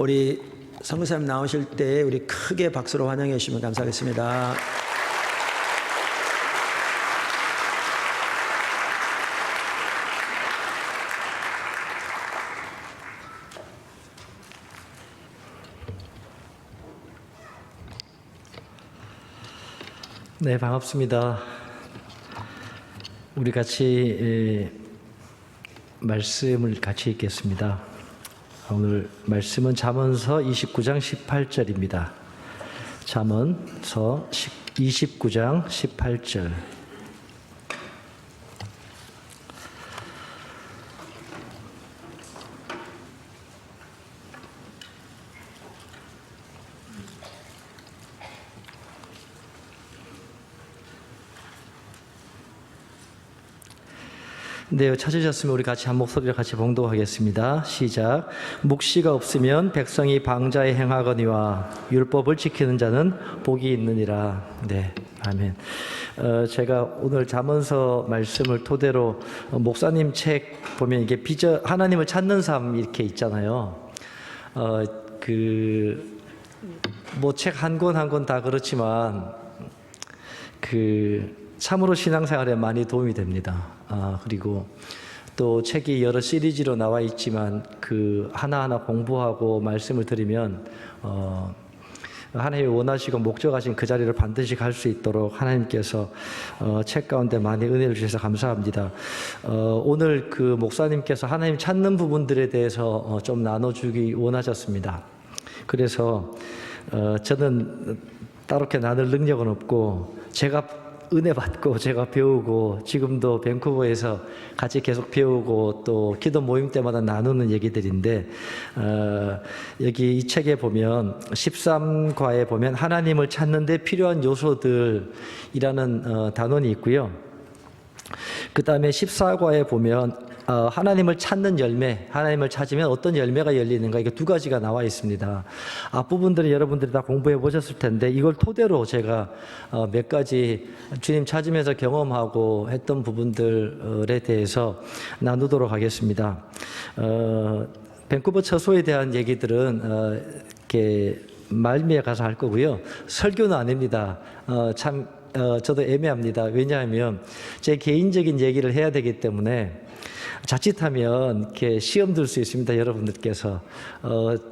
우리 성교사님 나오실 때 우리 크게 박수로 환영해 주시면 감사하겠습니다. 네, 반갑습니다. 우리 같이 말씀을 같이 읽겠습니다. 오늘 말씀은 잠언서 29장 18절입니다. 잠언서 29장 18절. 네, 찾으셨으면 우리 같이 한 목소리로 같이 봉독하겠습니다. 시작. 묵시가 없으면 백성이 방자에 행하거니와 율법을 지키는 자는 복이 있느니라. 네, 아멘. 제가 오늘 잠언서 말씀을 토대로 목사님 책 보면 이게 하나님을 찾는 삶 이렇게 있잖아요. 뭐 책 한 권 한 권 다 그렇지만 참으로 신앙생활에 많이 도움이 됩니다. 그리고 또 책이 여러 시리즈로 나와 있지만 하나하나 공부하고 말씀을 들으면 하나님이 원하시고 목적하신 그 자리를 반드시 갈 수 있도록 하나님께서 책 가운데 많이 은혜를 주셔서 감사합니다. 오늘 목사님께서 하나님 찾는 부분들에 대해서 좀 나눠주기 원하셨습니다. 그래서 저는 따로 이렇게 나눌 능력은 없고 제가 은혜 받고 제가 배우고 지금도 밴쿠버에서 같이 계속 배우고 또 기도 모임 때마다 나누는 얘기들인데 여기 이 책에 보면 13과에 보면 하나님을 찾는 데 필요한 요소들이라는 단원이 있고요. 그 다음에 14과에 보면 하나님을 찾는 열매, 하나님을 찾으면 어떤 열매가 열리는가, 이게 두 가지가 나와 있습니다. 앞부분들은 여러분들이 다 공부해 보셨을 텐데 이걸 토대로 제가 몇 가지 주님 찾으면서 경험하고 했던 부분들에 대해서 나누도록 하겠습니다. 밴쿠버 처소에 대한 얘기들은 이렇게 말미에 가서 할 거고요. 설교는 아닙니다. 저도 애매합니다. 왜냐하면 제 개인적인 얘기를 해야 되기 때문에 자칫하면 이렇게 시험 들 수 있습니다. 여러분들께서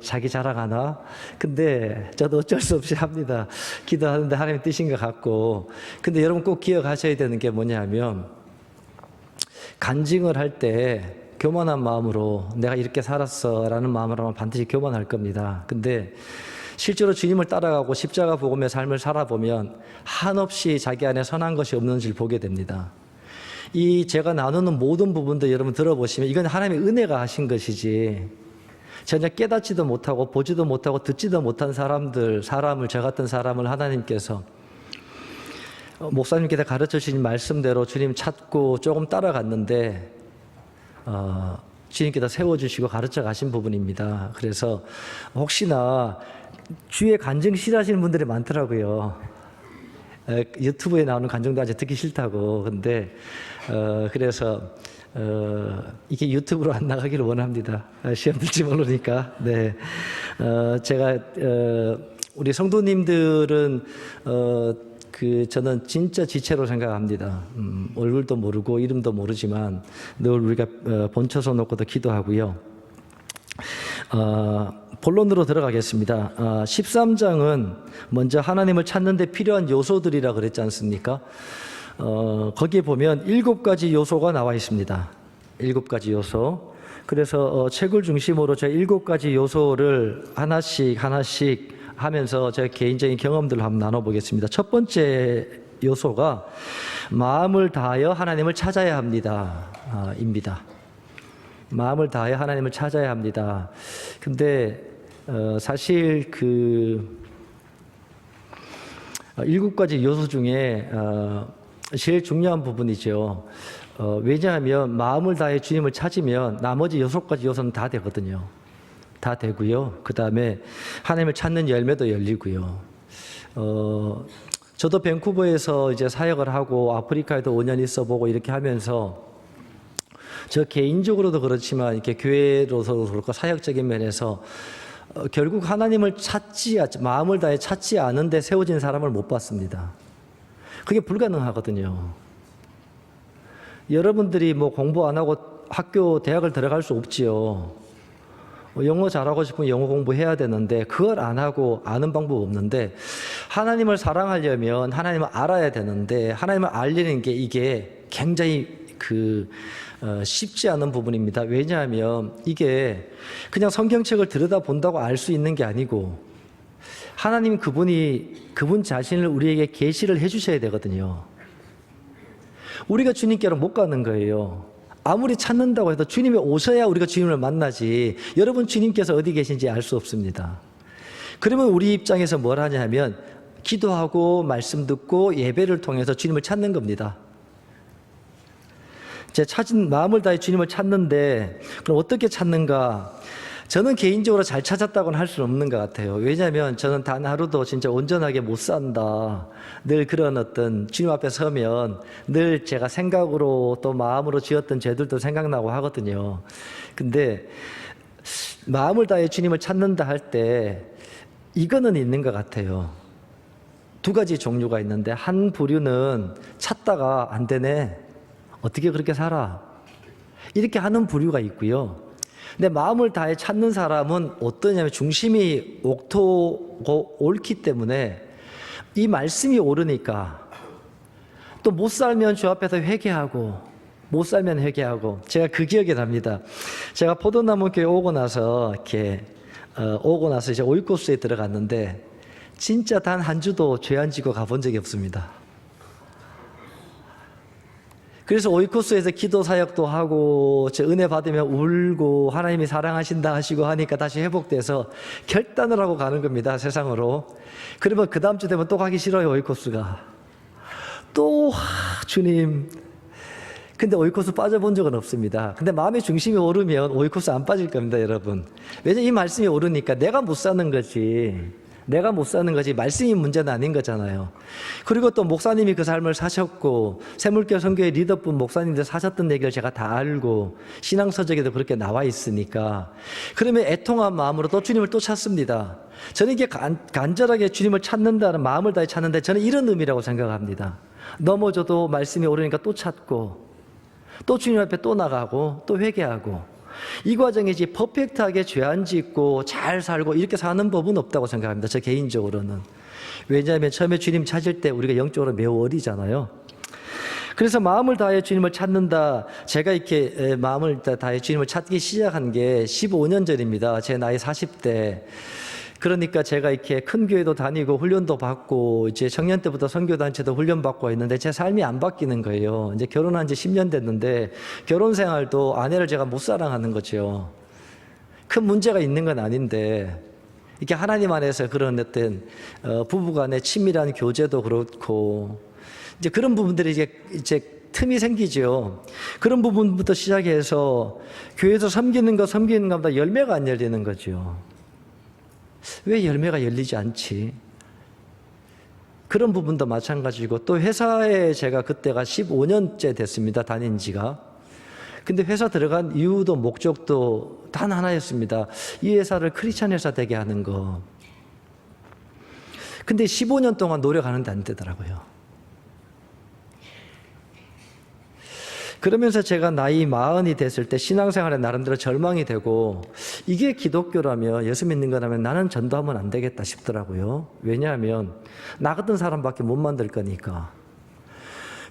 자기 자랑하나? 근데 저도 어쩔 수 없이 합니다. 기도하는데 하나님의 뜻인 것 같고. 근데 여러분 꼭 기억하셔야 되는 게 뭐냐면 간증을 할 때 교만한 마음으로 내가 이렇게 살았어 라는 마음으로 하면 반드시 교만할 겁니다. 근데 실제로 주님을 따라가고 십자가 복음의 삶을 살아보면 한없이 자기 안에 선한 것이 없는지를 보게 됩니다. 제가 나누는 모든 부분도 여러분 들어보시면 이건 하나님의 은혜가 하신 것이지 전혀 깨닫지도 못하고 보지도 못하고 듣지도 못한 사람을 저 같은 사람을 하나님께서 목사님께서 가르쳐 주신 말씀대로 주님 찾고 조금 따라갔는데 주님께서 세워주시고 가르쳐 가신 부분입니다. 그래서 혹시나 주의 간증 싫어하시는 분들이 많더라고요. 유튜브에 나오는 간증도 아직 듣기 싫다고. 근데 그래서 이게 유튜브로 안 나가기를 원합니다. 시험 들지 모르니까. 네. 제가 우리 성도님들은 저는 진짜 지체로 생각합니다. 얼굴도 모르고 이름도 모르지만 늘 우리가 본처서 놓고도 기도하고요. 본론으로 들어가겠습니다. 13장은 먼저 하나님을 찾는 데 필요한 요소들이라 그랬지 않습니까? 거기에 보면 7가지 요소가 나와 있습니다. 7가지 요소. 그래서 책을 중심으로 저 7가지 요소를 하나씩 하면서 제 개인적인 경험들을 한번 나눠보겠습니다. 첫 번째 요소가 마음을 다하여 하나님을 찾아야 합니다. 입니다. 마음을 다하여 하나님을 찾아야 합니다. 근데 사실 7가지 요소 중에 제일 중요한 부분이죠. 왜냐하면 마음을 다해 주님을 찾으면 나머지 6가지 요소는 다 되거든요. 다 되고요. 그 다음에 하나님을 찾는 열매도 열리고요. 저도 밴쿠버에서 이제 사역을 하고 아프리카에도 5년 있어보고 이렇게 하면서 저 개인적으로도 그렇지만 이렇게 교회로서도 그렇고 사역적인 면에서 결국 하나님을 마음을 다해 찾지 않은데 세워진 사람을 못 봤습니다. 그게 불가능하거든요. 여러분들이 뭐 공부 안 하고 학교, 대학을 들어갈 수 없지요. 영어 잘하고 싶으면 영어 공부해야 되는데 그걸 안 하고 아는 방법 없는데, 하나님을 사랑하려면 하나님을 알아야 되는데 하나님을 알리는 게 이게 굉장히 쉽지 않은 부분입니다. 왜냐하면 이게 그냥 성경책을 들여다본다고 알 수 있는 게 아니고 하나님 그분 자신을 우리에게 계시를 해주셔야 되거든요. 우리가 주님께로 못 가는 거예요. 아무리 찾는다고 해도 주님이 오셔야 우리가 주님을 만나지, 여러분 주님께서 어디 계신지 알 수 없습니다. 그러면 우리 입장에서 뭘 하냐면 기도하고 말씀 듣고 예배를 통해서 주님을 찾는 겁니다. 제 마음을 다해 주님을 찾는데, 그럼 어떻게 찾는가? 저는 개인적으로 잘 찾았다고는 할 수는 없는 것 같아요. 왜냐하면 저는 단 하루도 진짜 온전하게 못 산다. 늘 그런 어떤 주님 앞에 서면 늘 제가 생각으로 또 마음으로 지었던 죄들도 생각나고 하거든요. 근데 마음을 다해 주님을 찾는다 할 때 이거는 있는 것 같아요. 두 가지 종류가 있는데, 한 부류는 찾다가 안 되네, 어떻게 그렇게 살아, 이렇게 하는 부류가 있고요. 근데 마음을 다해 찾는 사람은 어떠냐면 중심이 옳기 때문에 이 말씀이 옳으니까 또 못 살면 주 앞에서 회개하고, 못 살면 회개하고. 제가 그 기억이 납니다. 제가 포도나무 교회 오고 나서 이제 오이코스에 들어갔는데 진짜 단 한 주도 죄 안 지고 가본 적이 없습니다. 그래서 오이코스에서 기도 사역도 하고 은혜 받으면 울고 하나님이 사랑하신다 하시고 하니까 다시 회복돼서 결단을 하고 가는 겁니다, 세상으로. 그러면 그 다음 주 되면 또 가기 싫어요, 오이코스가. 또 주님. 근데 오이코스 빠져본 적은 없습니다. 근데 마음의 중심이 오르면 오이코스 안 빠질 겁니다, 여러분. 왜냐면 이 말씀이 오르니까 내가 못 사는 거지. 말씀이 문제는 아닌 거잖아요. 그리고 또 목사님이 그 삶을 사셨고, 새물교 선교회 리더분 목사님들 사셨던 얘기를 제가 다 알고 신앙서적에도 그렇게 나와 있으니까, 그러면 애통한 마음으로 또 주님을 또 찾습니다. 저는 이게 간절하게 주님을 찾는다는 마음을 다해 찾는데, 저는 이런 의미라고 생각합니다. 넘어져도 말씀이 오르니까 또 찾고, 또 주님 앞에 또 나가고, 또 회개하고. 이 과정이지 퍼펙트하게 죄 안 짓고 잘 살고 이렇게 사는 법은 없다고 생각합니다, 저 개인적으로는. 왜냐하면 처음에 주님 찾을 때 우리가 영적으로 매우 어리잖아요. 그래서 마음을 다해 주님을 찾는다, 제가 이렇게 마음을 다해 주님을 찾기 시작한 게 15년 전입니다. 제 나이 40대. 그러니까 제가 이렇게 큰 교회도 다니고 훈련도 받고 이제 청년 때부터 선교단체도 훈련받고 했는데 제 삶이 안 바뀌는 거예요. 이제 결혼한 지 10년 됐는데 결혼 생활도 아내를 제가 못 사랑하는 거죠. 큰 문제가 있는 건 아닌데, 이렇게 하나님 안에서 그런 어떤 부부간의 친밀한 교제도 그렇고, 이제 그런 부분들이 이제 틈이 생기죠. 그런 부분부터 시작해서 교회에서 섬기는 것보다 열매가 안 열리는 거죠. 왜 열매가 열리지 않지? 그런 부분도 마찬가지고, 또 회사에 제가 그때가 15년째 됐습니다, 다닌 지가. 근데 회사 들어간 이유도 목적도 단 하나였습니다. 이 회사를 크리스찬 회사 되게 하는 거. 근데 15년 동안 노력하는데 안 되더라고요. 그러면서 제가 나이 40이 됐을 때 신앙생활에 나름대로 절망이 되고, 이게 기독교라면, 예수 믿는 거라면 나는 전도하면 안 되겠다 싶더라고요. 왜냐하면 나 같은 사람밖에 못 만들 거니까.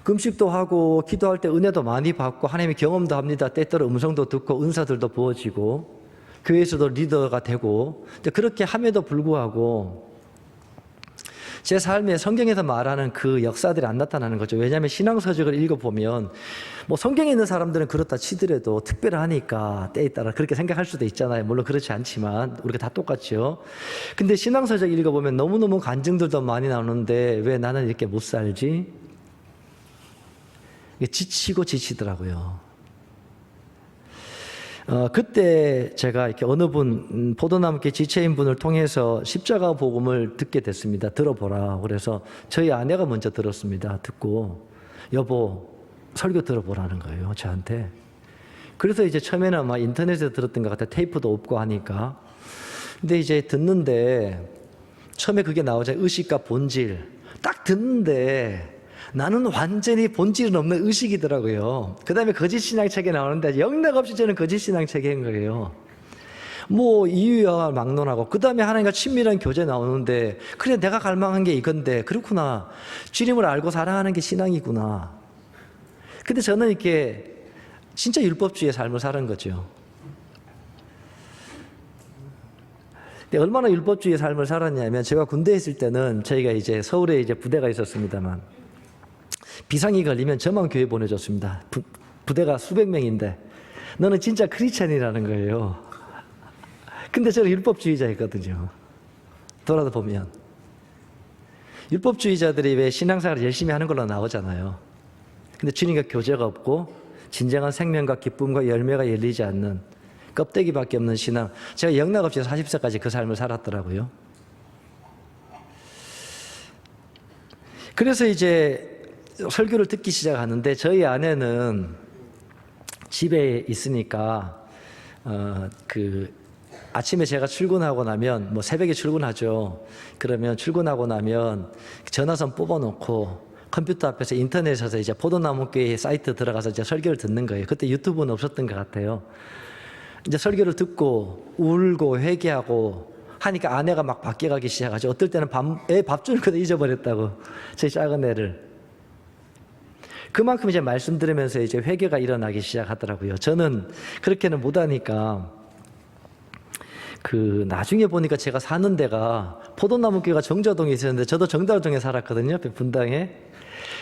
금식도 하고 기도할 때 은혜도 많이 받고 하나님의 경험도 합니다. 때때로 음성도 듣고 은사들도 부어지고 교회에서도 리더가 되고, 그렇게 함에도 불구하고 제 삶에 성경에서 말하는 그 역사들이 안 나타나는 거죠. 왜냐하면 신앙서적을 읽어보면 뭐 성경에 있는 사람들은 그렇다 치더라도 특별하니까 때에 따라 그렇게 생각할 수도 있잖아요. 물론 그렇지 않지만 우리가 다 똑같죠. 근데 신앙서적 읽어보면 너무너무 간증들도 많이 나오는데 왜 나는 이렇게 못 살지? 지치고 지치더라고요. 그때 제가 이렇게 어느 분, 포도나무께 지체인 분을 통해서 십자가 복음을 듣게 됐습니다. 들어보라. 그래서 저희 아내가 먼저 들었습니다. 듣고, 여보, 설교 들어보라는 거예요, 저한테. 그래서 이제 처음에는 아마 인터넷에서 들었던 것 같아요. 테이프도 없고 하니까. 근데 이제 듣는데 처음에 그게 나오자 의식과 본질 딱 듣는데 나는 완전히 본질은 없는 의식이더라고요. 그 다음에 거짓신앙 책에 나오는데 영락없이 저는 거짓신앙 책인 거예요. 뭐 이유야 막론하고 그 다음에 하나님과 친밀한 교제 나오는데 그래 내가 갈망한 게 이건데 그렇구나. 주님을 알고 사랑하는 게 신앙이구나. 근데 저는 이렇게 진짜 율법주의의 삶을 사는 거죠. 근데 얼마나 율법주의의 삶을 살았냐면 제가 군대에 있을 때는 저희가 이제 서울에 이제 부대가 있었습니다만 비상이 걸리면 저만 교회 보내줬습니다. 부대가 수백 명인데 너는 진짜 크리스찬이라는 거예요. 근데 저는 율법주의자였거든요. 돌아다 보면 율법주의자들이 왜 신앙생활을 열심히 하는 걸로 나오잖아요. 근데 주님과 교제가 없고 진정한 생명과 기쁨과 열매가 열리지 않는 껍데기밖에 없는 신앙. 제가 영락없이 40세까지 그 삶을 살았더라고요. 그래서 이제 설교를 듣기 시작하는데 저희 아내는 집에 있으니까 아침에 제가 출근하고 나면 뭐 새벽에 출근하죠. 그러면 출근하고 나면 전화선 뽑아놓고 컴퓨터 앞에서 인터넷에서 이제 포도나무교회 사이트 들어가서 이제 설교를 듣는 거예요. 그때 유튜브는 없었던 것 같아요. 이제 설교를 듣고 울고 회개하고 하니까 아내가 막 밖에 가기 시작하죠. 어떨 때는 애 밥 주는 것도 잊어버렸다고. 저희 작은 애를. 그만큼 이제 말씀 들으면서 이제 회개가 일어나기 시작하더라고요. 저는 그렇게는 못하니까 나중에 보니까 제가 사는 데가 포도나무 교회가 정자동에 있었는데 저도 정자동에 살았거든요. 분당에.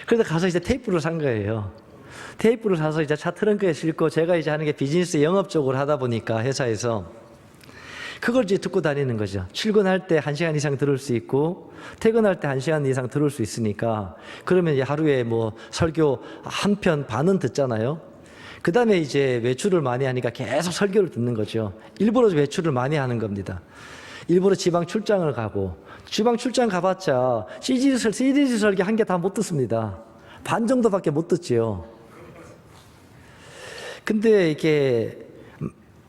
그래서 가서 이제 테이프를 산 거예요. 테이프를 사서 이제 차 트렁크에 싣고 제가 이제 하는 게 비즈니스 영업적으로 하다 보니까 회사에서 그걸 이제 듣고 다니는 거죠. 출근할 때 1시간 이상 들을 수 있고 퇴근할 때 1시간 이상 들을 수 있으니까 그러면 이제 하루에 뭐 설교 한 편 반은 듣잖아요. 그 다음에 이제 외출을 많이 하니까 계속 설교를 듣는 거죠. 일부러 외출을 많이 하는 겁니다. 일부러 지방 출장을 가고 지방 출장 가봤자 CDS 설교 한 개 다 못 듣습니다. 반 정도밖에 못 듣지요. 근데 이게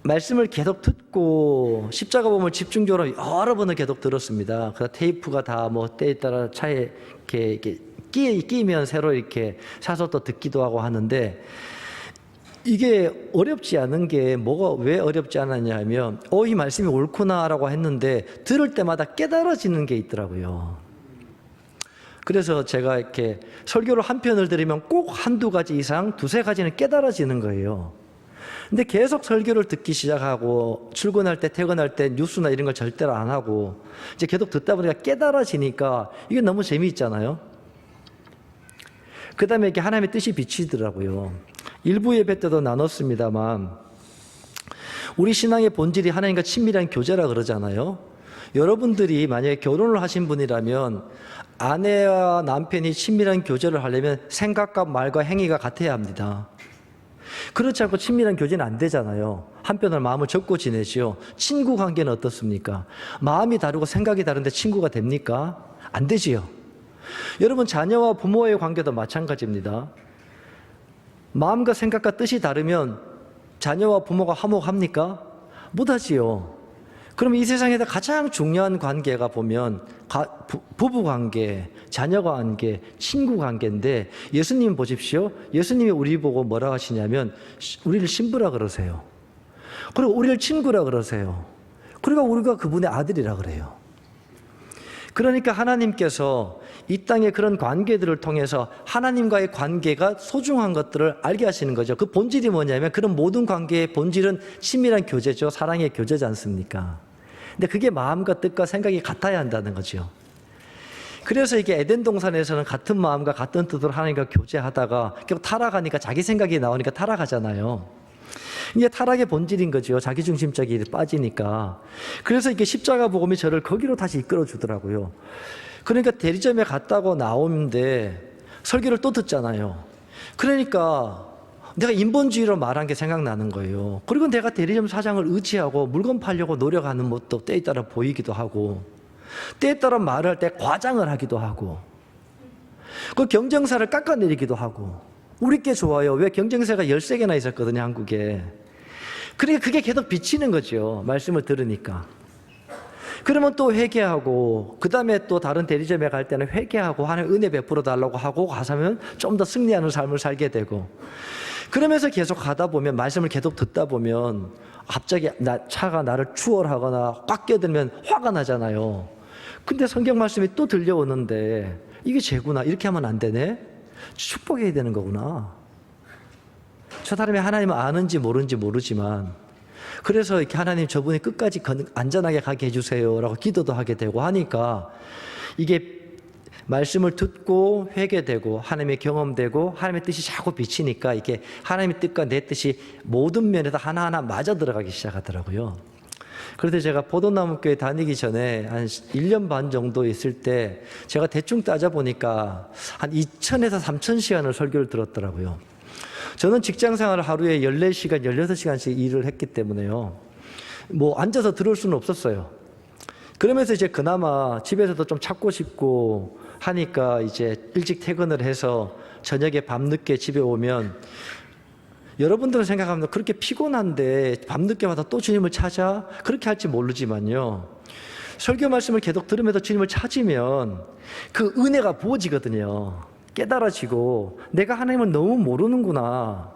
말씀을 계속 듣고 십자가 보면 집중적으로 여러 번을 계속 들었습니다. 그 테이프가 다 뭐 때에 따라 차에 이렇게 끼면 새로 이렇게 사서 또 듣기도 하고 하는데 이게 어렵지 않은 게 뭐가 왜 어렵지 않았냐 하면 이 말씀이 옳구나라고 했는데 들을 때마다 깨달아지는 게 있더라고요. 그래서 제가 이렇게 설교를 한 편을 들으면 꼭 한두 가지 이상 두세 가지는 깨달아지는 거예요. 근데 계속 설교를 듣기 시작하고 출근할 때 퇴근할 때 뉴스나 이런 걸 절대로 안 하고 이제 계속 듣다 보니까 깨달아지니까 이게 너무 재미있잖아요. 그 다음에 이렇게 하나님의 뜻이 비치더라고요. 일부 예배 때도 나눴습니다만 우리 신앙의 본질이 하나님과 친밀한 교제라 그러잖아요. 여러분들이 만약에 결혼을 하신 분이라면 아내와 남편이 친밀한 교제를 하려면 생각과 말과 행위가 같아야 합니다. 그렇지 않고 친밀한 교제는 안 되잖아요. 한편으로 마음을 접고 지내죠. 친구 관계는 어떻습니까? 마음이 다르고 생각이 다른데 친구가 됩니까? 안 되지요. 여러분 자녀와 부모의 관계도 마찬가지입니다. 마음과 생각과 뜻이 다르면 자녀와 부모가 화목합니까? 못하지요. 그럼 이 세상에서 가장 중요한 관계가 보면 부부 관계, 자녀 관계, 친구 관계인데 예수님 보십시오. 예수님이 우리 보고 뭐라 하시냐면 우리를 신부라 그러세요. 그리고 우리를 친구라 그러세요. 그러니까 우리가 그분의 아들이라 그래요. 그러니까 하나님께서 이 땅의 그런 관계들을 통해서 하나님과의 관계가 소중한 것들을 알게 하시는 거죠. 그 본질이 뭐냐면 그런 모든 관계의 본질은 친밀한 교제죠. 사랑의 교제지 않습니까? 근데 그게 마음과 뜻과 생각이 같아야 한다는 거죠. 그래서 이게 에덴 동산에서는 같은 마음과 같은 뜻으로 하나님과 교제하다가 결국 타락하니까 자기 생각이 나오니까 타락하잖아요. 이게 타락의 본질인 거죠. 자기중심적이 빠지니까. 그래서 이게 십자가 복음이 저를 거기로 다시 이끌어 주더라고요. 그러니까 대리점에 갔다고 나오는데 설교를 또 듣잖아요. 그러니까 내가 인본주의로 말한 게 생각나는 거예요. 그리고 내가 대리점 사장을 의지하고 물건 팔려고 노력하는 것도 때에 따라 보이기도 하고 때에 따라 말을 할 때 과장을 하기도 하고 그 경쟁사를 깎아내리기도 하고 우리 게 좋아요. 왜 경쟁사가 13개나 있었거든요, 한국에. 그러니까 그게 계속 비치는 거죠. 말씀을 들으니까. 그러면 또 회개하고 그 다음에 또 다른 대리점에 갈 때는 회개하고 하나님 은혜 베풀어 달라고 하고 가서면 좀 더 승리하는 삶을 살게 되고 그러면서 계속 가다 보면 말씀을 계속 듣다 보면 갑자기 차가 나를 추월하거나 꽉 껴들면 화가 나잖아요. 근데 성경 말씀이 또 들려오는데 이게 죄구나. 이렇게 하면 안 되네. 축복해야 되는 거구나. 저 사람이 하나님을 아는지 모르는지 모르지만 그래서 이렇게 하나님 저분이 끝까지 안전하게 가게 해주세요 라고 기도도 하게 되고 하니까 이게 말씀을 듣고 회개되고 하나님의 경험되고 하나님의 뜻이 자꾸 비치니까 이게 하나님의 뜻과 내 뜻이 모든 면에서 하나하나 맞아 들어가기 시작하더라고요. 그런데 제가 포도나무교회 다니기 전에 한 1년 반 정도 있을 때 제가 대충 따져보니까 한 2,000에서 3,000시간을 설교를 들었더라고요. 저는 직장 생활을 하루에 14시간, 16시간씩 일을 했기 때문에요. 뭐 앉아서 들을 수는 없었어요. 그러면서 이제 그나마 집에서도 좀 찾고 싶고 하니까 이제 일찍 퇴근을 해서 저녁에 밤늦게 집에 오면 여러분들은 생각하면 그렇게 피곤한데 밤늦게마다 또 주님을 찾아? 그렇게 할지 모르지만요. 설교 말씀을 계속 들으면서 주님을 찾으면 그 은혜가 부어지거든요. 깨달아지고 내가 하나님을 너무 모르는구나.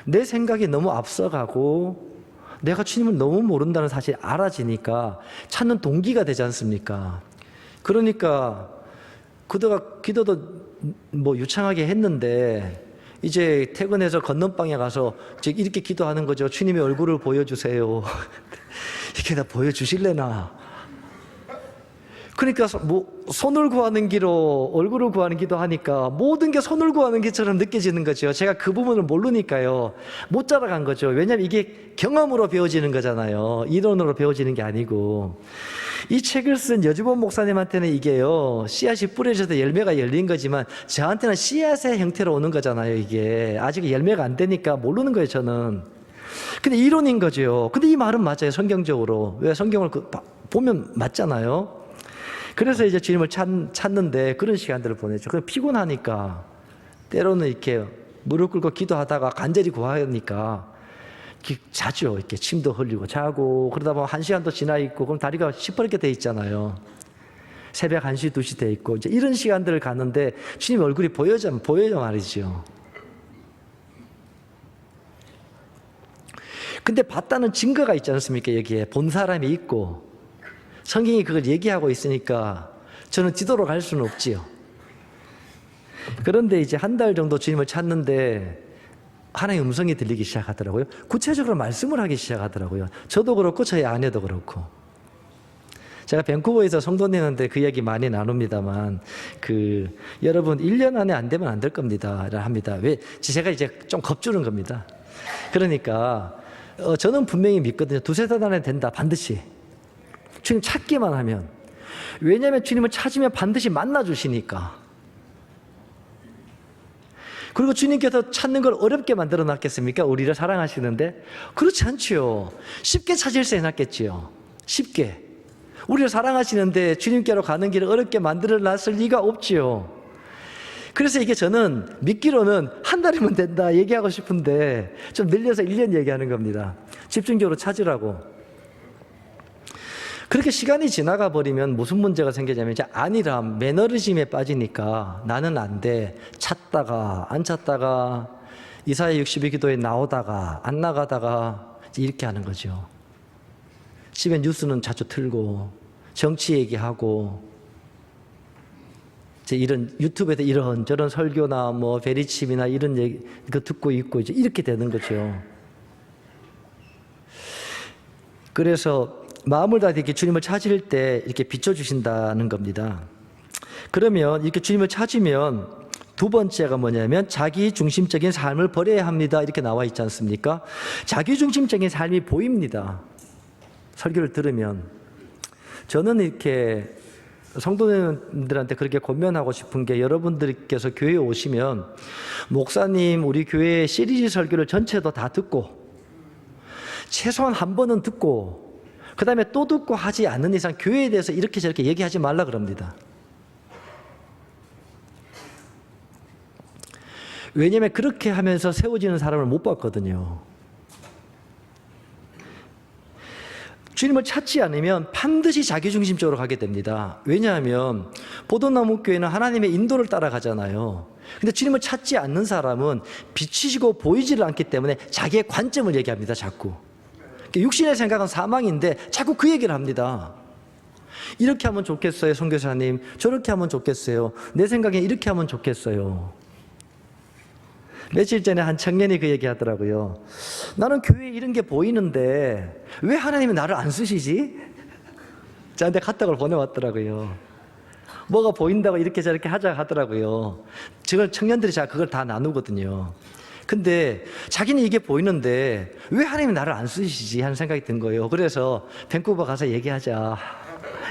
내 생각이 너무 앞서가고 내가 주님을 너무 모른다는 사실이 알아지니까 찾는 동기가 되지 않습니까? 그러니까 그동안 기도도 뭐 유창하게 했는데 이제 퇴근해서 건넌방에 가서 이렇게 기도하는 거죠. 주님의 얼굴을 보여주세요. 이렇게 다 보여주실래나? 그러니까 뭐 손을 구하는 기로 얼굴을 구하는 기도 하니까 모든 게 손을 구하는 기처럼 느껴지는 거죠. 제가 그 부분을 모르니까요. 못 자라간 거죠. 왜냐하면 이게 경험으로 배워지는 거잖아요. 이론으로 배워지는 게 아니고. 이 책을 쓴 여주본 목사님한테는 이게요. 씨앗이 뿌려져서 열매가 열린 거지만 저한테는 씨앗의 형태로 오는 거잖아요. 이게 아직 열매가 안 되니까 모르는 거예요. 저는. 근데 이론인 거죠. 근데 이 말은 맞아요. 성경적으로. 왜 성경을 보면 맞잖아요. 그래서 이제 주님을 찾는데 그런 시간들을 보내죠. 그럼 피곤하니까 때로는 이렇게 무릎 꿇고 기도하다가 간절히 구하니까 자죠. 이렇게 침도 흘리고 자고 그러다 보면 1시간도 지나 있고 그럼 다리가 시퍼렇게 돼 있잖아요. 새벽 1시, 2시 돼 있고 이제 이런 시간들을 가는데 주님 얼굴이 보여져 말이죠. 근데 봤다는 증거가 있지 않습니까? 여기에 본 사람이 있고 성경이 그걸 얘기하고 있으니까 저는 지도로 갈 수는 없지요. 그런데 이제 한 달 정도 주님을 찾는데 하나님의 음성이 들리기 시작하더라고요. 구체적으로 말씀을 하기 시작하더라고요. 저도 그렇고 저희 아내도 그렇고. 제가 밴쿠버에서 성도님한테 그 이야기 많이 나눕니다만 여러분 1년 안에 안 되면 안 될 겁니다. 합니다. 왜? 제가 이제 좀 겁주는 겁니다. 그러니까 저는 분명히 믿거든요. 2-3달 안에 된다. 반드시. 주님 찾기만 하면. 왜냐하면 주님을 찾으면 반드시 만나주시니까. 그리고 주님께서 찾는 걸 어렵게 만들어 놨겠습니까? 우리를 사랑하시는데? 그렇지 않지요. 쉽게 찾을 수 해놨겠지요. 쉽게. 우리를 사랑하시는데 주님께로 가는 길을 어렵게 만들어 놨을 리가 없지요. 그래서 이게 저는 믿기로는 한 달이면 된다 얘기하고 싶은데 좀 늘려서 1년 얘기하는 겁니다. 집중적으로 찾으라고. 그렇게 시간이 지나가 버리면 무슨 문제가 생기냐면 이제 안일함, 매너리즘에 빠지니까 나는 안 돼. 찾다가 안 찾다가 이사야 62기도에 나오다가 안 나가다가 이렇게 하는 거죠. 집에 뉴스는 자주 틀고 정치 얘기하고 이제 이런 유튜브에서 이런저런 설교나 뭐 베리칩이나 이런 얘기 그 듣고 있고 이제 이렇게 되는 거죠. 그래서 마음을 다해 이렇게 주님을 찾을 때 이렇게 비춰주신다는 겁니다. 그러면 이렇게 주님을 찾으면 두 번째가 뭐냐면 자기 중심적인 삶을 버려야 합니다. 이렇게 나와 있지 않습니까? 자기 중심적인 삶이 보입니다. 설교를 들으면. 저는 이렇게 성도님들한테 그렇게 권면하고 싶은 게 여러분들께서 교회에 오시면 목사님 우리 교회 시리즈 설교를 전체도 다 듣고 최소한 한 번은 듣고 그 다음에 또 듣고 하지 않는 이상 교회에 대해서 이렇게 저렇게 얘기하지 말라 그럽니다. 왜냐하면 그렇게 하면서 세워지는 사람을 못 봤거든요. 주님을 찾지 않으면 반드시 자기중심적으로 가게 됩니다. 왜냐하면 포도나무 교회는 하나님의 인도를 따라가잖아요. 근데 주님을 찾지 않는 사람은 비치시고 보이지를 않기 때문에 자기의 관점을 얘기합니다. 자꾸 육신의 생각은 사망인데 자꾸 그 얘기를 합니다. 이렇게 하면 좋겠어요, 선교사님. 저렇게 하면 좋겠어요. 내 생각에 이렇게 하면 좋겠어요. 며칠 전에 한 청년이 그 얘기 하더라고요. 나는 교회에 이런 게 보이는데 왜 하나님이 나를 안 쓰시지? 저한테 카톡을 보내왔더라고요. 뭐가 보인다고 이렇게 저렇게 하자 하더라고요. 저걸 청년들이 제가 그걸 다 나누거든요. 근데 자기는 이게 보이는데 왜 하나님이 나를 안 쓰시지 하는 생각이 든 거예요. 그래서 밴쿠버 가서 얘기하자.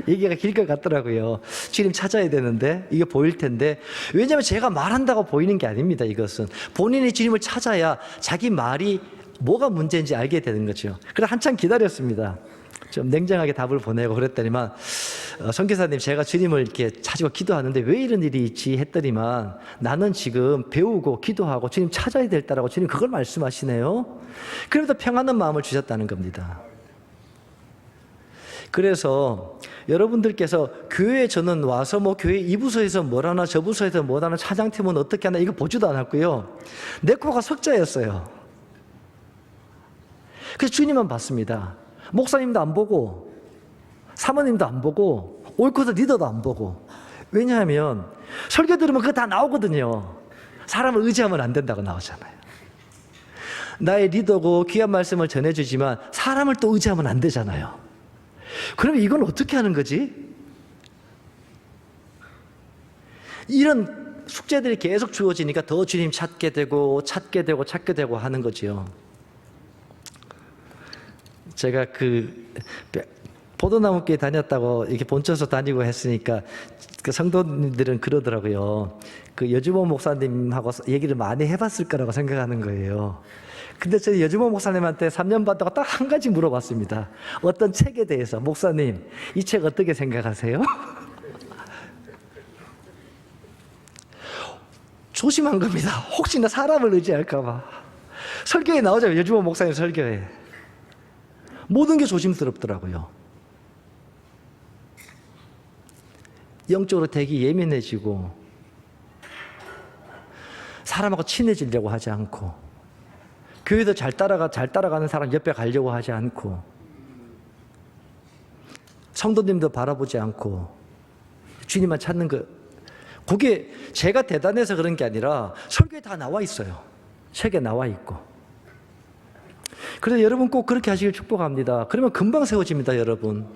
얘기가 길 것 같더라고요. 주님 찾아야 되는데 이게 보일 텐데, 왜냐하면 제가 말한다고 보이는 게 아닙니다. 이것은 본인이 주님을 찾아야 자기 말이 뭐가 문제인지 알게 되는 거죠. 그래서 한참 기다렸습니다. 좀 냉정하게 답을 보내고 그랬더니만 선교사님, 제가 주님을 이렇게 찾고 기도하는데 왜 이런 일이 있지 했더니만, 나는 지금 배우고 기도하고 주님 찾아야 될 때라고 주님 그걸 말씀하시네요. 그래도 평안한 마음을 주셨다는 겁니다. 그래서 여러분들께서 교회에 저는 와서 뭐 교회 이 부서에서 뭘 하나 저 부서에서 뭘 하나 차장팀은 어떻게 하나 이거 보지도 않았고요. 내 코가 석자였어요. 그래서 주님만 봤습니다. 목사님도 안 보고 사모님도 안 보고 올코드 리더도 안 보고. 왜냐하면 설교 들으면 그거 다 나오거든요. 사람을 의지하면 안 된다고 나오잖아요. 나의 리더고 귀한 말씀을 전해주지만 사람을 또 의지하면 안 되잖아요. 그럼 이건 어떻게 하는 거지? 이런 숙제들이 계속 주어지니까 더 주님 찾게 되고 하는 거죠. 제가 그 포도나무교회 다녔다고 이렇게 본처서 다니고 했으니까 그 성도님들은 그러더라고요. 그 여주보 목사님하고 얘기를 많이 해봤을 거라고 생각하는 거예요. 근데 저희 여주보 목사님한테 3년 반 동안 딱 한 가지 물어봤습니다. 어떤 책에 대해서. 목사님, 이 책 어떻게 생각하세요? 조심한 겁니다. 혹시나 사람을 의지할까 봐. 설교에 나오잖아요. 여주보 목사님 설교에. 모든 게 조심스럽더라고요. 영적으로 되게 예민해지고 사람하고 친해지려고 하지 않고, 교회도 잘 따라가는 사람 옆에 가려고 하지 않고, 성도님도 바라보지 않고 주님만 찾는 거. 그게 제가 대단해서 그런 게 아니라 설교에 다 나와 있어요. 책에 나와 있고. 그래서 여러분 꼭 그렇게 하시길 축복합니다. 그러면 금방 세워집니다, 여러분.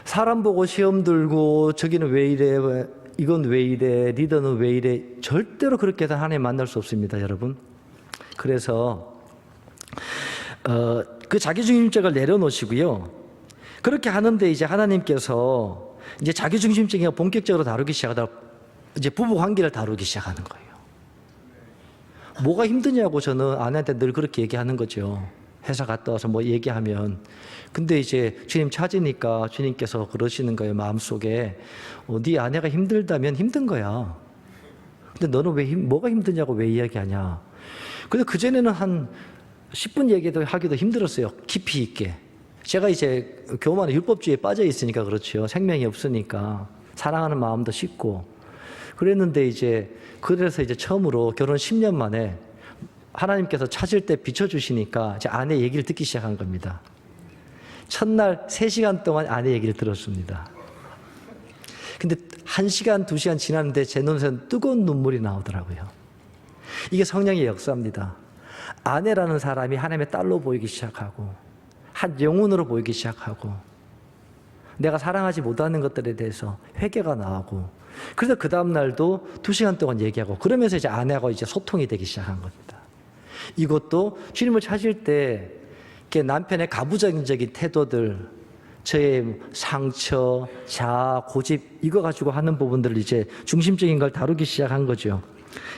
사람 보고 시험 들고 저기는 왜 이래, 이건 왜 이래, 리더는 왜 이래, 절대로 그렇게 해서 하나님 만날 수 없습니다, 여러분. 그래서 그 자기중심적을 내려놓으시고요. 그렇게 하는데 이제 하나님께서 이제 자기중심적인 본격적으로 다루기 시작하다 이제 부부 관계를 다루기 시작하는 거예요. 뭐가 힘드냐고 저는 아내한테 늘 그렇게 얘기하는 거죠. 회사 갔다 와서 뭐 얘기하면. 근데 이제 주님 찾으니까 주님께서 그러시는 거예요. 마음속에 네 아내가 힘들다면 힘든 거야. 근데 너는 왜 뭐가 힘드냐고 왜 이야기하냐. 근데 그전에는 한 10분 얘기도 하기도 힘들었어요. 깊이 있게. 제가 이제 교만의 율법주의에 빠져 있으니까 그렇죠. 생명이 없으니까 사랑하는 마음도 식고 그랬는데 그래서 처음으로 결혼 10년 만에 하나님께서 찾을 때 비춰주시니까 이제 아내 얘기를 듣기 시작한 겁니다. 첫날 3시간 동안 아내 얘기를 들었습니다. 근데 1시간, 2시간 지났는데 제 눈에서는 뜨거운 눈물이 나오더라고요. 이게 성령의 역사입니다. 아내라는 사람이 하나님의 딸로 보이기 시작하고 한 영혼으로 보이기 시작하고 내가 사랑하지 못하는 것들에 대해서 회개가 나오고, 그래서 그 다음 날도 2시간 동안 얘기하고, 그러면서 이제 아내하고 소통이 되기 시작한 겁니다. 이것도 주님을 찾을 때 남편의 가부장적인 태도들, 저의 상처, 자아, 고집 이거 가지고 하는 부분들을 중심적인 걸 다루기 시작한 거죠.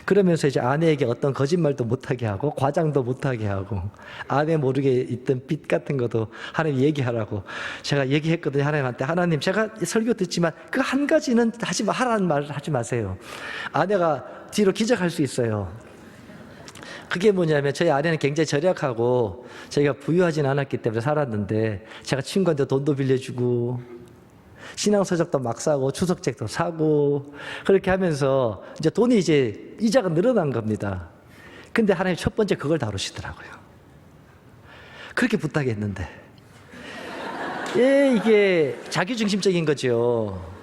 그러면서 아내에게 어떤 거짓말도 못하게 하고 과장도 못하게 하고 아내 모르게 있던 빚 같은 것도 하나님 얘기하라고 제가 얘기했거든요. 하나님한테. 하나님, 제가 설교 듣지만 그 한 가지는 하라는 말을 하지 마세요. 아내가 뒤로 기적할 수 있어요. 그게 뭐냐면 저희 아내는 굉장히 절약하고 저희가 부유하진 않았기 때문에 살았는데 제가 친구한테 돈도 빌려주고 신앙서적도 막 사고 추석책도 사고 그렇게 하면서 이제 돈이 이제 이자가 늘어난 겁니다. 근데 하나님 첫 번째 그걸 다루시더라고요. 그렇게 부탁했는데 이게 자기중심적인 거죠.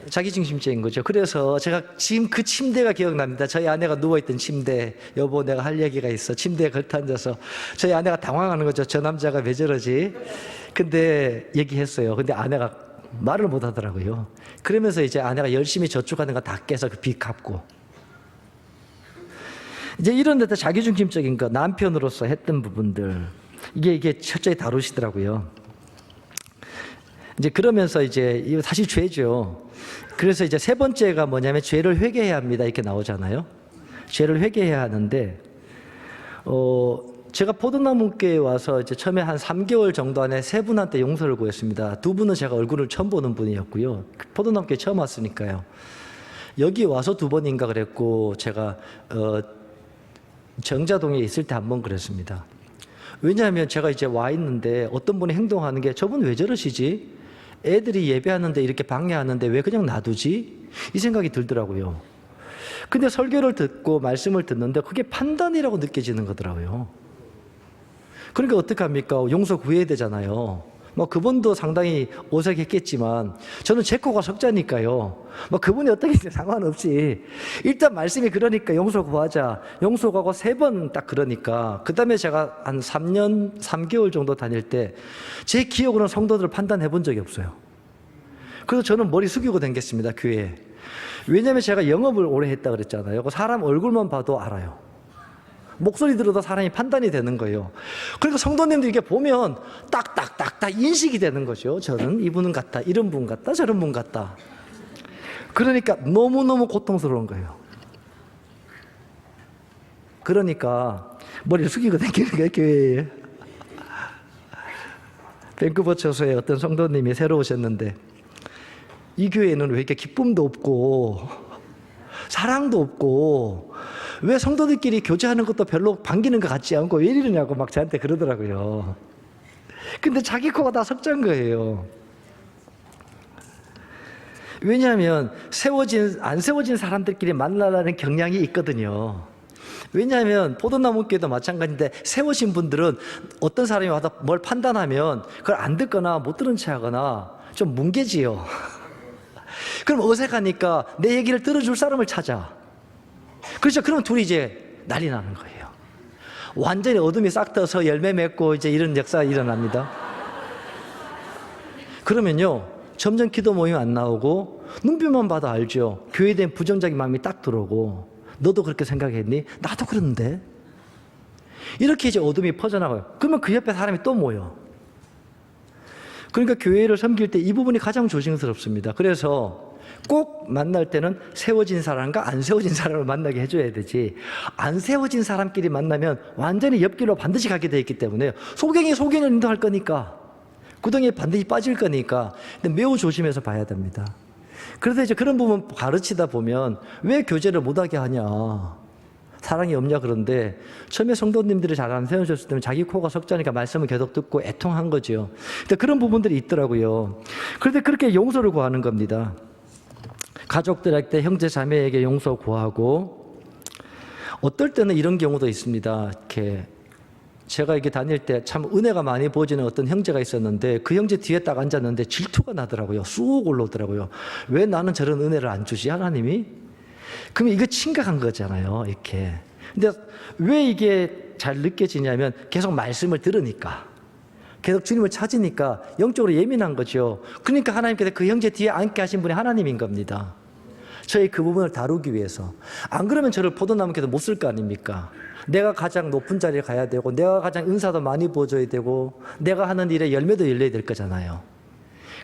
자기중심적인 거죠. 그래서 제가 지금 그 침대가 기억납니다. 저희 아내가 누워있던 침대. 여보, 내가 할 얘기가 있어. 침대에 걸터앉아서 저희 아내가 당황하는 거죠. 저 남자가 왜 저러지? 근데 얘기했어요. 근데 아내가 말을 못 하더라고요. 그러면서 이제 아내가 열심히 저축하는 거 다 깨서 그 빚 갚고. 이제 이런 데다 자기중심적인 거, 남편으로서 했던 부분들. 이게 철저히 다루시더라고요. 이제 그러면서 이제 이거 사실 죄죠. 그래서 이제 세 번째가 뭐냐면 죄를 회개해야 합니다. 이렇게 나오잖아요. 죄를 회개해야 하는데, 제가 포도나무교회에 와서 이제 처음에 한 3개월 정도 안에 세 분한테 용서를 구했습니다. 두 분은 제가 얼굴을 처음 보는 분이었고요. 포도나무교회 처음 왔으니까요. 여기 와서 두 번인가 그랬고, 제가, 정자동에 있을 때 한 번 그랬습니다. 왜냐하면 제가 이제 와 있는데 어떤 분이 행동하는 게 저분 왜 저러시지? 애들이 예배하는데 이렇게 방해하는데 왜 그냥 놔두지? 이 생각이 들더라고요. 근데 설교를 듣고 말씀을 듣는데 그게 판단이라고 느껴지는 거더라고요. 그러니까 어떡합니까? 용서 구해야 되잖아요. 뭐 그분도 상당히 어색했겠지만 저는 제 코가 석자니까요. 뭐 그분이 어떻게 상관없이 일단 말씀이 그러니까 용서 구하자. 용서 구하고 3번 딱 그러니까 그 다음에 제가 한 3년 3개월 정도 다닐 때 제 기억으로는 성도들을 판단해 본 적이 없어요. 그래서 저는 머리 숙이고 다녔습니다, 교회에. 왜냐하면 제가 영업을 오래 했다 그랬잖아요. 사람 얼굴만 봐도 알아요. 목소리 들어도 사람이 판단이 되는 거예요. 그러니까 성도님들 이렇게 보면 딱딱딱딱 인식이 되는 거죠. 저는 이분은 같다, 이런 분 같다, 저런 분 같다. 그러니까 너무너무 고통스러운 거예요. 그러니까 머리를 숙이고 다니는 거예요, 교회에. 밴쿠버 처소에 어떤 성도님이 새로 오셨는데 이 교회는 왜 이렇게 기쁨도 없고 사랑도 없고 왜 성도들끼리 교제하는 것도 별로 반기는 것 같지 않고 왜 이러냐고 막 저한테 그러더라고요. 근데 자기 코가 다 석자인 거예요. 왜냐하면 안 세워진 사람들끼리 만나라는 경향이 있거든요. 왜냐하면 포도나무교회도 마찬가지인데 세우신 분들은 어떤 사람이 와서 뭘 판단하면 그걸 안 듣거나 못 들은 채 하거나 좀 뭉개지요. 그럼 어색하니까 내 얘기를 들어줄 사람을 찾아. 그렇죠. 그러면 둘이 이제 난리 나는 거예요. 완전히 어둠이 싹 트서 열매 맺고 이제 이런 역사가 일어납니다. 그러면요, 점점 기도 모임 안 나오고 눈빛만 봐도 알죠. 교회에 대한 부정적인 마음이 딱 들어오고 너도 그렇게 생각했니? 나도 그러는데. 이렇게 이제 어둠이 퍼져나가요. 그러면 그 옆에 사람이 또 모여. 그러니까 교회를 섬길 때 이 부분이 가장 조심스럽습니다. 그래서 꼭 만날 때는 세워진 사람과 안 세워진 사람을 만나게 해줘야 되지, 안 세워진 사람끼리 만나면 완전히 옆길로 반드시 가게 돼 있기 때문에 소경이 소경을 인도할 거니까 구덩이에 반드시 빠질 거니까 근데 매우 조심해서 봐야 됩니다. 그래서 이제 그런 부분 가르치다 보면 왜 교제를 못하게 하냐, 사랑이 없냐. 그런데 처음에 성도님들이 잘 안 세워졌을 때는 자기 코가 석자니까 말씀을 계속 듣고 애통한 거죠. 근데 그런 부분들이 있더라고요. 그런데 그렇게 용서를 구하는 겁니다. 가족들에게, 형제 자매에게 용서 구하고, 어떨 때는 이런 경우도 있습니다. 이렇게 제가 이렇게 다닐 때 참 은혜가 많이 보여지는 어떤 형제가 있었는데 그 형제 뒤에 딱 앉았는데 질투가 나더라고요. 쑥 올라오더라고요. 왜 나는 저런 은혜를 안 주지, 하나님이? 그러면 이거 심각한 거잖아요, 이렇게. 근데 왜 이게 잘 느껴지냐면 계속 말씀을 들으니까, 계속 주님을 찾으니까 영적으로 예민한 거죠. 그러니까 하나님께서 그 형제 뒤에 앉게 하신 분이 하나님인 겁니다. 저희 그 부분을 다루기 위해서. 안 그러면 저를 포도나무께서 못 쓸 거 아닙니까? 내가 가장 높은 자리에 가야 되고, 내가 가장 은사도 많이 보여줘야 되고, 내가 하는 일에 열매도 열려야 될 거잖아요.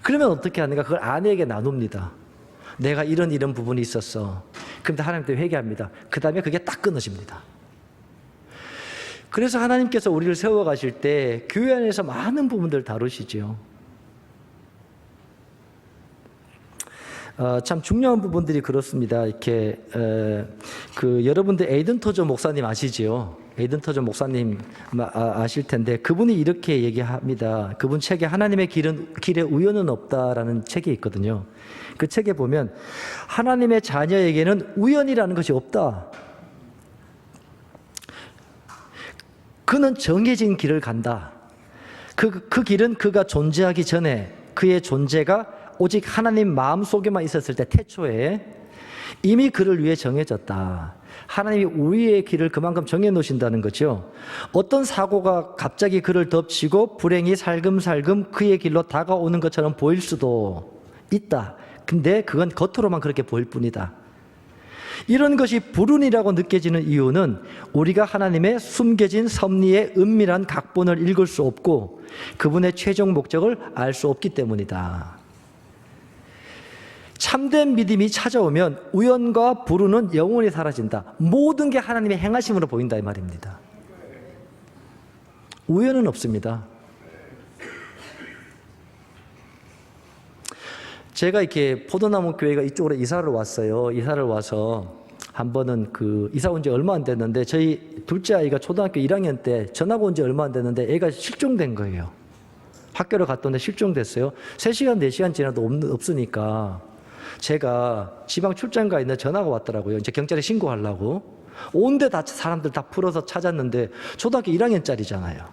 그러면 어떻게 하는가? 그걸 아내에게 나눕니다. 내가 이런 부분이 있었어. 그런데 하나님께 회개합니다. 그 다음에 그게 딱 끊어집니다. 그래서 하나님께서 우리를 세워가실 때 교회 안에서 많은 부분들을 다루시죠. 참 중요한 부분들이 그렇습니다. 이렇게 여러분들 에이든 터저 목사님 아시지요? 에이든 터저 목사님 아실 텐데 그분이 이렇게 얘기합니다. 그분 책에 하나님의 길에 우연은 없다라는 책이 있거든요. 그 책에 보면 하나님의 자녀에게는 우연이라는 것이 없다. 그는 정해진 길을 간다. 그 길은 그가 존재하기 전에 그의 존재가 오직 하나님 마음속에만 있었을 때 태초에 이미 그를 위해 정해졌다. 하나님이 우리의 길을 그만큼 정해놓으신다는 거죠. 어떤 사고가 갑자기 그를 덮치고 불행이 살금살금 그의 길로 다가오는 것처럼 보일 수도 있다. 근데 그건 겉으로만 그렇게 보일 뿐이다. 이런 것이 불운이라고 느껴지는 이유는 우리가 하나님의 숨겨진 섭리의 은밀한 각본을 읽을 수 없고 그분의 최종 목적을 알 수 없기 때문이다. 참된 믿음이 찾아오면 우연과 불운은 영원히 사라진다. 모든 게 하나님의 행하심으로 보인다 이 말입니다. 우연은 없습니다. 제가 이렇게 포도나무 교회가 이쪽으로 이사를 왔어요. 이사를 와서 한 번은 이사 온 지 얼마 안 됐는데 저희 둘째 아이가 초등학교 1학년 때 전학 온 지 얼마 안 됐는데 애가 실종된 거예요. 학교를 갔던데 실종됐어요. 3시간, 4시간 지나도 없으니까 제가 지방 출장 가 있는데 전화가 왔더라고요. 이제 경찰에 신고하려고. 온데 다 사람들 다 풀어서 찾았는데 초등학교 1학년짜리잖아요.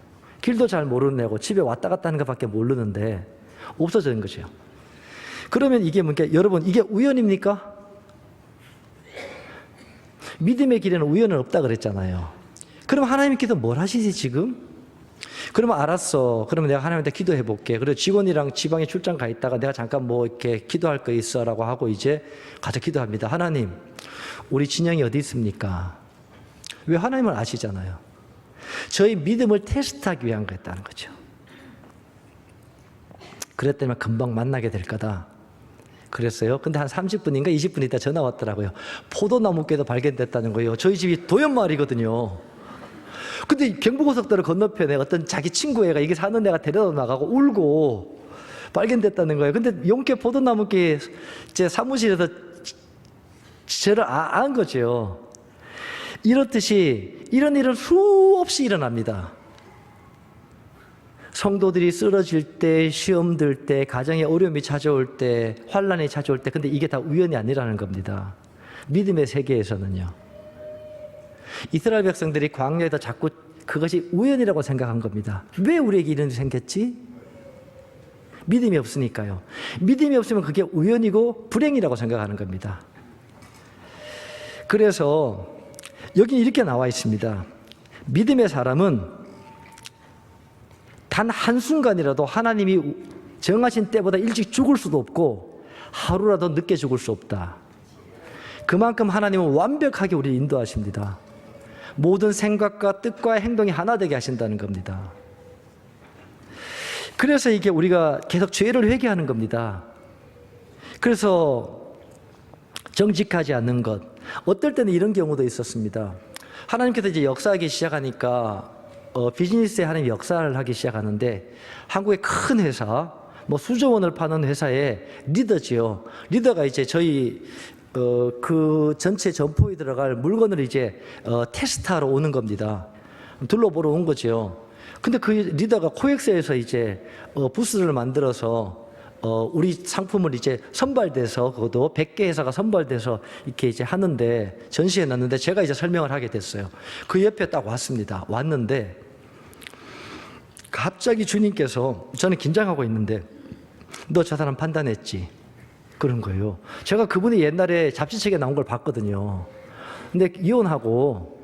길도 잘 모르는 애고 집에 왔다 갔다 하는 것밖에 모르는데 없어진 거죠. 그러면 이게 뭔가 여러분 이게 우연입니까? 믿음의 길에는 우연은 없다 그랬잖아요. 그럼 하나님께서 뭘 하시지 지금? 그러면 알았어. 그러면 내가 하나님한테 기도해 볼게. 그리고 직원이랑 지방에 출장 가 있다가 내가 잠깐 뭐 이렇게 기도할 거 있어라고 하고 이제 가서 기도합니다. 하나님, 우리 진영이 어디 있습니까? 왜 하나님을 아시잖아요. 저희 믿음을 테스트하기 위한 거였다는 거죠. 그랬더니 금방 만나게 될 거다. 그랬어요. 근데 한 30분인가 20분 있다 전화 왔더라고요. 포도나무께도 발견됐다는 거예요. 저희 집이 도연마을이거든요. 근데 경부고속도로 건너편에 어떤 자기 친구 애가 이게 사는 애가 데려다 나가고 울고 발견됐다는 거예요. 근데 용케 포도나무께 제 사무실에서 저를 안 거죠. 이렇듯이 이런 일은 수없이 일어납니다. 성도들이 쓰러질 때, 시험 들 때, 가정에 어려움이 찾아올 때, 환난이 찾아올 때, 근데 이게 다 우연이 아니라는 겁니다. 믿음의 세계에서는요. 이스라엘 백성들이 광야에서 자꾸 그것이 우연이라고 생각한 겁니다. 왜 우리에게 이런 일이 생겼지? 믿음이 없으니까요. 믿음이 없으면 그게 우연이고 불행이라고 생각하는 겁니다. 그래서 여기 이렇게 나와 있습니다. 믿음의 사람은 단 한순간이라도 하나님이 정하신 때보다 일찍 죽을 수도 없고 하루라도 늦게 죽을 수 없다. 그만큼 하나님은 완벽하게 우리를 인도하십니다. 모든 생각과 뜻과 행동이 하나 되게 하신다는 겁니다. 그래서 이게 우리가 계속 죄를 회개하는 겁니다. 그래서 정직하지 않는 것. 어떨 때는 이런 경우도 있었습니다. 하나님께서 이제 역사하기 시작하니까 비즈니스에 하나님 역사를 하기 시작하는데 한국의 큰 회사, 뭐 수조 원을 파는 회사의 리더지요. 리더가 이제 저희 그 전체 점포에 들어갈 물건을 이제 테스트하러 오는 겁니다. 둘러보러 온 거죠. 근데 그 리더가 코엑스에서 이제 부스를 만들어서 우리 상품을 이제 선발돼서 그것도 100개 회사가 선발돼서 이렇게 이제 하는데 전시해 놨는데 제가 이제 설명을 하게 됐어요. 그 옆에 딱 왔습니다. 왔는데 갑자기 주님께서 저는 긴장하고 있는데 너 저 사람 판단했지? 그런 거예요. 제가 그분이 옛날에 잡지책에 나온 걸 봤거든요. 근데 이혼하고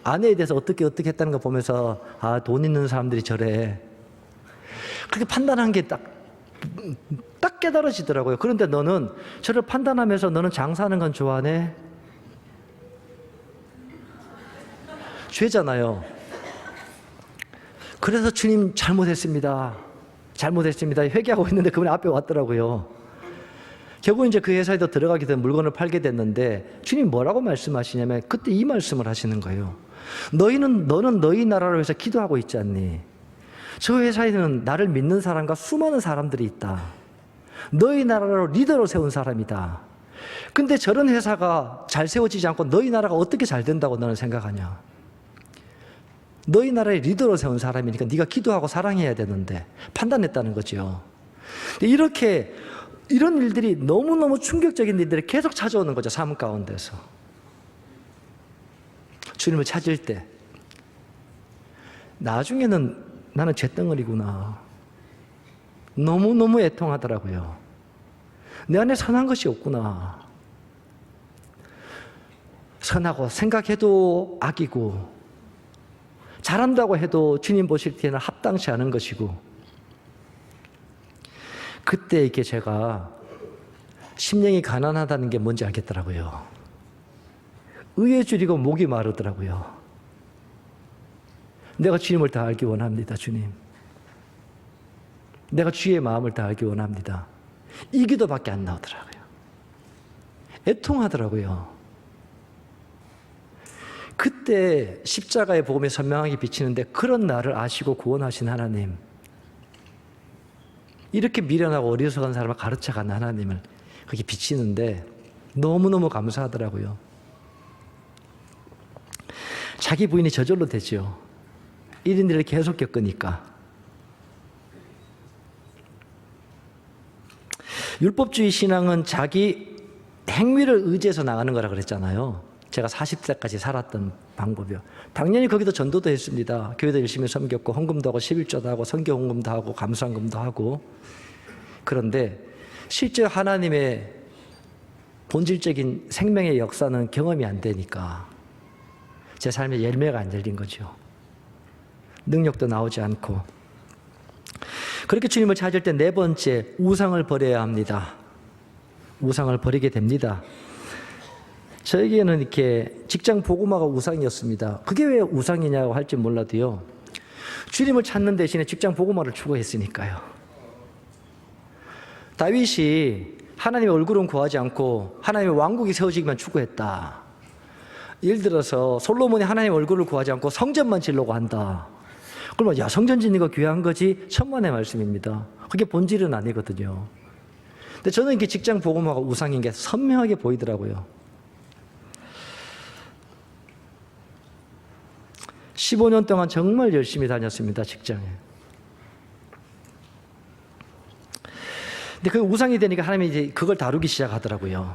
아내에 대해서 어떻게 했다는 거 보면서 아, 돈 있는 사람들이 저래. 그렇게 판단한 게 딱 깨달아지더라고요. 그런데 너는 저를 판단하면서 너는 장사하는 건 좋아하네? 죄잖아요. 그래서 주님 잘못했습니다. 회개하고 있는데 그분이 앞에 왔더라고요. 결국 이제 그 회사에도 들어가게 된 물건을 팔게 됐는데 주님 뭐라고 말씀하시냐면 그때 이 말씀을 하시는 거예요. 너는 너희 나라를 위해서 기도하고 있지 않니? 저 회사에는 나를 믿는 사람과 수많은 사람들이 있다. 너희 나라로 리더로 세운 사람이다. 근데 저런 회사가 잘 세워지지 않고 너희 나라가 어떻게 잘 된다고 너는 생각하냐? 너희 나라의 리더로 세운 사람이니까 네가 기도하고 사랑해야 되는데 판단했다는 거죠. 이렇게 이런 일들이 너무너무 충격적인 일들이 계속 찾아오는 거죠. 삶 가운데서. 주님을 찾을 때 나중에는 나는 잿덩어리구나. 너무너무 애통하더라고요. 내 안에 선한 것이 없구나. 선하고 생각해도 악이고 잘한다고 해도 주님 보실 때는 합당치 않은 것이고, 그때 이렇게 제가 심령이 가난하다는 게 뭔지 알겠더라고요. 의에 줄이고 목이 마르더라고요. 내가 주님을 더 알기 원합니다. 주님, 내가 주의 마음을 더 알기 원합니다. 이 기도밖에 안 나오더라고요. 애통하더라고요. 그때 십자가의 복음이 선명하게 비치는데, 그런 나를 아시고 구원하신 하나님, 이렇게 미련하고 어리석은 사람을 가르쳐가는 하나님을 그게 비치는데 너무너무 감사하더라고요. 자기 부인이 저절로 되죠. 이런 일을 계속 겪으니까. 율법주의 신앙은 자기 행위를 의지해서 나가는 거라 그랬잖아요. 제가 40세까지 살았던 방법이요. 당연히 거기도 전도도 했습니다. 교회도 열심히 섬겼고 헌금도 하고 11조도 하고 선교 헌금도 하고 감사헌금도 하고. 그런데 실제 하나님의 본질적인 생명의 역사는 경험이 안 되니까 제 삶에 열매가 안 열린 거죠. 능력도 나오지 않고. 그렇게 주님을 찾을 때 네 번째, 우상을 버려야 합니다. 우상을 버리게 됩니다. 저에게는 이렇게 직장 복음화가 우상이었습니다. 그게 왜 우상이냐고 할지 몰라도요, 주님을 찾는 대신에 직장 복음화를 추구했으니까요. 다윗이 하나님의 얼굴은 구하지 않고 하나님의 왕국이 세워지기만 추구했다. 예를 들어서 솔로몬이 하나님의 얼굴을 구하지 않고 성전만 지으려고 한다. 그러면 야, 성전 짓는 거 귀한 거지? 천만의 말씀입니다. 그게 본질은 아니거든요. 근데 저는 이게 직장 복음화가 우상인 게 선명하게 보이더라고요. 15년 동안 정말 열심히 다녔습니다, 직장에. 근데 그 우상이 되니까 하나님이 이제 그걸 다루기 시작하더라고요.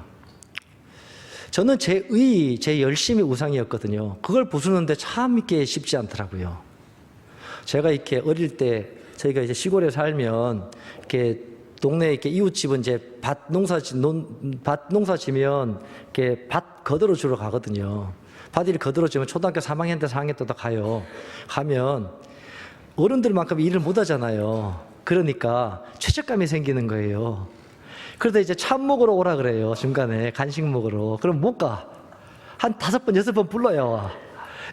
저는 제 의, 제 열심이 우상이었거든요. 그걸 부수는데 참 이렇게 쉽지 않더라고요. 제가 이렇게 어릴 때 저희가 이제 시골에 살면 이렇게 동네에 이렇게 이웃집은 이제 밭 농사 지면 이렇게 밭 거들어 주러 가거든요. 밭일 거들어 주면 초등학교 3학년 때 4학년 때도 가요. 가면 어른들만큼 일을 못 하잖아요. 그러니까 죄책감이 생기는 거예요. 그러다 이제 참 먹으러 오라 그래요. 중간에 간식 먹으러. 그럼 못 가. 한 5번, 6번 불러요.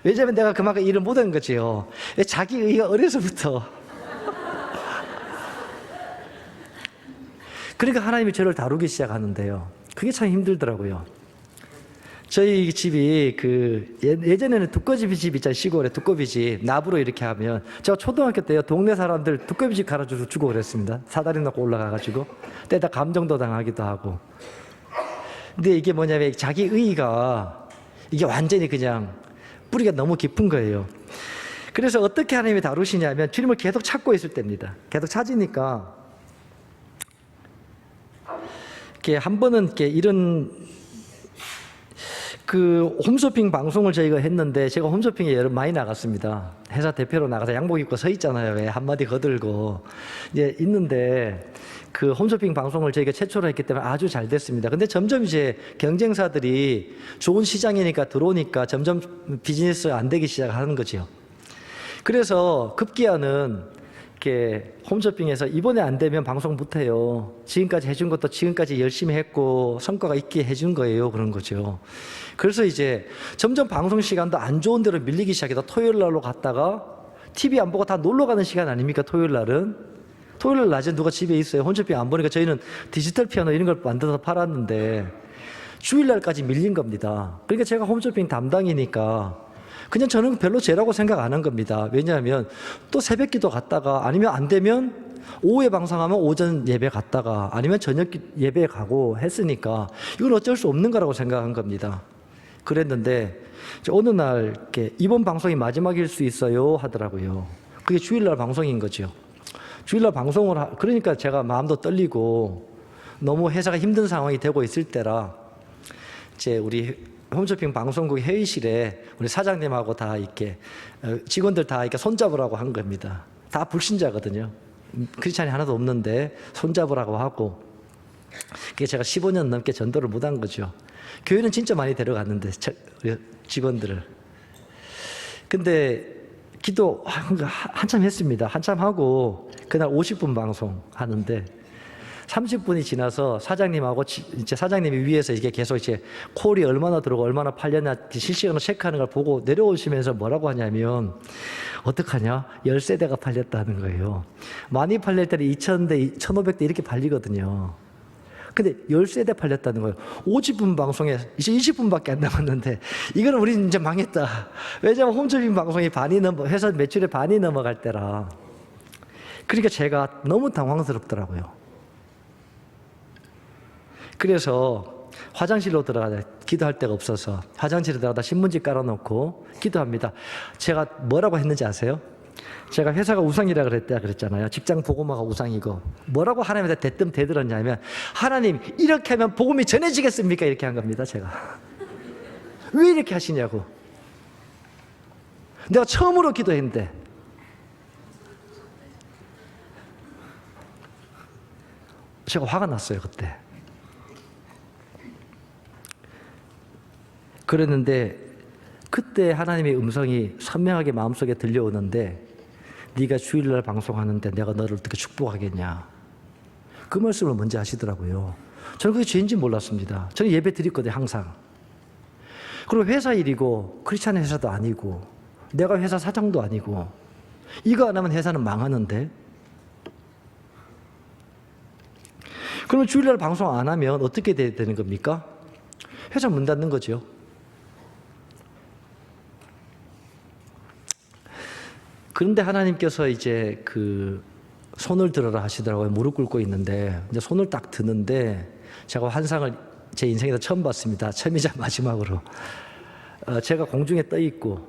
왜냐면 내가 그만큼 일을 못 한 거지요. 자기 의가 어려서부터. 그러니까 하나님이 저를 다루기 시작하는데요. 그게 참 힘들더라고요. 저희 집이 예전에는 두꺼비 집 있잖아요. 시골에 두꺼비 집. 나무로 이렇게 하면. 제가 초등학교 때요, 동네 사람들 두꺼비 집 갈아주고 그랬습니다. 사다리 놓고 올라가가지고. 때다 감정도 당하기도 하고. 근데 이게 뭐냐면 자기 의의가 이게 완전히 그냥 뿌리가 너무 깊은 거예요. 그래서 어떻게 하나님이 다루시냐면 주님을 계속 찾고 있을 때입니다. 계속 찾으니까 이렇게 한 번은 이렇게 이런 홈쇼핑 방송을 저희가 했는데, 제가 홈쇼핑에 여러 많이 나갔습니다. 회사 대표로 나가서 양복 입고 서 있잖아요. 왜 한마디 거들고 이제 있는데, 그 홈쇼핑 방송을 저희가 최초로 했기 때문에 아주 잘 됐습니다. 근데 점점 이제 경쟁사들이 좋은 시장이니까 들어오니까 점점 비즈니스가 안 되기 시작하는 거죠. 그래서 급기야는 이렇게 홈쇼핑에서 이번에 안 되면 방송 못 해요. 지금까지 해준 것도 지금까지 열심히 했고 성과가 있게 해준 거예요. 그런 거죠. 그래서 이제 점점 방송 시간도 안 좋은 데로 밀리기 시작해서 토요일 날로 갔다가 TV 안 보고 다 놀러 가는 시간 아닙니까? 토요일 날은. 토요일 날 낮에 누가 집에 있어요. 홈쇼핑 안 보니까 저희는 디지털 피아노 이런 걸 만들어서 팔았는데 주일 날까지 밀린 겁니다. 그러니까 제가 홈쇼핑 담당이니까 그냥 저는 별로 죄라고 생각 안 한 겁니다. 왜냐하면 또 새벽기도 갔다가 아니면 안 되면 오후에 방송하면 오전 예배 갔다가 아니면 저녁 예배 가고 했으니까 이건 어쩔 수 없는 거라고 생각한 겁니다. 그랬는데 어느 날 이렇게 이번 방송이 마지막일 수 있어요 하더라고요. 그게 주일날 방송인 거죠. 주일날 방송을 그러니까 제가 마음도 떨리고 너무 회사가 힘든 상황이 되고 있을 때라 이제 우리 홈쇼핑 방송국 회의실에 우리 사장님하고 다 이렇게 직원들 다 이렇게 손잡으라고 한 겁니다. 다 불신자거든요. 크리스찬이 하나도 없는데 손잡으라고 하고 그게 제가 15년 넘게 전도를 못한 거죠. 교회는 진짜 많이 데려갔는데 직원들을. 근데 기도 한참 했습니다. 한참 하고 그날 50분 방송 하는데 30분이 지나서 사장님하고 이제 사장님이 위에서 이게 계속 이제 콜이 얼마나 들어오고 얼마나 팔렸나 실시간으로 체크하는 걸 보고 내려오시면서 뭐라고 하냐면 어떡하냐? 10세대가 팔렸다는 거예요. 많이 팔릴 때는 2,000대, 1,500대 이렇게 팔리거든요. 근데 10세대 팔렸다는 거예요. 50분 방송에 이제 20분밖에 안 남았는데 이거는 우리 이제 망했다. 왜냐하면 홈쇼핑 방송이 회사 매출의 반이 넘어갈 때라. 그러니까 제가 너무 당황스럽더라고요. 그래서 화장실로 들어가다 기도할 데가 없어서 화장실에 들어가다 신문지 깔아놓고 기도합니다. 제가 뭐라고 했는지 아세요? 제가 회사가 우상이라 그랬잖아요. 직장 복음화가 우상이고 뭐라고 하나님한테 대들었냐면 하나님 이렇게 하면 복음이 전해지겠습니까? 이렇게 한 겁니다. 제가 왜 이렇게 하시냐고. 내가 처음으로 기도했는데 제가 화가 났어요. 그때. 그랬는데 그때 하나님의 음성이 선명하게 마음속에 들려오는데 네가 주일날 방송하는데 내가 너를 어떻게 축복하겠냐. 그 말씀을 먼저 하시더라고요. 저는 그게 죄인지 몰랐습니다. 저는 예배 드렸거든요. 항상. 그리고 회사 일이고 크리스찬 회사도 아니고 내가 회사 사장도 아니고 이거 안 하면 회사는 망하는데 그러면 주일날 방송 안 하면 어떻게 되는 겁니까? 회사 문 닫는 거죠. 그런데 하나님께서 이제 그 손을 들어라 하시더라고요. 무릎 꿇고 있는데 이제 손을 딱 드는데 제가 환상을 제 인생에서 처음 봤습니다. 처음이자 마지막으로. 제가 공중에 떠 있고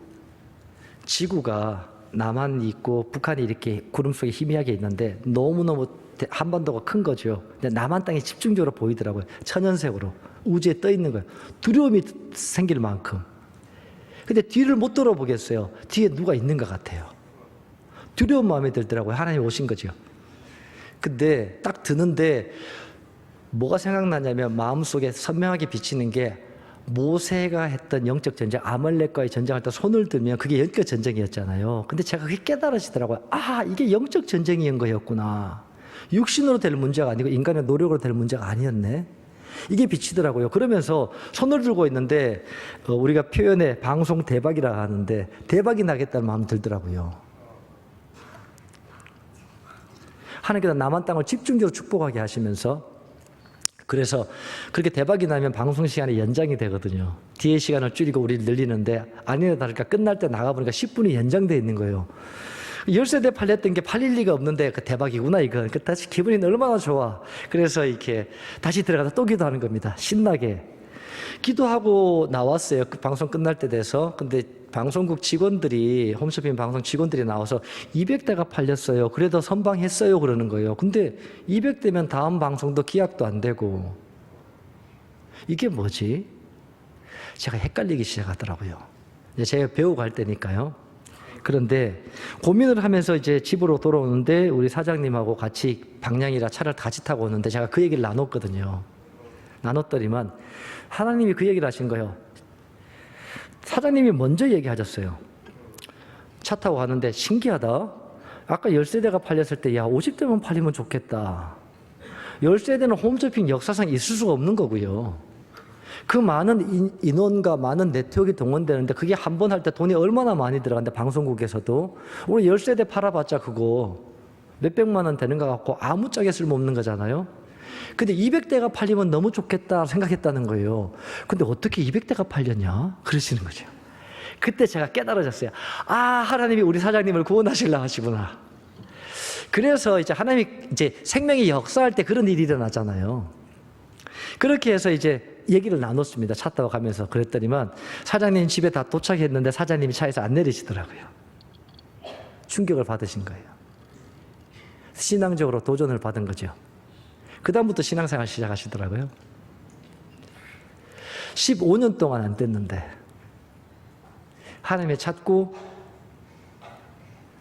지구가 남한이 있고 북한이 이렇게 구름 속에 희미하게 있는데 너무너무 한반도가 큰 거죠. 근데 남한 땅이 집중적으로 보이더라고요. 천연색으로 우주에 떠 있는 거예요. 두려움이 생길 만큼. 근데 뒤를 못 돌아보겠어요. 뒤에 누가 있는 것 같아요. 두려운 마음이 들더라고요. 하나님 오신 거죠. 근데 딱 드는데 뭐가 생각나냐면 마음속에 선명하게 비치는 게 모세가 했던 영적 전쟁, 아말렉과의 전쟁할 때 손을 들면 그게 영적 전쟁이었잖아요. 근데 제가 그게 깨달아지더라고요. 아, 이게 영적 전쟁인 거였구나. 육신으로 될 문제가 아니고 인간의 노력으로 될 문제가 아니었네. 이게 비치더라고요. 그러면서 손을 들고 있는데 우리가 표현에 방송 대박이라 하는데 대박이 나겠다는 마음이 들더라고요. 하나님께서 남한 땅을 집중적으로 축복하게 하시면서 그래서 그렇게 대박이 나면 방송 시간이 연장이 되거든요. 뒤에 시간을 줄이고 우리를 늘리는데 아니나 다를까 끝날 때 나가보니까 10분이 연장되어 있는 거예요. 10세대 팔렸던 게 팔릴 리가 없는데 그 대박이구나 이거. 다시 기분이 얼마나 좋아. 그래서 이렇게 다시 들어가서 또 기도하는 겁니다. 신나게. 기도하고 나왔어요. 그 방송 끝날 때 돼서. 근데 방송국 직원들이 홈쇼핑 방송 직원들이 나와서 200대가 팔렸어요. 그래도 선방했어요 그러는 거예요. 근데 200대면 다음 방송도 기약도 안 되고 이게 뭐지? 제가 헷갈리기 시작하더라고요. 제가 배우고 갈 때니까요. 그런데 고민을 하면서 이제 집으로 돌아오는데 우리 사장님하고 같이 방향이라 차를 같이 타고 오는데 제가 그 얘기를 나눴거든요. 나눴더니만 하나님이 그 얘기를 하신 거예요. 사장님이 먼저 얘기하셨어요. 차 타고 가는데 신기하다. 아까 10세대가 팔렸을 때 야 50대만 팔리면 좋겠다. 10세대는 홈쇼핑 역사상 있을 수가 없는 거고요. 그 많은 인원과 많은 네트워크가 동원되는데 그게 한 번 할 때 돈이 얼마나 많이 들어가는데 방송국에서도 우리 10세대 팔아봤자 그거 몇백만 원 되는 것 같고 아무짝에 쓸모없는 거잖아요. 근데 200대가 팔리면 너무 좋겠다 생각했다는 거예요. 근데 어떻게 200대가 팔렸냐? 그러시는 거죠. 그때 제가 깨달아졌어요. 아, 하나님이 우리 사장님을 구원하시려 하시구나. 그래서 이제 하나님이 이제 생명이 역사할 때 그런 일이 일어나잖아요. 그렇게 해서 이제 얘기를 나눴습니다. 차 타고 가면서. 그랬더니만 사장님 집에 다 도착했는데 사장님이 차에서 안 내리시더라고요. 충격을 받으신 거예요. 신앙적으로 도전을 받은 거죠. 그 다음부터 신앙생활 시작하시더라고요. 15년 동안 안 됐는데 하나님의 찾고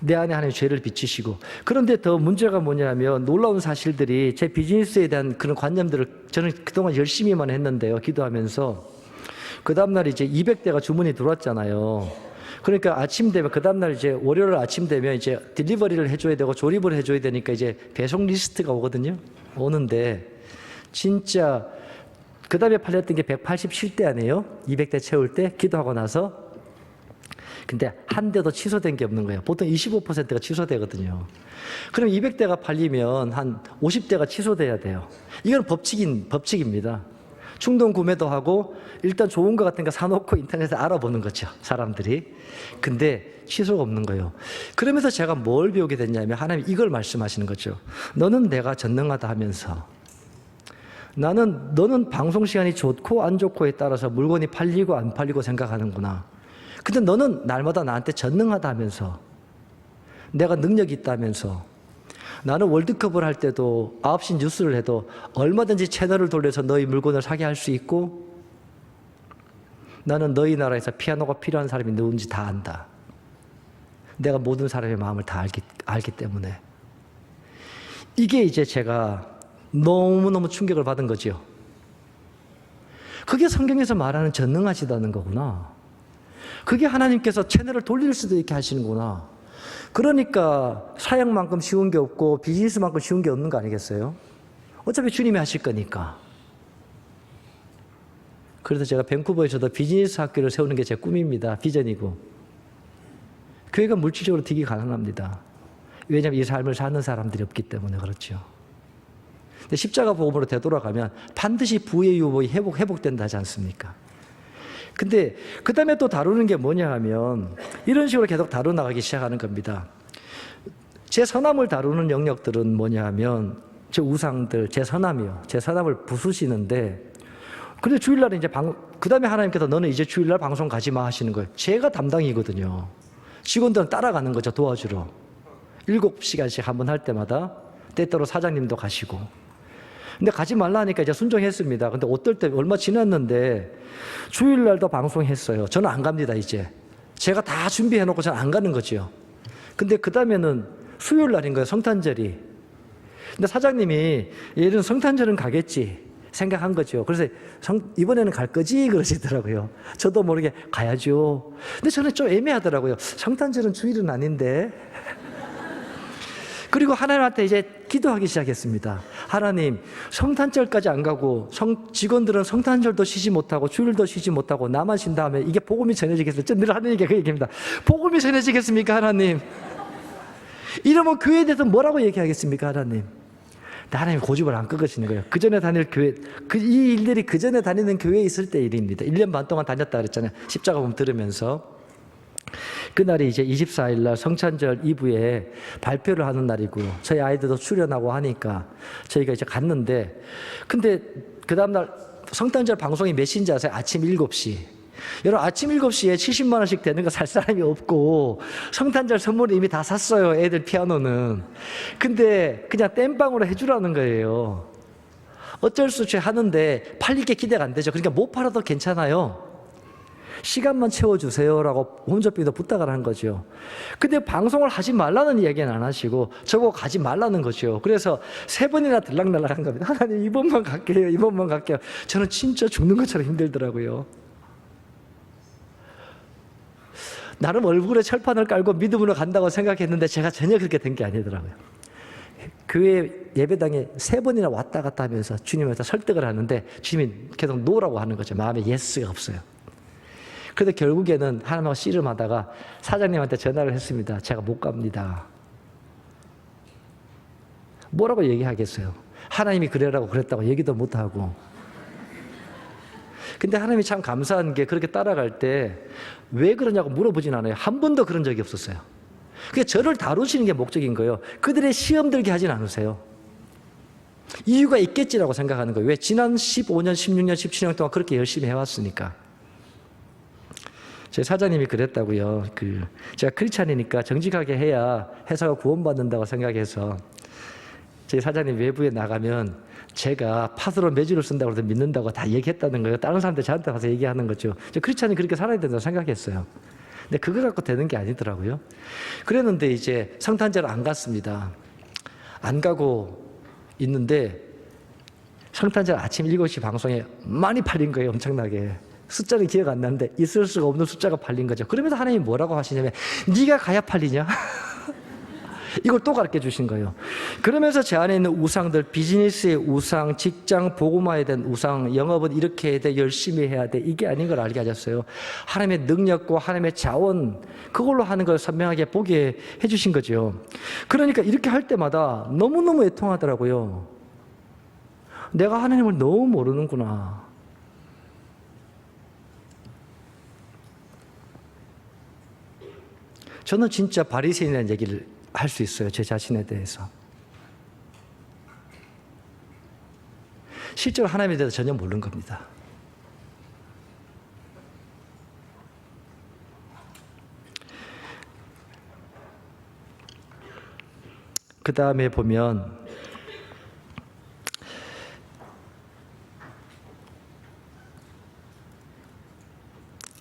내 안에 하나님의 죄를 비치시고, 그런데 더 문제가 뭐냐면 놀라운 사실들이 제 비즈니스에 대한 그런 관념들을 저는 그동안 열심히만 했는데요. 기도하면서 그 다음날 이제 200대가 주문이 들어왔잖아요. 그러니까 아침 되면 그 다음날 이제 월요일 아침 되면 이제 딜리버리를 해줘야 되고 조립을 해줘야 되니까 이제 배송 리스트가 오거든요. 오는데 진짜 그 다음에 팔렸던 게 187대 아니에요? 200대 채울 때 기도하고 나서. 근데 한 대도 취소된 게 없는 거예요. 보통 25%가 취소되거든요. 그럼 200대가 팔리면 한 50대가 취소돼야 돼요. 이건 법칙입니다. 충동 구매도 하고 일단 좋은 거 같은 거 사놓고 인터넷에 알아보는 거죠, 사람들이. 근데 취소가 없는 거예요. 그러면서 제가 뭘 배우게 됐냐면 하나님이 이걸 말씀하시는 거죠. 너는 내가 전능하다 하면서 너는 방송 시간이 좋고 안 좋고에 따라서 물건이 팔리고 안 팔리고 생각하는구나. 근데 너는 날마다 나한테 전능하다 하면서 내가 능력이 있다면서 나는 월드컵을 할 때도 9시 뉴스를 해도 얼마든지 채널을 돌려서 너희 물건을 사게 할 수 있고 나는 너희 나라에서 피아노가 필요한 사람이 누군지 다 안다. 내가 모든 사람의 마음을 다 알기 때문에. 이게 이제 제가 너무너무 충격을 받은 거죠. 그게 성경에서 말하는 전능하시다는 거구나. 그게 하나님께서 채널을 돌릴 수도 있게 하시는구나. 그러니까 사역만큼 쉬운 게 없고 비즈니스만큼 쉬운 게 없는 거 아니겠어요? 어차피 주님이 하실 거니까. 그래서 제가 밴쿠버에서도 비즈니스 학교를 세우는 게 제 꿈입니다. 비전이고. 교회가 물질적으로 되게 가능합니다. 왜냐하면 이 삶을 사는 사람들이 없기 때문에 그렇죠. 근데 십자가 복음으로 되돌아가면 반드시 부의 유복이 회복된다 하지 않습니까? 근데 그 다음에 또 다루는 게 뭐냐 하면 이런 식으로 계속 다뤄나가기 시작하는 겁니다. 제 선함을 다루는 영역들은 뭐냐 하면 제 우상들, 제 선함이요. 제 선함을 부수시는데 근데 주일날에 이제 그 다음에 하나님께서 너는 이제 주일날 방송 가지 마 하시는 거예요. 제가 담당이거든요. 직원들은 따라가는 거죠. 도와주러. 7시간씩 한 번 할 때마다 때때로 사장님도 가시고. 근데 가지 말라 하니까 이제 순종했습니다. 근데 어떨 때 얼마 지났는데 주일날도 방송했어요. 저는 안 갑니다, 이제. 제가 다 준비해놓고 저는 안 가는 거죠. 근데 그 다음에는 수요일날인 거예요, 성탄절이. 근데 사장님이 얘는 성탄절은 가겠지 생각한 거죠. 그래서 이번에는 갈 거지 그러시더라고요. 저도 모르게 가야죠. 근데 저는 좀 애매하더라고요. 성탄절은 주일은 아닌데. 그리고 하나님한테 이제 기도하기 시작했습니다. 하나님, 성탄절까지 안 가고 직원들은 성탄절도 쉬지 못하고 주일도 쉬지 못하고 나만 쉰 다음에 이게 복음이 전해지겠어요? 저 늘 하는 얘기가 그 얘기입니다. 복음이 전해지겠습니까, 하나님? 이러면 교회에 대해서 뭐라고 얘기하겠습니까, 하나님? 하나님이 고집을 안 꺾으시는 거예요. 그 전에 다닐 교회, 이 일들이 그 전에 다니는 교회에 있을 때 일입니다. 1년 반 동안 다녔다 그랬잖아요. 십자가 보면 들으면서. 그날이 이제 24일 날 성탄절 이브에 발표를 하는 날이고 저희 아이들도 출연하고 하니까 저희가 이제 갔는데 근데 그 다음날 성탄절 방송이 몇 시인지 아세요? 아침 7시. 여러분 아침 7시에 70만 원씩 되는 거 살 사람이 없고 성탄절 선물을 이미 다 샀어요. 애들 피아노는. 근데 그냥 땜빵으로 해주라는 거예요. 어쩔 수 없이 하는데 팔릴 게 기대가 안 되죠. 그러니까 못 팔아도 괜찮아요. 시간만 채워주세요라고 혼접비도 부탁을 한 거죠. 근데 방송을 하지 말라는 이야기는 안 하시고 저보고 가지 말라는 거죠. 그래서 3번이나 들락날락 한 겁니다. 하나님 이번만 갈게요. 이번만 갈게요. 저는 진짜 죽는 것처럼 힘들더라고요. 나름 얼굴에 철판을 깔고 믿음으로 간다고 생각했는데 제가 전혀 그렇게 된 게 아니더라고요. 교회 예배당에 3번이나 왔다 갔다 하면서 주님한테 설득을 하는데 주님이 계속 노라고 하는 거죠. 마음에 예스가 없어요. 그런데 결국에는 하나님하고 씨름하다가 사장님한테 전화를 했습니다. 제가 못 갑니다. 뭐라고 얘기하겠어요? 하나님이 그래라고 그랬다고 얘기도 못하고. 근데 하나님이 참 감사한 게 그렇게 따라갈 때 왜 그러냐고 물어보진 않아요. 한 번도 그런 적이 없었어요. 그게 저를 다루시는 게 목적인 거예요. 그들의 시험 들게 하진 않으세요. 이유가 있겠지라고 생각하는 거예요. 왜? 지난 15년, 16년, 17년 동안 그렇게 열심히 해왔으니까. 제 사장님이 그랬다고요. 제가 크리스찬이니까 정직하게 해야 회사가 구원받는다고 생각해서 제 사장님 외부에 나가면 제가 팥으로 매주를 쓴다고 해서 믿는다고 다 얘기했다는 거예요. 다른 사람들 저한테 가서 얘기하는 거죠. 저 크리스찬이 그렇게 살아야 된다고 생각했어요. 근데 그거 갖고 되는 게 아니더라고요. 그랬는데 이제 성탄절 안 갔습니다. 안 가고 있는데 성탄절 아침 7시 방송에 많이 팔린 거예요. 엄청나게. 숫자는 기억 안 나는데 있을 수가 없는 숫자가 팔린 거죠. 그러면서 하나님이 뭐라고 하시냐면 네가 가야 팔리냐? 이걸 또 가르쳐 주신 거예요. 그러면서 제 안에 있는 우상들, 비즈니스의 우상, 직장 복음화에 대한 우상, 영업은 이렇게 해야 돼, 열심히 해야 돼, 이게 아닌 걸 알게 하셨어요. 하나님의 능력과 하나님의 자원, 그걸로 하는 걸 선명하게 보게 해주신 거죠. 그러니까 이렇게 할 때마다 너무너무 애통하더라고요. 내가 하나님을 너무 모르는구나. 저는 진짜 바리새인이라는 얘기를 할 수 있어요. 제 자신에 대해서. 실제로 하나님에 대해서 전혀 모르는 겁니다. 그 다음에 보면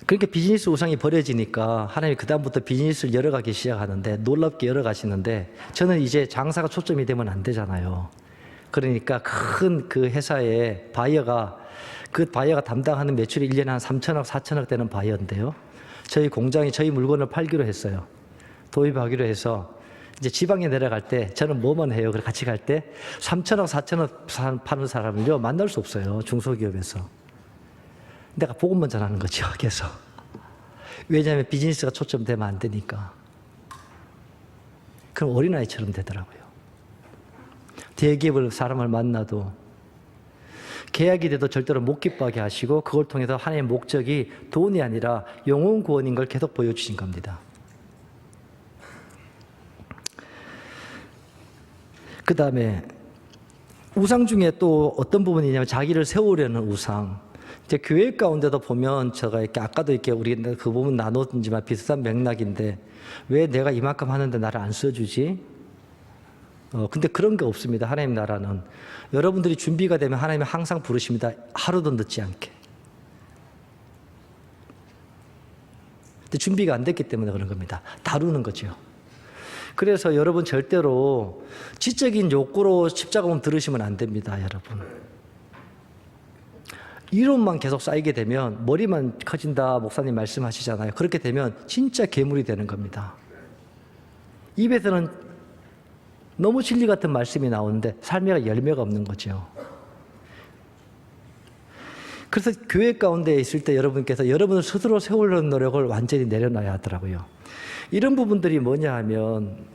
그렇게 비즈니스 우상이 버려지니까 하나님이 그다음부터 비즈니스를 열어가기 시작하는데 놀랍게 열어가시는데 저는 이제 장사가 초점이 되면 안 되잖아요. 그러니까 큰 그 회사의 그 바이어가 담당하는 매출이 1년에 한 3천억, 4천억 되는 바이어인데요. 저희 공장이 저희 물건을 팔기로 했어요. 도입하기로 해서 이제 지방에 내려갈 때 저는 뭐만 해요. 그래 같이 갈 때 3천억, 4천억 파는 사람을요 만날 수 없어요. 중소기업에서. 내가 복음만 전하는 거죠. 계속. 왜냐하면 비즈니스가 초점되면 안 되니까. 그럼 어린아이처럼 되더라고요. 대기업을 사람을 만나도 계약이 돼도 절대로 못 기뻐하게 하시고 그걸 통해서 하나님의 목적이 돈이 아니라 영혼 구원인 걸 계속 보여주신 겁니다. 그 다음에 우상 중에 또 어떤 부분이냐면 자기를 세우려는 우상. 이제 교회 가운데도 보면 제가 이렇게 아까도 이렇게 우리 그 부분 나눴지만 비슷한 맥락인데 왜 내가 이만큼 하는데 나를 안 써주지? 근데 그런 게 없습니다. 하나님 나라는 여러분들이 준비가 되면 하나님이 항상 부르십니다. 하루도 늦지 않게. 근데 준비가 안 됐기 때문에 그런 겁니다. 다루는 거죠. 그래서 여러분 절대로 지적인 욕구로 십자가문 들으시면 안 됩니다, 여러분. 이론만 계속 쌓이게 되면 머리만 커진다 목사님 말씀하시잖아요. 그렇게 되면 진짜 괴물이 되는 겁니다. 입에서는 너무 진리 같은 말씀이 나오는데 삶에 열매가 없는 거죠. 그래서 교회 가운데 있을 때 여러분께서 여러분을 스스로 세우려는 노력을 완전히 내려놔야 하더라고요. 이런 부분들이 뭐냐 하면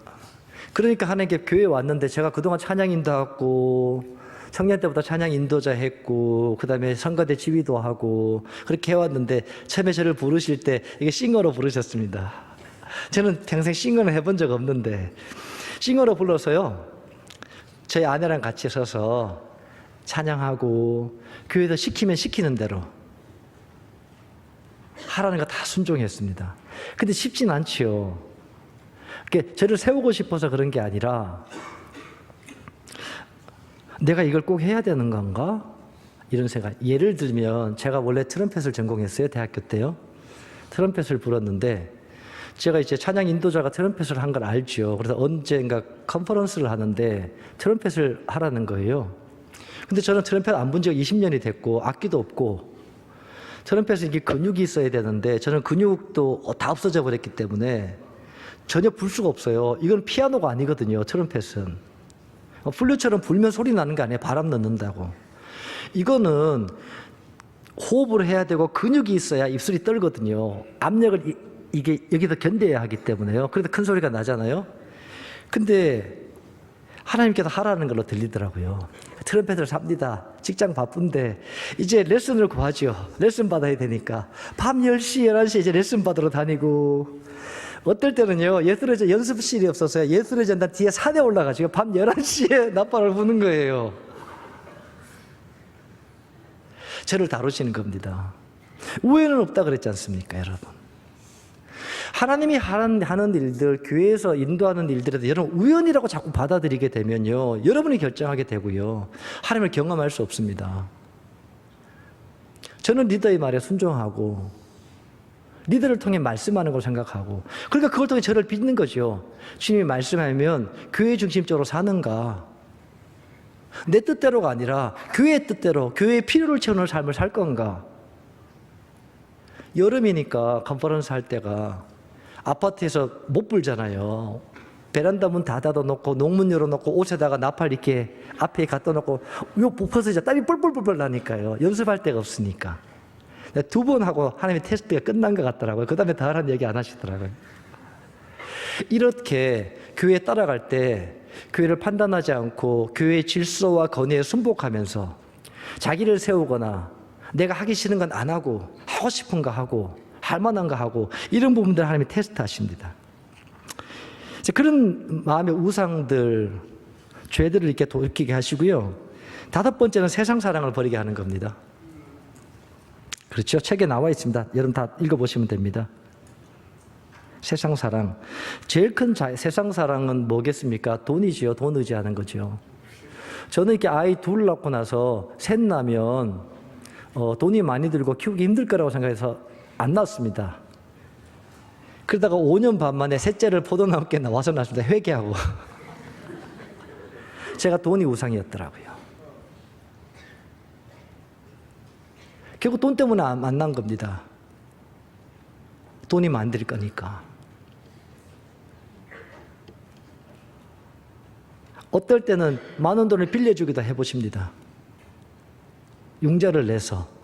그러니까 하나님께 교회에 왔는데 제가 그동안 찬양 인도하고 청년 때부터 찬양 인도자 했고 그 다음에 성가대 지휘도 하고 그렇게 해왔는데 처음에 저를 부르실 때 이게 싱어로 부르셨습니다. 저는 평생 싱어는 해본 적 없는데 싱어로 불러서요 저희 아내랑 같이 서서 찬양하고 교회에서 시키면 시키는 대로 하라는 거 다 순종했습니다. 근데 쉽진 않지요. 저를 세우고 싶어서 그런 게 아니라 내가 이걸 꼭 해야 되는 건가? 이런 생각. 예를 들면 제가 원래 트럼펫을 전공했어요. 대학교 때요. 트럼펫을 불었는데 제가 이제 찬양 인도자가 트럼펫을 한 걸 알죠. 그래서 언젠가 컨퍼런스를 하는데 트럼펫을 하라는 거예요. 근데 저는 트럼펫 안 분 지가 20년이 됐고 악기도 없고 트럼펫은 이게 근육이 있어야 되는데 저는 근육도 다 없어져 버렸기 때문에 전혀 불 수가 없어요. 이건 피아노가 아니거든요. 트럼펫은. 플룻처럼 불면 소리 나는 게 아니에요. 바람 넣는다고. 이거는 호흡을 해야 되고 근육이 있어야 입술이 떨거든요. 압력을 이게 여기서 견뎌야 하기 때문에요. 그래서 큰 소리가 나잖아요. 근데 하나님께서 하라는 걸로 들리더라고요. 트럼펫을 삽니다. 직장 바쁜데 이제 레슨을 구하죠. 레슨 받아야 되니까 밤 10시, 11시에 이제 레슨 받으러 다니고, 어떨 때는요, 예술의 연습실이 없어서요, 예술의 전당 뒤에 산에 올라가지고 밤 11시에 나팔을 부는 거예요. 저를 다루시는 겁니다. 우애는 없다 그랬지 않습니까, 여러분? 하나님이 하는 일들, 교회에서 인도하는 일들에도 여러분 우연이라고 자꾸 받아들이게 되면요, 여러분이 결정하게 되고요, 하나님을 경험할 수 없습니다. 저는 리더의 말에 순종하고 리더를 통해 말씀하는 걸 생각하고, 그러니까 그걸 통해 저를 빚는 거죠. 주님이 말씀하면 교회 중심적으로 사는가, 내 뜻대로가 아니라 교회의 뜻대로, 교회의 필요를 채우는 삶을 살 건가. 여름이니까 컨퍼런스 할 때가 아파트에서 못 불잖아요. 베란다 문 닫아놓고 농문 열어놓고 옷에다가 나팔 이렇게 앞에 갖다 놓고 요 벗어져 땀이 뻘뻘뻘뻘 나니까요. 연습할 데가 없으니까. 2번 하고 하나님의 테스트가 끝난 것 같더라고요. 그 다음에 더 하라는 얘기 안 하시더라고요. 이렇게 교회에 따라갈 때 교회를 판단하지 않고 교회의 질서와 건의에 순복하면서 자기를 세우거나 내가 하기 싫은 건 안 하고 하고 싶은 거 하고 할 만한 거 하고, 이런 부분들 하나님이 테스트하십니다. 그런 마음의 우상들, 죄들을 이렇게 돌이키게 하시고요. 5번째는 세상 사랑을 버리게 하는 겁니다. 그렇죠? 책에 나와 있습니다. 여러분 다 읽어보시면 됩니다. 세상 사랑. 제일 큰 세상 사랑은 뭐겠습니까? 돈이지요. 돈 의지하는 거죠. 저는 이렇게 아이 둘 낳고 나서 셋 나면 돈이 많이 들고 키우기 힘들 거라고 생각해서 안 낳았습니다. 그러다가 5년 반 만에 셋째를 포도나무께 나와서 낳았습니다. 회개하고. 제가 돈이 우상이었더라고요. 결국 돈 때문에 안 난 겁니다. 돈이 만들 거니까. 어떨 때는 많은 돈을 빌려주기도 해보십니다. 융자를 내서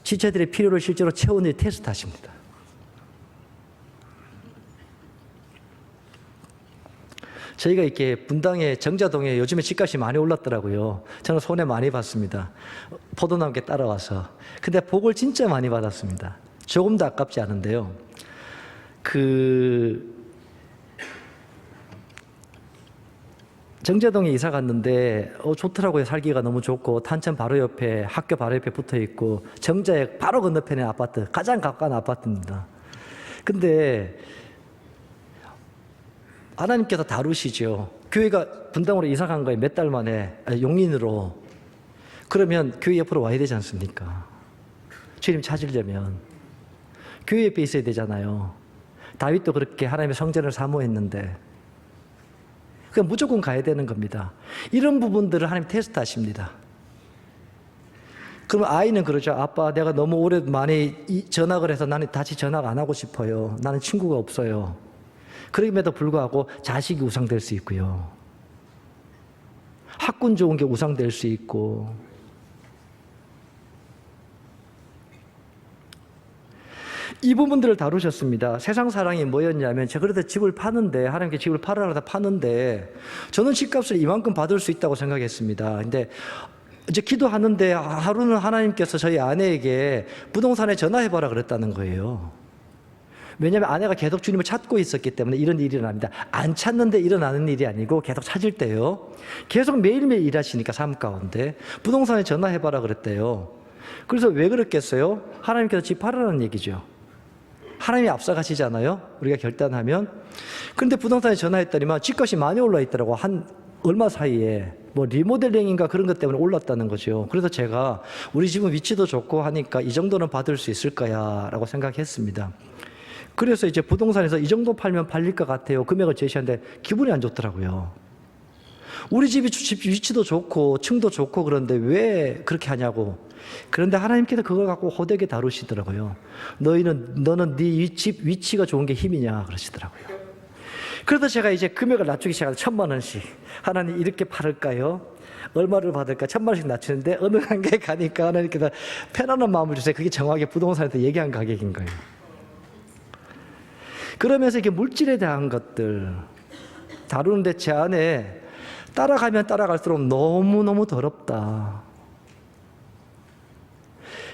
지체들의 필요를 실제로 채우는 테스트 하십니다. 저희가 이렇게 분당에 정자동에 요즘에 집값이 많이 올랐더라고요. 저는 손해 많이 봤습니다. 포도나무에 따라와서. 근데 복을 진짜 많이 받았습니다. 조금도 아깝지 않은데요. 정자동에 이사 갔는데 좋더라고요. 살기가 너무 좋고, 탄천 바로 옆에, 학교 바로 옆에 붙어 있고, 정자역 바로 건너편에 아파트, 가장 가까운 아파트입니다. 근데 하나님께서 다루시죠. 교회가 분당으로 이사 간 거예요. 몇 달 만에, 용인으로. 그러면 교회 옆으로 와야 되지 않습니까? 주님 찾으려면 교회 옆에 있어야 되잖아요. 다윗도 그렇게 하나님의 성전을 사모했는데, 그냥 무조건 가야 되는 겁니다. 이런 부분들을 하나님 테스트 하십니다. 그러면 아이는 그러죠. 아빠, 내가 너무 오래 많이 전학을 해서 나는 다시 전학 안 하고 싶어요. 나는 친구가 없어요. 그럼에도 불구하고 자식이 우상될 수 있고요. 학군 좋은 게 우상될 수 있고. 이 부분들을 다루셨습니다. 세상 사랑이 뭐였냐면, 제가 그래도 집을 파는데, 하나님께 집을 팔아라 파는데, 저는 집값을 이만큼 받을 수 있다고 생각했습니다. 근데 이제 기도하는데 하루는 하나님께서 저희 아내에게 부동산에 전화해봐라 그랬다는 거예요. 왜냐하면 아내가 계속 주님을 찾고 있었기 때문에 이런 일이 일어납니다. 안 찾는데 일어나는 일이 아니고 계속 찾을 때요. 계속 매일매일 일하시니까 삶 가운데 부동산에 전화해봐라 그랬대요. 그래서 왜 그랬겠어요? 하나님께서 집 팔으라는 얘기죠. 하나님이 앞서가시잖아요. 우리가 결단하면. 그런데 부동산에 전화했더니만 집값이 많이 올라 있더라고. 한 얼마 사이에 뭐 리모델링인가 그런 것 때문에 올랐다는 거죠. 그래서 제가 우리 집은 위치도 좋고 하니까 이 정도는 받을 수 있을 거야 라고 생각했습니다. 그래서 이제 부동산에서 이 정도 팔면 팔릴 것 같아요. 금액을 제시하는데 기분이 안 좋더라고요. 우리 집이 위치도 좋고 층도 좋고 그런데 왜 그렇게 하냐고. 그런데 하나님께서 그걸 갖고 호되게 다루시더라고요. 너는 네 위치가 좋은 게 힘이냐 그러시더라고요. 그래서 제가 이제 금액을 낮추기 시작해서 1,000만 원씩. 하나님 이렇게 팔을까요? 얼마를 받을까? 1,000만 원씩 낮추는데 어느 한계에 가니까 하나님께서 편안한 마음을 주세요. 그게 정확하게 부동산에서 얘기한 가격인 거예요. 그러면서 이게 물질에 대한 것들, 다루는데 제 안에 따라가면 따라갈수록 너무너무 더럽다.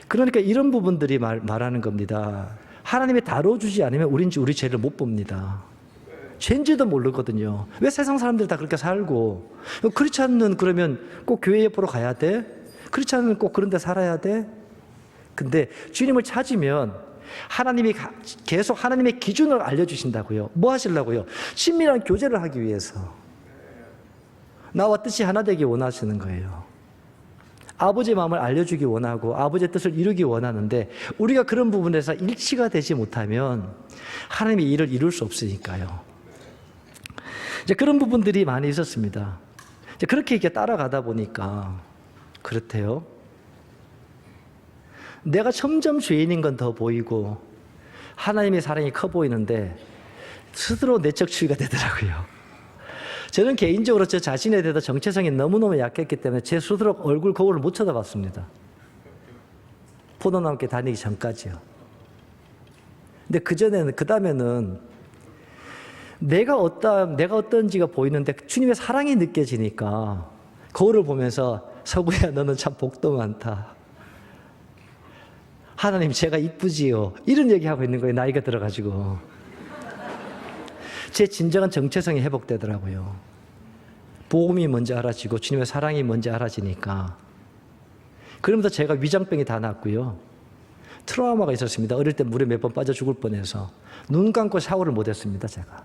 그러니까 이런 부분들이 말하는 겁니다. 하나님이 다뤄주지 않으면 우리 죄를 못 봅니다. 죄인지도 모르거든요. 왜 세상 사람들이 다 그렇게 살고, 그렇지 않는 그러면 꼭 교회 옆으로 가야 돼? 그렇지 않으면 꼭 그런 데 살아야 돼? 근데 주님을 찾으면 하나님이 계속 하나님의 기준을 알려주신다고요. 뭐 하시려고요? 친밀한 교제를 하기 위해서. 나와 뜻이 하나 되기 원하시는 거예요. 아버지의 마음을 알려주기 원하고 아버지의 뜻을 이루기 원하는데 우리가 그런 부분에서 일치가 되지 못하면 하나님의 일을 이룰 수 없으니까요. 이제 그런 부분들이 많이 있었습니다. 이제 그렇게 이렇게 따라가다 보니까 그렇대요. 내가 점점 죄인인 건 더 보이고 하나님의 사랑이 커 보이는데 스스로 내적 추위가 되더라고요. 저는 개인적으로 저 자신에 대해서 정체성이 너무너무 약했기 때문에 제 스스로 얼굴 거울을 못 쳐다봤습니다. 포도나무 함께 다니기 전까지요. 근데 그 다음에는 내가 어떤지가 보이는데 주님의 사랑이 느껴지니까 거울을 보면서 서구야 너는 참 복도 많다. 하나님 제가 이쁘지요. 이런 얘기하고 있는 거예요. 나이가 들어가지고. 제 진정한 정체성이 회복되더라고요. 복음이 뭔지 알아지고 주님의 사랑이 뭔지 알아지니까. 그러면서 제가 위장병이 다 났고요. 트라우마가 있었습니다. 어릴 때 물에 몇 번 빠져 죽을 뻔해서 눈 감고 샤워를 못했습니다. 제가.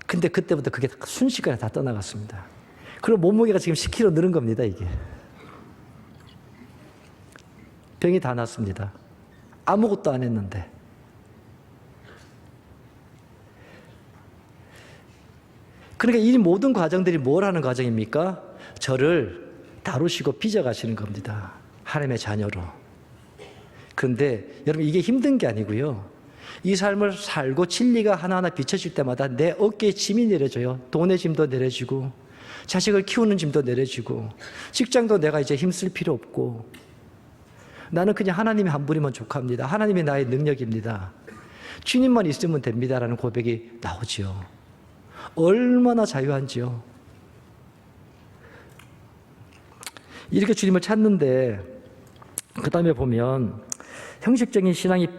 근데 그때부터 그게 순식간에 다 떠나갔습니다. 그리고 몸무게가 지금 10kg 늘은 겁니다. 이게. 병이 다 났습니다. 아무것도 안 했는데. 그러니까 이 모든 과정들이 뭘 하는 과정입니까? 저를 다루시고 빚어가시는 겁니다. 하나님의 자녀로. 그런데 여러분 이게 힘든 게 아니고요. 이 삶을 살고 진리가 하나하나 비춰질 때마다 내 어깨에 짐이 내려져요. 돈의 짐도 내려지고 자식을 키우는 짐도 내려지고 직장도 내가 이제 힘쓸 필요 없고 나는 그냥 하나님이 한 분이면 족합니다. 하나님이 나의 능력입니다. 주님만 있으면 됩니다라는 고백이 나오지요. 얼마나 자유한지요. 이렇게 주님을 찾는데 그 다음에 보면 형식적인 신앙이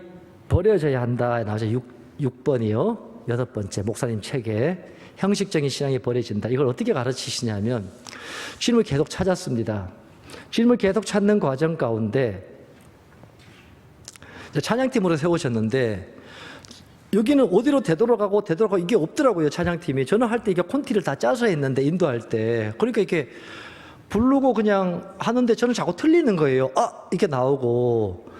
버려져야 한다 나오죠. 6번이요. 8번째 목사님 책에 형식적인 신앙이 버려진다. 이걸 어떻게 가르치시냐면 주님을 계속 찾았습니다. 주님을 계속 찾는 과정 가운데 찬양팀으로 세우셨는데 여기는 어디로 되돌아가고 이게 없더라고요. 찬양팀이. 저는 할 때 이게 콘티를 다 짜서 했는데 인도할 때. 그러니까 이렇게 부르고 그냥 하는데 저는 자꾸 틀리는 거예요. 이게 나오고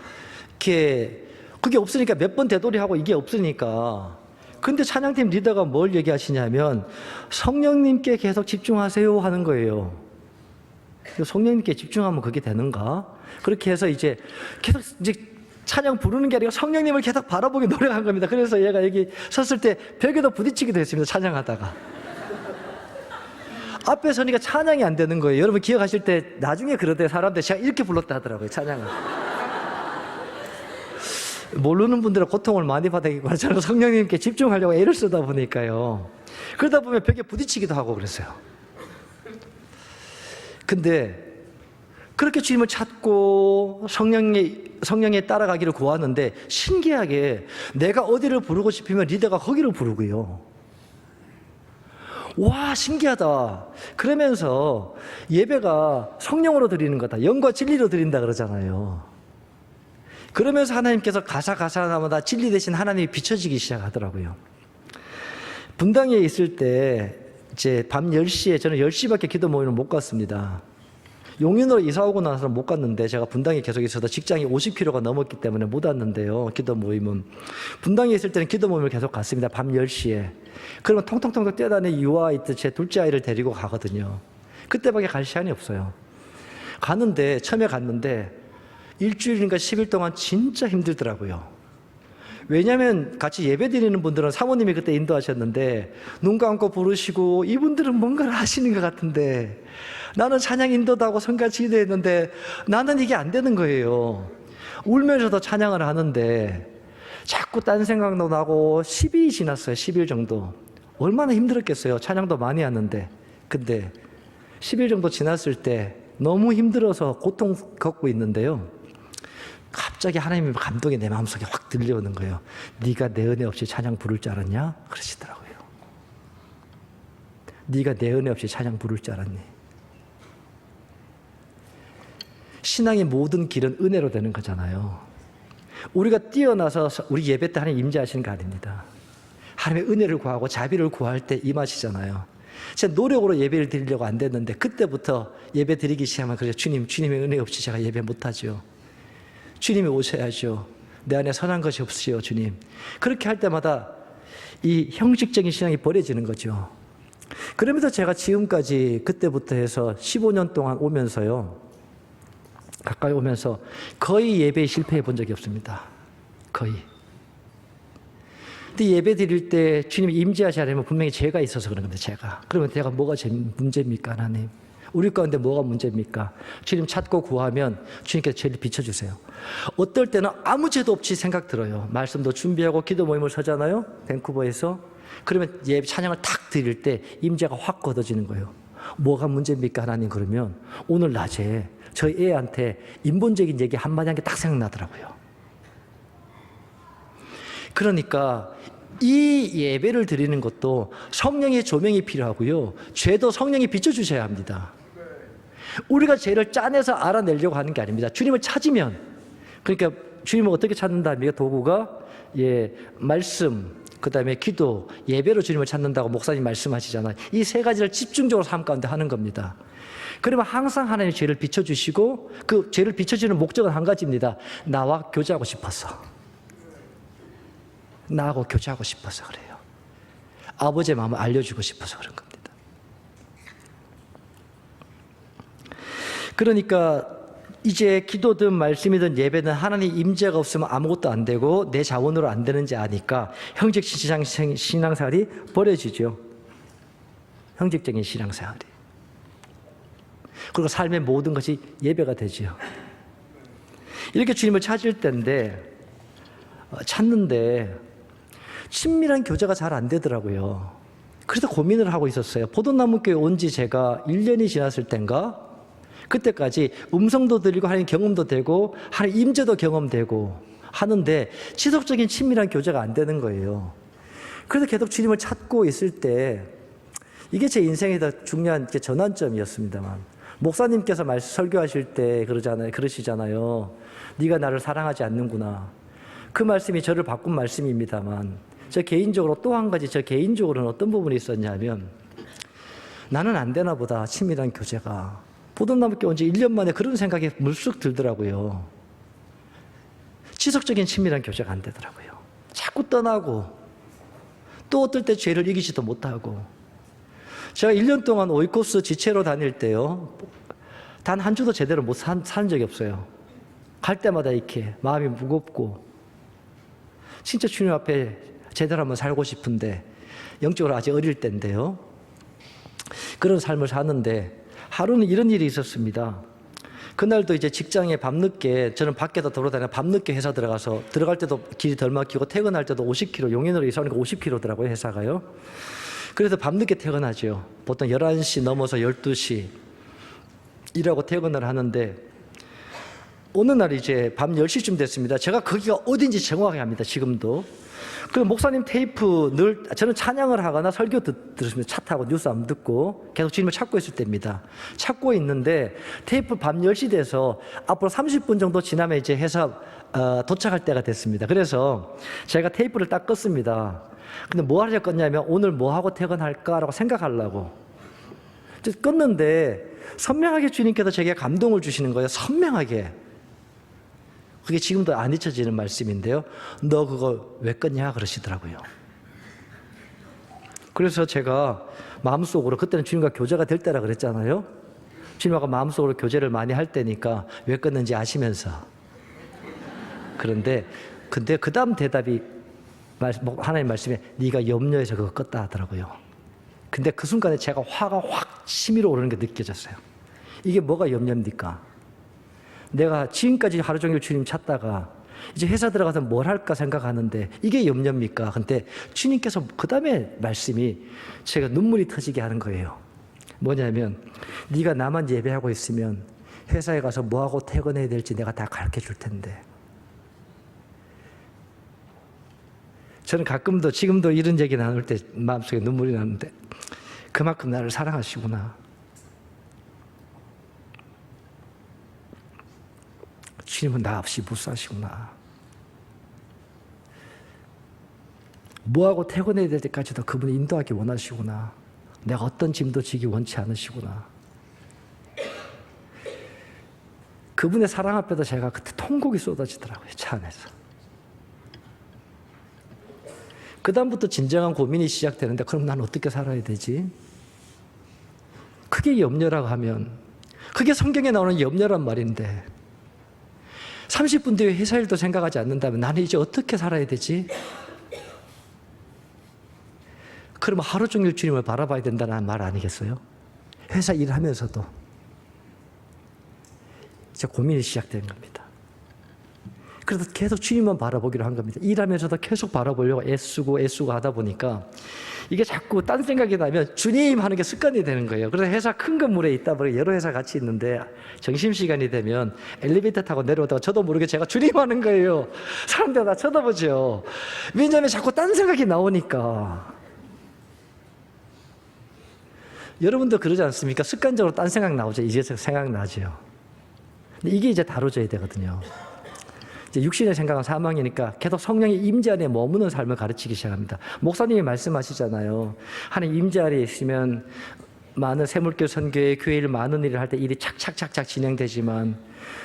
이렇게 그게 없으니까 몇 번 되돌이하고 이게 없으니까. 근데 찬양팀 리더가 뭘 얘기하시냐면 성령님께 계속 집중하세요 하는 거예요. 성령님께 집중하면 그게 되는가? 그렇게 해서 이제 계속 이제 찬양 부르는 게 아니라 성령님을 계속 바라보게 노력한 겁니다. 그래서 얘가 여기 섰을 때 벽에도 부딪히기도 했습니다. 찬양하다가. 앞에 서니까 찬양이 안 되는 거예요. 여러분 기억하실 때 나중에 그러대 사람들 제가 이렇게 불렀다 하더라고요. 찬양을. 모르는 분들은 고통을 많이 받았겠고 저는 성령님께 집중하려고 애를 쓰다 보니까요. 그러다 보면 벽에 부딪히기도 하고 그랬어요. 근데 그렇게 주님을 찾고 성령에 따라가기를 구하는데 신기하게 내가 어디를 부르고 싶으면 리더가 거기를 부르고요. 와 신기하다. 그러면서 예배가 성령으로 드리는 거다. 영과 진리로 드린다 그러잖아요. 그러면서 하나님께서 가사마다 진리 대신 하나님이 비춰지기 시작하더라고요. 분당에 있을 때 이제 밤 10시에 저는 10시밖에 기도 모임을 못 갔습니다. 용인으로 이사 오고 나서는 못 갔는데 제가 분당에 계속 있어서 직장이 50km가 넘었기 때문에 못 왔는데요. 기도 모임은. 분당에 있을 때는 기도 모임을 계속 갔습니다. 밤 10시에. 그러면 통통통 뛰어다니는 유아 있듯 제 둘째 아이를 데리고 가거든요. 그때밖에 갈 시간이 없어요. 처음에 갔는데 일주일인가 10일 동안 진짜 힘들더라고요. 왜냐하면 같이 예배 드리는 분들은 사모님이 그때 인도하셨는데 눈 감고 부르시고 이분들은 뭔가를 하시는 것 같은데 나는 찬양 인도도 하고 성같이 기도했는데 나는 이게 안 되는 거예요. 울면서도 찬양을 하는데 자꾸 딴 생각도 나고 10일이 지났어요. 10일 정도. 얼마나 힘들었겠어요. 찬양도 많이 하는데. 근데 10일 정도 지났을 때 너무 힘들어서 고통 겪고 있는데요. 갑자기 하나님의 감동이 내 마음속에 확 들려오는 거예요. 네가 내 은혜 없이 찬양 부를 줄 알았냐? 그러시더라고요. 네가 내 은혜 없이 찬양 부를 줄 알았니? 신앙의 모든 길은 은혜로 되는 거잖아요. 우리가 뛰어나서 우리 예배 때 하나님 임재하시는 거 아닙니다. 하나님의 은혜를 구하고 자비를 구할 때 임하시잖아요. 제 노력으로 예배를 드리려고 안 됐는데 그때부터 예배 드리기 시작하면 그래서 주님의 은혜 없이 제가 예배 못하죠. 주님이 오셔야죠. 내 안에 선한 것이 없으시오 주님. 그렇게 할 때마다 이 형식적인 신앙이 버려지는 거죠. 그러면서 제가 지금까지 그때부터 해서 15년 동안 오면서요. 가까이 오면서 거의 예배에 실패해 본 적이 없습니다. 거의. 근데 예배 드릴 때 주님이 임재하시려면 분명히 죄가 있어서 그런 겁니다. 제가. 그러면 내가 뭐가 문제입니까 하나님? 우리 가운데 뭐가 문제입니까? 주님 찾고 구하면 주님께서 죄를 비춰주세요. 어떨 때는 아무 죄도 없이 생각 들어요. 말씀도 준비하고 기도 모임을 서잖아요. 밴쿠버에서. 그러면 예배 찬양을 탁 드릴 때 임재가 확 걷어지는 거예요. 뭐가 문제입니까 하나님? 그러면 오늘 낮에 저희 애한테 인본적인 얘기 한마디 한 게 딱 생각나더라고요. 그러니까 이 예배를 드리는 것도 성령의 조명이 필요하고요. 죄도 성령이 비춰주셔야 합니다. 우리가 죄를 짜내서 알아내려고 하는 게 아닙니다. 주님을 찾으면, 그러니까 주님을 어떻게 찾는다? 도구가 말씀, 그 다음에 기도, 예배로 주님을 찾는다고 목사님 말씀하시잖아요. 이 세 가지를 집중적으로 삶 가운데 하는 겁니다. 그러면 항상 하나님의 죄를 비춰주시고 그 죄를 비춰주는 목적은 한 가지입니다. 나와 교제하고 싶어서. 나하고 교제하고 싶어서 그래요. 아버지의 마음을 알려주고 싶어서 그런 겁니다. 그러니까 이제 기도든 말씀이든 예배든 하나님 임재가 없으면 아무것도 안 되고 내 자원으로 안 되는지 아니까 형식적인 신앙생활이 버려지죠. 형식적인 신앙생활이. 그리고 삶의 모든 것이 예배가 되죠. 이렇게 주님을 찾을 때인데 찾는데 친밀한 교제가 잘 안 되더라고요. 그래서 고민을 하고 있었어요. 포도나무교회 온 지 제가 1년이 지났을 땐가 그때까지 음성도 들리고 하나님 경험도 되고 하나님 임재도 경험되고 하는데 지속적인 친밀한 교제가 안 되는 거예요. 그래서 계속 주님을 찾고 있을 때 이게 제 인생의 더 중요한 전환점이었습니다만 목사님께서 설교하실 때 그러시잖아요. 네가 나를 사랑하지 않는구나. 그 말씀이 저를 바꾼 말씀입니다만 저 개인적으로 또 한 가지 저 개인적으로는 어떤 부분이 있었냐면 나는 안 되나 보다 친밀한 교제가. 포도나무께 온 지 1년 만에 그런 생각이 물쑥 들더라고요. 지속적인 친밀한 교제가 안 되더라고요. 자꾸 떠나고 또 어떨 때 죄를 이기지도 못하고 제가 1년 동안 오이코스 지체로 다닐 때요. 단 한 주도 제대로 못 산 적이 없어요. 갈 때마다 이렇게 마음이 무겁고 진짜 주님 앞에 제대로 한번 살고 싶은데 영적으로 아직 어릴 때인데요. 그런 삶을 사는데 하루는 이런 일이 있었습니다. 그날도 이제 직장에 밤늦게 저는 밖에서 돌아다니다 밤늦게 회사 들어갈 때도 길이 덜 막히고 퇴근할 때도 50km 용인으로 이사하니까 50km더라고요 회사가요. 그래서 밤늦게 퇴근하죠. 보통 11시 넘어서 12시 일하고 퇴근을 하는데 어느 날 이제 밤 10시쯤 됐습니다. 제가 거기가 어딘지 정확하게 압니다. 지금도. 그 목사님 테이프 늘 저는 찬양을 하거나 설교 들으시면 차 타고 뉴스 안 듣고 계속 주님을 찾고 있을 때입니다. 찾고 있는데 테이프 밤 10시 돼서 앞으로 30분 정도 지나면 이제 회사 도착할 때가 됐습니다. 그래서 제가 테이프를 딱 껐습니다. 근데 뭐 하려고 껐냐면 오늘 뭐 하고 퇴근할까라고 생각하려고. 껐는데 선명하게 주님께서 제게 감동을 주시는 거예요. 선명하게. 그게 지금도 안 잊혀지는 말씀인데요. 너 그거 왜 껐냐 그러시더라고요. 그래서 제가 마음속으로 그때는 주님과 교제가 될 때라 그랬잖아요. 주님하고 마음속으로 교제를 많이 할 때니까 왜 껐는지 아시면서. 근데 그 다음 대답이 하나님 말씀에 네가 염려해서 그거 껐다 하더라고요. 근데 그 순간에 제가 화가 확 치밀어 오르는 게 느껴졌어요. 이게 뭐가 염려입니까? 내가 지금까지 하루 종일 주님 찾다가 이제 회사 들어가서 뭘 할까 생각하는데 이게 염려입니까? 근데 주님께서 그 다음에 말씀이 제가 눈물이 터지게 하는 거예요. 뭐냐면 네가 나만 예배하고 있으면 회사에 가서 뭐하고 퇴근해야 될지 내가 다 가르쳐 줄 텐데. 저는 가끔도 지금도 이런 얘기 나눌 때 마음속에 눈물이 나는데 그만큼 나를 사랑하시구나. 주님은 나 없이 못 사시구나. 뭐하고 퇴근해야 될 때까지도 그분이 인도하기 원하시구나. 내가 어떤 짐도 지기 원치 않으시구나. 그분의 사랑 앞에도 제가 그때 통곡이 쏟아지더라고요. 차 안에서. 그 다음부터 진정한 고민이 시작되는데 그럼 난 어떻게 살아야 되지? 그게 염려라고 하면 그게 성경에 나오는 염려란 말인데 30분 뒤에 회사 일도 생각하지 않는다면 나는 이제 어떻게 살아야 되지? 그러면 하루 종일 주님을 바라봐야 된다는 말 아니겠어요? 회사 일하면서도 이제 고민이 시작된 겁니다. 그래서 계속 주님만 바라보기로 한 겁니다. 일하면서도 계속 바라보려고 애쓰고 하다 보니까 이게 자꾸 딴 생각이 나면 주님 하는 게 습관이 되는 거예요. 그래서 회사 큰 건물에 있다 보니 여러 회사 같이 있는데 점심시간이 되면 엘리베이터 타고 내려오다가 저도 모르게 제가 주님 하는 거예요. 사람들 다 쳐다보죠. 왜냐하면 자꾸 딴 생각이 나오니까. 여러분도 그러지 않습니까? 습관적으로 딴 생각 나오죠. 이제 생각나죠. 근데 이게 이제 다뤄져야 되거든요. 이제 육신의 생각은 사망이니까 계속 성령의 임재 안에 머무는 삶을 가르치기 시작합니다. 목사님이 말씀하시잖아요. 하나님 임재 안에 있으면 많은 새물교 선교회 교회를 많은 일을 할 때 일이 착착착착 진행되지만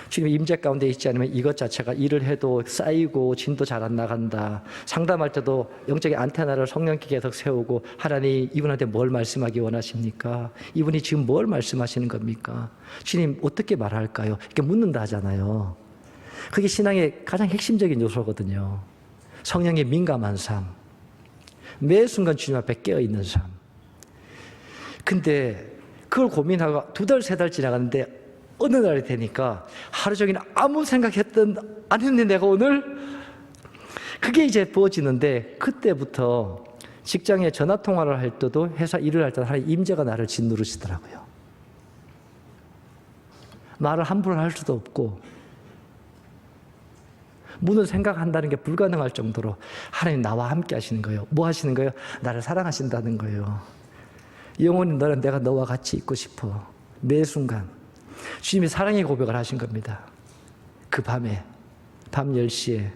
주님 임재 가운데 있지 않으면 이것 자체가 일을 해도 쌓이고 진도 잘 안 나간다. 상담할 때도 영적인 안테나를 성령께 계속 세우고 하나님 이분한테 뭘 말씀하기 원하십니까? 이분이 지금 뭘 말씀하시는 겁니까? 주님 어떻게 말할까요? 이렇게 묻는다 하잖아요. 그게 신앙의 가장 핵심적인 요소거든요. 성령의 민감한 삶. 매 순간 주님 앞에 깨어있는 삶. 근데 그걸 고민하고 2달, 3달 지나갔는데 어느 날이 되니까 하루 종일 아무 생각했던 안 했네 내가 오늘? 그게 이제 부어지는데 그때부터 직장에 전화통화를 할 때도 회사 일을 할 때도 하나님 임재가 나를 짓누르시더라고요. 말을 함부로 할 수도 없고 문을 생각한다는 게 불가능할 정도로 하나님 나와 함께 하시는 거예요. 뭐 하시는 거예요? 나를 사랑하신다는 거예요. 영원히 너는 내가 너와 같이 있고 싶어. 매 순간 주님이 사랑의 고백을 하신 겁니다. 그 밤에 밤 10시에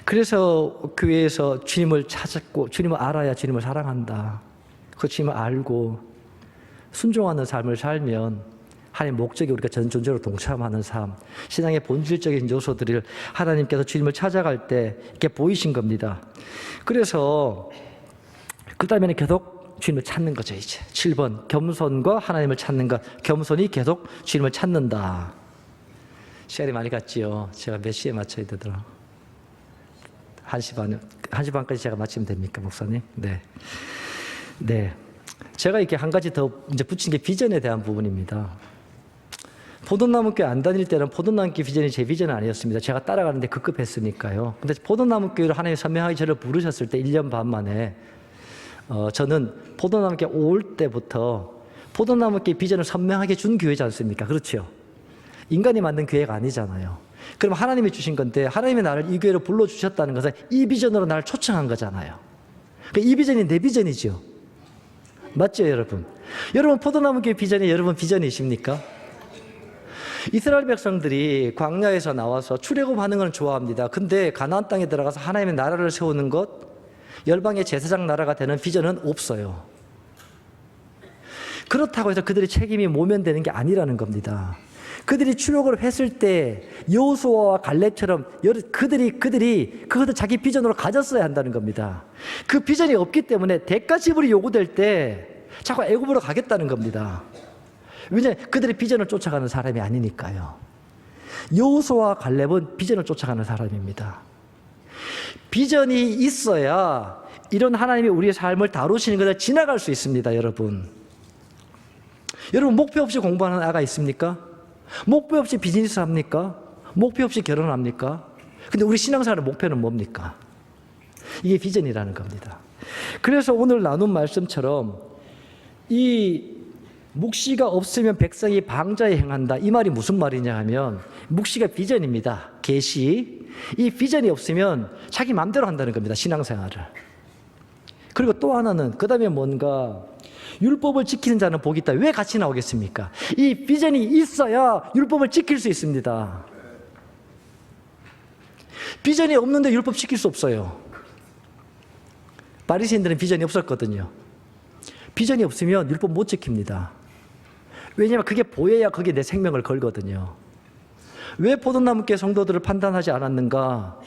그래서 교회에서 주님을 찾았고 주님을 알아야 주님을 사랑한다. 그 주님을 알고 순종하는 삶을 살면 하나님 목적이 우리가 전 존재로 동참하는 삶, 신앙의 본질적인 요소들을 하나님께서 주님을 찾아갈 때 이렇게 보이신 겁니다. 그래서 그 다음에는 계속 주님을 찾는 거죠. 이제 7번 겸손과 하나님을 찾는 것. 겸손이 계속 주님을 찾는다. 시간이 많이 갔지요. 제가 몇 시에 맞춰야 되더라? 1시 반까지 제가 마치면 됩니까, 목사님? 네. 제가 이렇게 한 가지 더 이제 붙인 게 비전에 대한 부분입니다. 포도나무교회 안 다닐 때는 포도나무교회 비전이 제 비전은 아니었습니다. 제가 따라가는데 급급했으니까요. 근데 포도나무교회를 하나님 선명하게 저를 부르셨을 때 1년 반 만에 저는 포도나무교회 올 때부터 포도나무교회 비전을 선명하게 준 교회지 않습니까? 그렇죠? 인간이 만든 교회가 아니잖아요. 그럼 하나님이 주신 건데 하나님이 나를 이 교회로 불러주셨다는 것은 이 비전으로 나를 초청한 거잖아요. 이 비전이 내 비전이죠. 맞죠, 여러분? 여러분 포도나무교회 비전이 여러분 비전이십니까? 이스라엘 백성들이 광야에서 나와서 출애굽하는 건 좋아합니다. 근데 가나안 땅에 들어가서 하나님의 나라를 세우는 것, 열방의 제사장 나라가 되는 비전은 없어요. 그렇다고 해서 그들의 책임이 모면되는 게 아니라는 겁니다. 그들이 출애굽을 했을 때 여호수아와 갈렙처럼 그들이 그것을 자기 비전으로 가졌어야 한다는 겁니다. 그 비전이 없기 때문에 대가 지불이 요구될 때 자꾸 애굽으로 가겠다는 겁니다. 왜냐하면 그들의 비전을 쫓아가는 사람이 아니니까요. 여호수아와 갈렙은 비전을 쫓아가는 사람입니다. 비전이 있어야 이런 하나님이 우리의 삶을 다루시는 것을 지나갈 수 있습니다. 여러분 목표 없이 공부하는 아가 있습니까? 목표 없이 비즈니스 합니까? 목표 없이 결혼합니까? 근데 우리 신앙생활의 목표는 뭡니까? 이게 비전이라는 겁니다. 그래서 오늘 나눈 말씀처럼 이 묵시가 없으면 백성이 방자에 행한다. 이 말이 무슨 말이냐 하면 묵시가 비전입니다. 계시. 이 비전이 없으면 자기 마음대로 한다는 겁니다. 신앙생활을. 그리고 또 하나는 그 다음에 뭔가 율법을 지키는 자는 복이 있다. 왜 같이 나오겠습니까? 이 비전이 있어야 율법을 지킬 수 있습니다. 비전이 없는데 율법 지킬 수 없어요. 바리새인들은 비전이 없었거든요. 비전이 없으면 율법 못 지킵니다. 왜냐하면 그게 보여야 거기에 내 생명을 걸거든요. 왜 포도나무께 성도들을 판단하지 않았는가?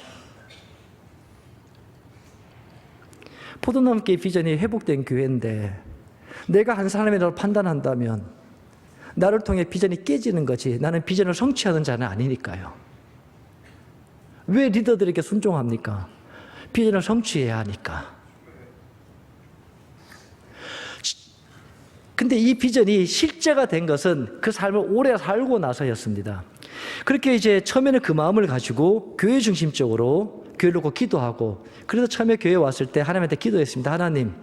포도나무께 비전이 회복된 교회인데 내가 한 사람이라도 판단한다면 나를 통해 비전이 깨지는 거지 나는 비전을 성취하는 자는 아니니까요. 왜 리더들에게 순종합니까? 비전을 성취해야 하니까. 근데 이 비전이 실제가 된 것은 그 삶을 오래 살고 나서였습니다. 그렇게 이제 처음에는 그 마음을 가지고 교회 중심적으로 교회를 놓고 기도하고, 그래서 처음에 교회에 왔을 때 하나님한테 기도했습니다. 하나님,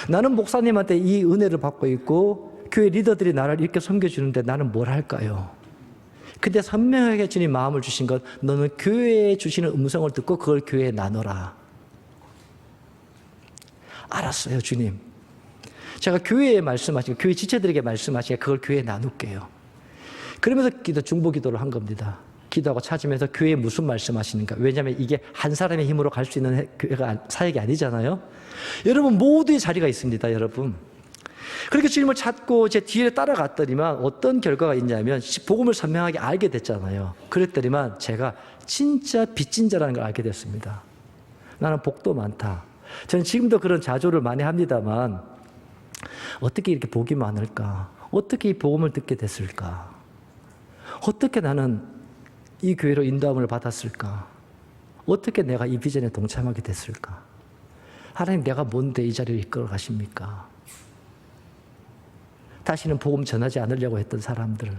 나는 목사님한테 이 은혜를 받고 있고 교회 리더들이 나를 이렇게 섬겨주는데 나는 뭘 할까요? 근데 선명하게 주님 마음을 주신 것, 너는 교회에 주시는 음성을 듣고 그걸 교회에 나눠라. 알았어요, 주님. 제가 교회에 말씀하시고 교회 지체들에게 말씀하시고 그걸 교회에 나눌게요. 그러면서 중보 기도를 한 겁니다. 기도하고 찾으면서 교회에 무슨 말씀하시는가. 왜냐하면 이게 한 사람의 힘으로 갈 수 있는 교회가 사역이 아니잖아요. 여러분 모두의 자리가 있습니다. 여러분. 그렇게 주님을 찾고 제 뒤에 따라갔더니만 어떤 결과가 있냐면 복음을 선명하게 알게 됐잖아요. 그랬더니만 제가 진짜 빚진 자라는 걸 알게 됐습니다. 나는 복도 많다. 저는 지금도 그런 자조를 많이 합니다만 어떻게 이렇게 복이 많을까? 어떻게 이 복음을 듣게 됐을까? 어떻게 나는 이 교회로 인도함을 받았을까? 어떻게 내가 이 비전에 동참하게 됐을까? 하나님, 내가 뭔데 이 자리를 이끌어 가십니까? 다시는 복음 전하지 않으려고 했던 사람들,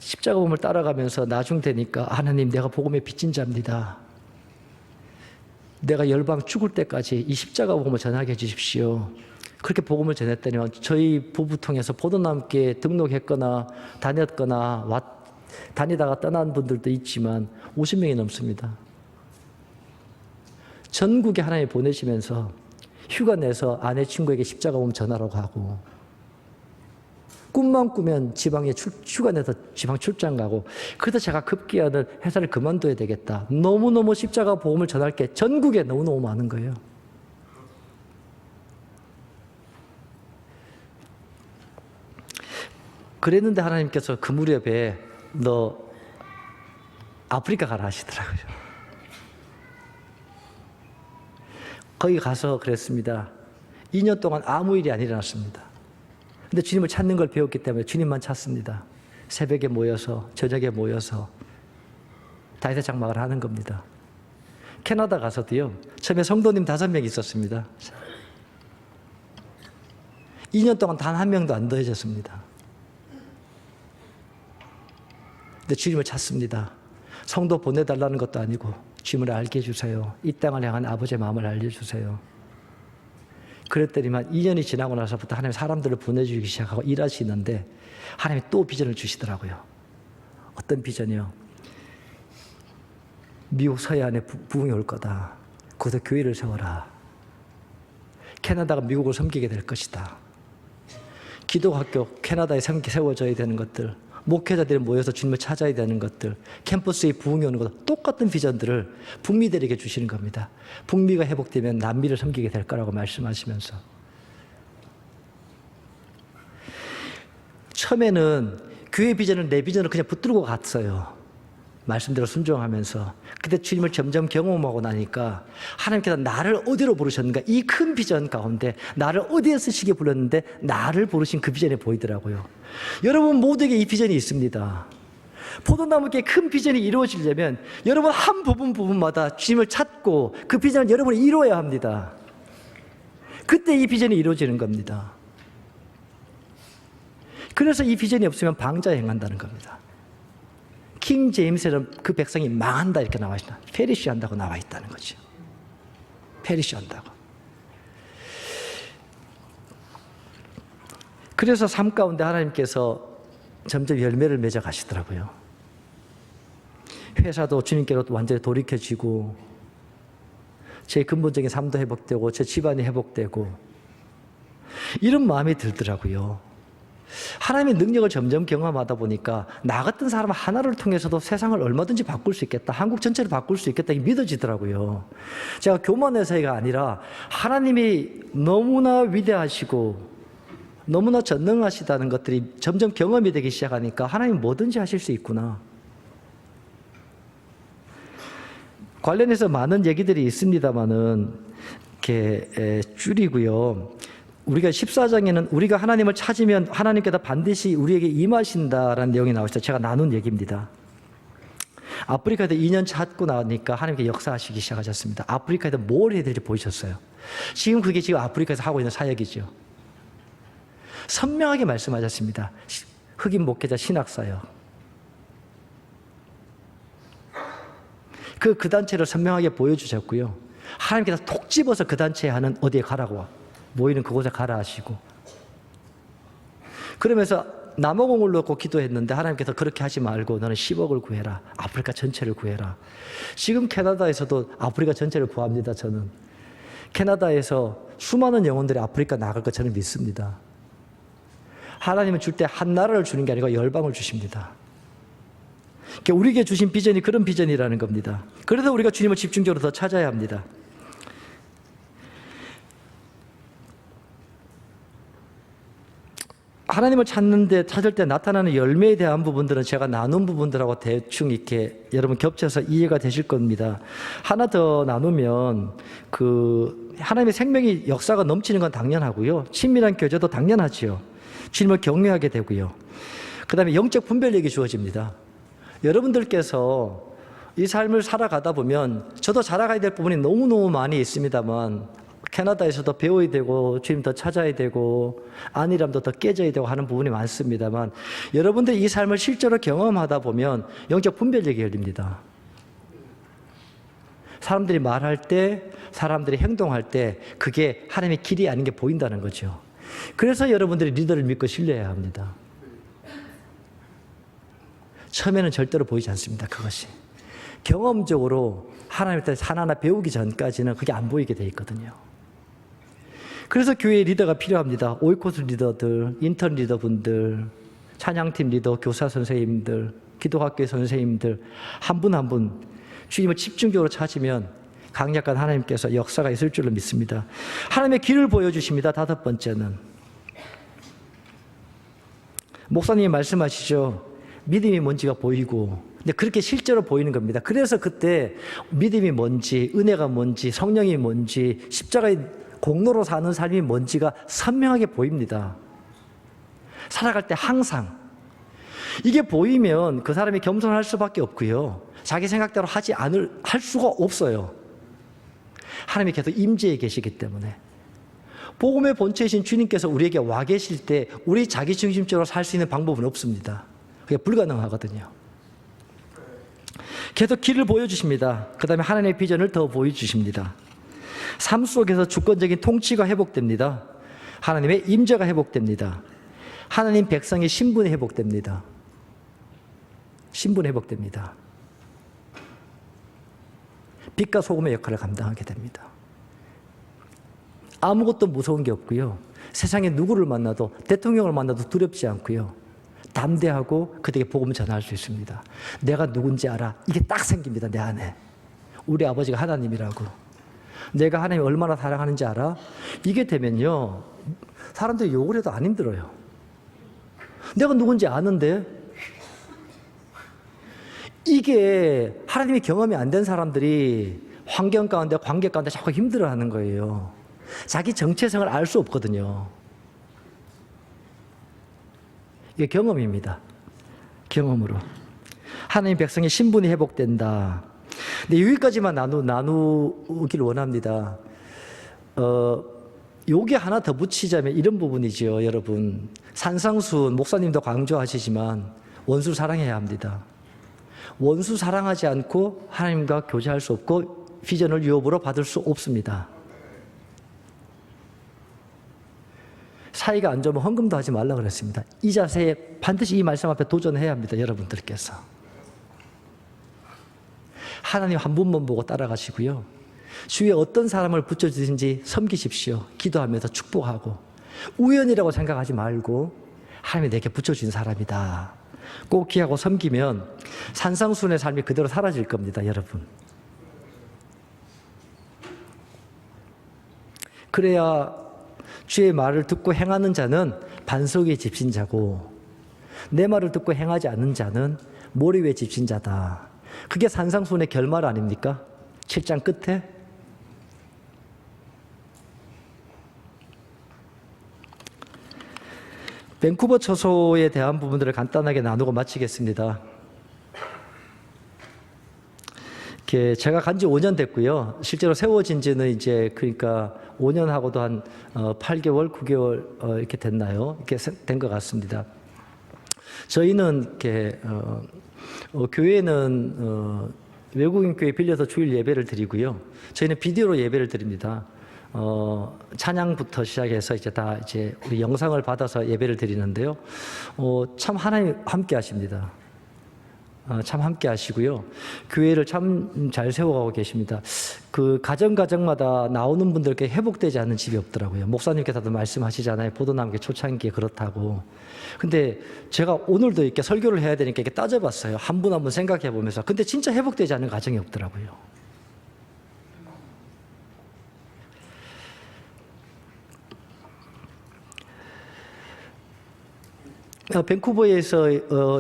십자가 복음을 따라가면서 나중 되니까 하나님, 내가 복음에 빚진 자입니다. 내가 열방 죽을 때까지 이 십자가 복음을 전하게 해주십시오. 그렇게 복음을 전했더니 저희 부부 통해서 포도나무께 등록했거나 다녔거나 다니다가 떠난 분들도 있지만 50명이 넘습니다. 전국에 하나님 보내시면서 휴가 내서 아내 친구에게 십자가 복음 전하라고 하고, 꿈만 꾸면 지방에 휴가 내서 지방 출장 가고, 그래서 제가 급기야는 회사를 그만둬야 되겠다. 너무너무 십자가 복음을 전할 게 전국에 너무너무 많은 거예요. 그랬는데 하나님께서 그 무렵에 너 아프리카 가라 하시더라고요. 거기 가서 그랬습니다. 2년 동안 아무 일이 안 일어났습니다. 근데 주님을 찾는 걸 배웠기 때문에 주님만 찾습니다. 새벽에 모여서, 저녁에 모여서 다윗의 장막을 하는 겁니다. 캐나다 가서도요, 처음에 성도님 5명 있었습니다. 2년 동안 단 한 명도 안 더해졌습니다. 근데 주님을 찾습니다. 성도 보내달라는 것도 아니고 주님을 알게 해주세요. 이 땅을 향한 아버지의 마음을 알려주세요. 그랬더니만 2년이 지나고 나서부터 하나님 사람들을 보내주기 시작하고 일하시는데 하나님이 또 비전을 주시더라고요. 어떤 비전이요? 미국 서해안에 부흥이 올 거다. 거기서 교회를 세워라. 캐나다가 미국을 섬기게 될 것이다. 기독학교 캐나다에 세워져야 되는 것들, 목회자들이 모여서 주님을 찾아야 되는 것들, 캠퍼스에 부흥이 오는 것, 똑같은 비전들을 북미들에게 주시는 겁니다. 북미가 회복되면 남미를 섬기게 될 거라고 말씀하시면서, 처음에는 교회 비전을 내 비전을 그냥 붙들고 갔어요. 말씀대로 순종하면서. 근데 주님을 점점 경험하고 나니까 하나님께서 나를 어디로 부르셨는가, 이 큰 비전 가운데 나를 어디에 쓰시게 불렀는데 나를 부르신 그 비전이 보이더라고요. 여러분 모두에게 이 비전이 있습니다. 포도나무께 큰 비전이 이루어지려면 여러분 한 부분마다 주님을 찾고 그 비전을 여러분이 이루어야 합니다. 그때 이 비전이 이루어지는 겁니다. 그래서 이 비전이 없으면 방자에 행한다는 겁니다. 킹 제임스에는 그 백성이 망한다 이렇게 나와 있다. 페리시 한다고 나와 있다는 거죠. 페리시 한다고. 그래서 삶 가운데 하나님께서 점점 열매를 맺어 가시더라고요. 회사도 주님께로 완전히 돌이켜지고 제 근본적인 삶도 회복되고 제 집안이 회복되고 이런 마음이 들더라고요. 하나님의 능력을 점점 경험하다 보니까 나 같은 사람 하나를 통해서도 세상을 얼마든지 바꿀 수 있겠다. 한국 전체를 바꿀 수 있겠다. 이게 믿어지더라고요. 제가 교만해서가 아니라 하나님이 너무나 위대하시고 너무나 전능하시다는 것들이 점점 경험이 되기 시작하니까 하나님 뭐든지 하실 수 있구나. 관련해서 많은 얘기들이 있습니다만은 이렇게 줄이고요. 우리가 14장에는 우리가 하나님을 찾으면 하나님께서 반드시 우리에게 임하신다라는 내용이 나오죠. 제가 나눈 얘기입니다. 아프리카에서 2년 찾고 나니까 하나님께 역사하시기 시작하셨습니다. 아프리카에서 뭘 해야 될지 보이셨어요. 지금 그게 지금 아프리카에서 하고 있는 사역이죠. 선명하게 말씀하셨습니다. 흑인 목회자 신학사역. 그 단체를 선명하게 보여주셨고요. 하나님께서 톡 집어서 그 단체에 하는 어디에 가라고 모이는 그곳에 가라 하시고 그러면서 남아공을 놓고 기도했는데 하나님께서 그렇게 하지 말고 너는 10억을 구해라. 아프리카 전체를 구해라. 지금 캐나다에서도 아프리카 전체를 구합니다. 저는 캐나다에서 수많은 영혼들이 아프리카 나갈 것 저는 믿습니다. 하나님은 줄 때 한 나라를 주는 게 아니고 열방을 주십니다. 그러니까 우리에게 주신 비전이 그런 비전이라는 겁니다. 그래서 우리가 주님을 집중적으로 더 찾아야 합니다. 하나님을 찾을 때 나타나는 열매에 대한 부분들은 제가 나눈 부분들하고 대충 이렇게 여러분 겹쳐서 이해가 되실 겁니다. 하나 더 나누면 하나님의 생명이 역사가 넘치는 건 당연하고요. 친밀한 교제도 당연하지요. 주님을 경외하게 되고요. 그 다음에 영적 분별력이 주어집니다. 여러분들께서 이 삶을 살아가다 보면 저도 자라가야 될 부분이 너무너무 많이 있습니다만 캐나다에서도 배워야 되고 주님 더 찾아야 되고 안일함도 더 깨져야 되고 하는 부분이 많습니다만 여러분들이 이 삶을 실제로 경험하다 보면 영적 분별력이 열립니다. 사람들이 말할 때 사람들이 행동할 때 그게 하나님의 길이 아닌 게 보인다는 거죠. 그래서 여러분들이 리더를 믿고 신뢰해야 합니다. 처음에는 절대로 보이지 않습니다. 그것이 경험적으로 하나님한테 하나하나 배우기 전까지는 그게 안 보이게 돼 있거든요. 그래서 교회에 리더가 필요합니다. 오이코스 리더들, 인턴 리더분들, 찬양팀 리더, 교사 선생님들, 기도학교 선생님들 한 분 한 분 주님을 집중적으로 찾으면 강력한 하나님께서 역사가 있을 줄로 믿습니다. 하나님의 길을 보여주십니다. 5번째는 목사님이 말씀하시죠. 믿음이 뭔지가 보이고 근데 그렇게 실제로 보이는 겁니다. 그래서 그때 믿음이 뭔지 은혜가 뭔지 성령이 뭔지 십자가의 공로로 사는 삶이 뭔지가 선명하게 보입니다. 살아갈 때 항상 이게 보이면 그 사람이 겸손할 수밖에 없고요. 자기 생각대로 할 수가 없어요. 하나님이 계속 임재해 계시기 때문에 복음의 본체이신 주님께서 우리에게 와 계실 때 우리 자기 중심적으로 살 수 있는 방법은 없습니다. 그게 불가능하거든요. 계속 길을 보여주십니다. 그 다음에 하나님의 비전을 더 보여주십니다. 삶 속에서 주권적인 통치가 회복됩니다. 하나님의 임재가 회복됩니다. 하나님 백성의 신분이 회복됩니다. 신분이 회복됩니다. 빛과 소금의 역할을 감당하게 됩니다. 아무것도 무서운 게 없고요. 세상에 누구를 만나도 대통령을 만나도 두렵지 않고요. 담대하고 그들에게 복음을 전할 수 있습니다. 내가 누군지 알아. 이게 딱 생깁니다. 내 안에. 우리 아버지가 하나님이라고. 내가 하나님을 얼마나 사랑하는지 알아? 이게 되면요. 사람들이 욕을 해도 안 힘들어요. 내가 누군지 아는데 이게 하나님의 경험이 안 된 사람들이 환경 가운데 관계 가운데 자꾸 힘들어하는 거예요. 자기 정체성을 알 수 없거든요. 이게 경험입니다. 경험으로. 하나님 백성의 신분이 회복된다. 근데 여기까지만 나누길 원합니다. 요게 하나 더 붙이자면 이런 부분이죠, 여러분. 산상수훈 목사님도 강조하시지만 원수 사랑해야 합니다. 원수 사랑하지 않고 하나님과 교제할 수 없고 비전을 유업으로 받을 수 없습니다. 사이가 안 좋으면 헌금도 하지 말라 그랬습니다. 이 자세에 반드시 이 말씀 앞에 도전해야 합니다, 여러분들께서. 하나님 한 분만 보고 따라가시고요. 주위에 어떤 사람을 붙여주든지 섬기십시오. 기도하면서 축복하고 우연이라고 생각하지 말고 하나님이 내게 붙여준 사람이다. 꼭 기하고 섬기면 산상수훈의 삶이 그대로 사라질 겁니다, 여러분. 그래야 주의 말을 듣고 행하는 자는 반석의 집신자고 내 말을 듣고 행하지 않는 자는 모래 위의 집신자다. 그게 산상수훈의 결말 아닙니까? 7장 끝에. 밴쿠버 처소에 대한 부분들을 간단하게 나누고 마치겠습니다. 제가 간지 5년 됐고요. 실제로 세워진 지는 이제 그러니까 5년하고도 한 8개월, 9개월 이렇게 됐나요? 이렇게 된 것 같습니다. 저희는 이렇게 교회는 외국인 교회 빌려서 주일 예배를 드리고요. 저희는 비디오로 예배를 드립니다. 찬양부터 시작해서 이제 다 이제 우리 영상을 받아서 예배를 드리는데요. 참 하나님 함께 하십니다. 참 함께 하시고요. 교회를 참 잘 세워가고 계십니다. 그 가정마다 나오는 분들께 회복되지 않는 집이 없더라고요. 목사님께서도 말씀하시잖아요. 포도나무의 초창기에 그렇다고. 근데 제가 오늘도 이렇게 설교를 해야 되니까 이렇게 따져봤어요. 한 분 한 분 생각해 보면서. 근데 진짜 회복되지 않는 가정이 없더라고요. 밴쿠버에서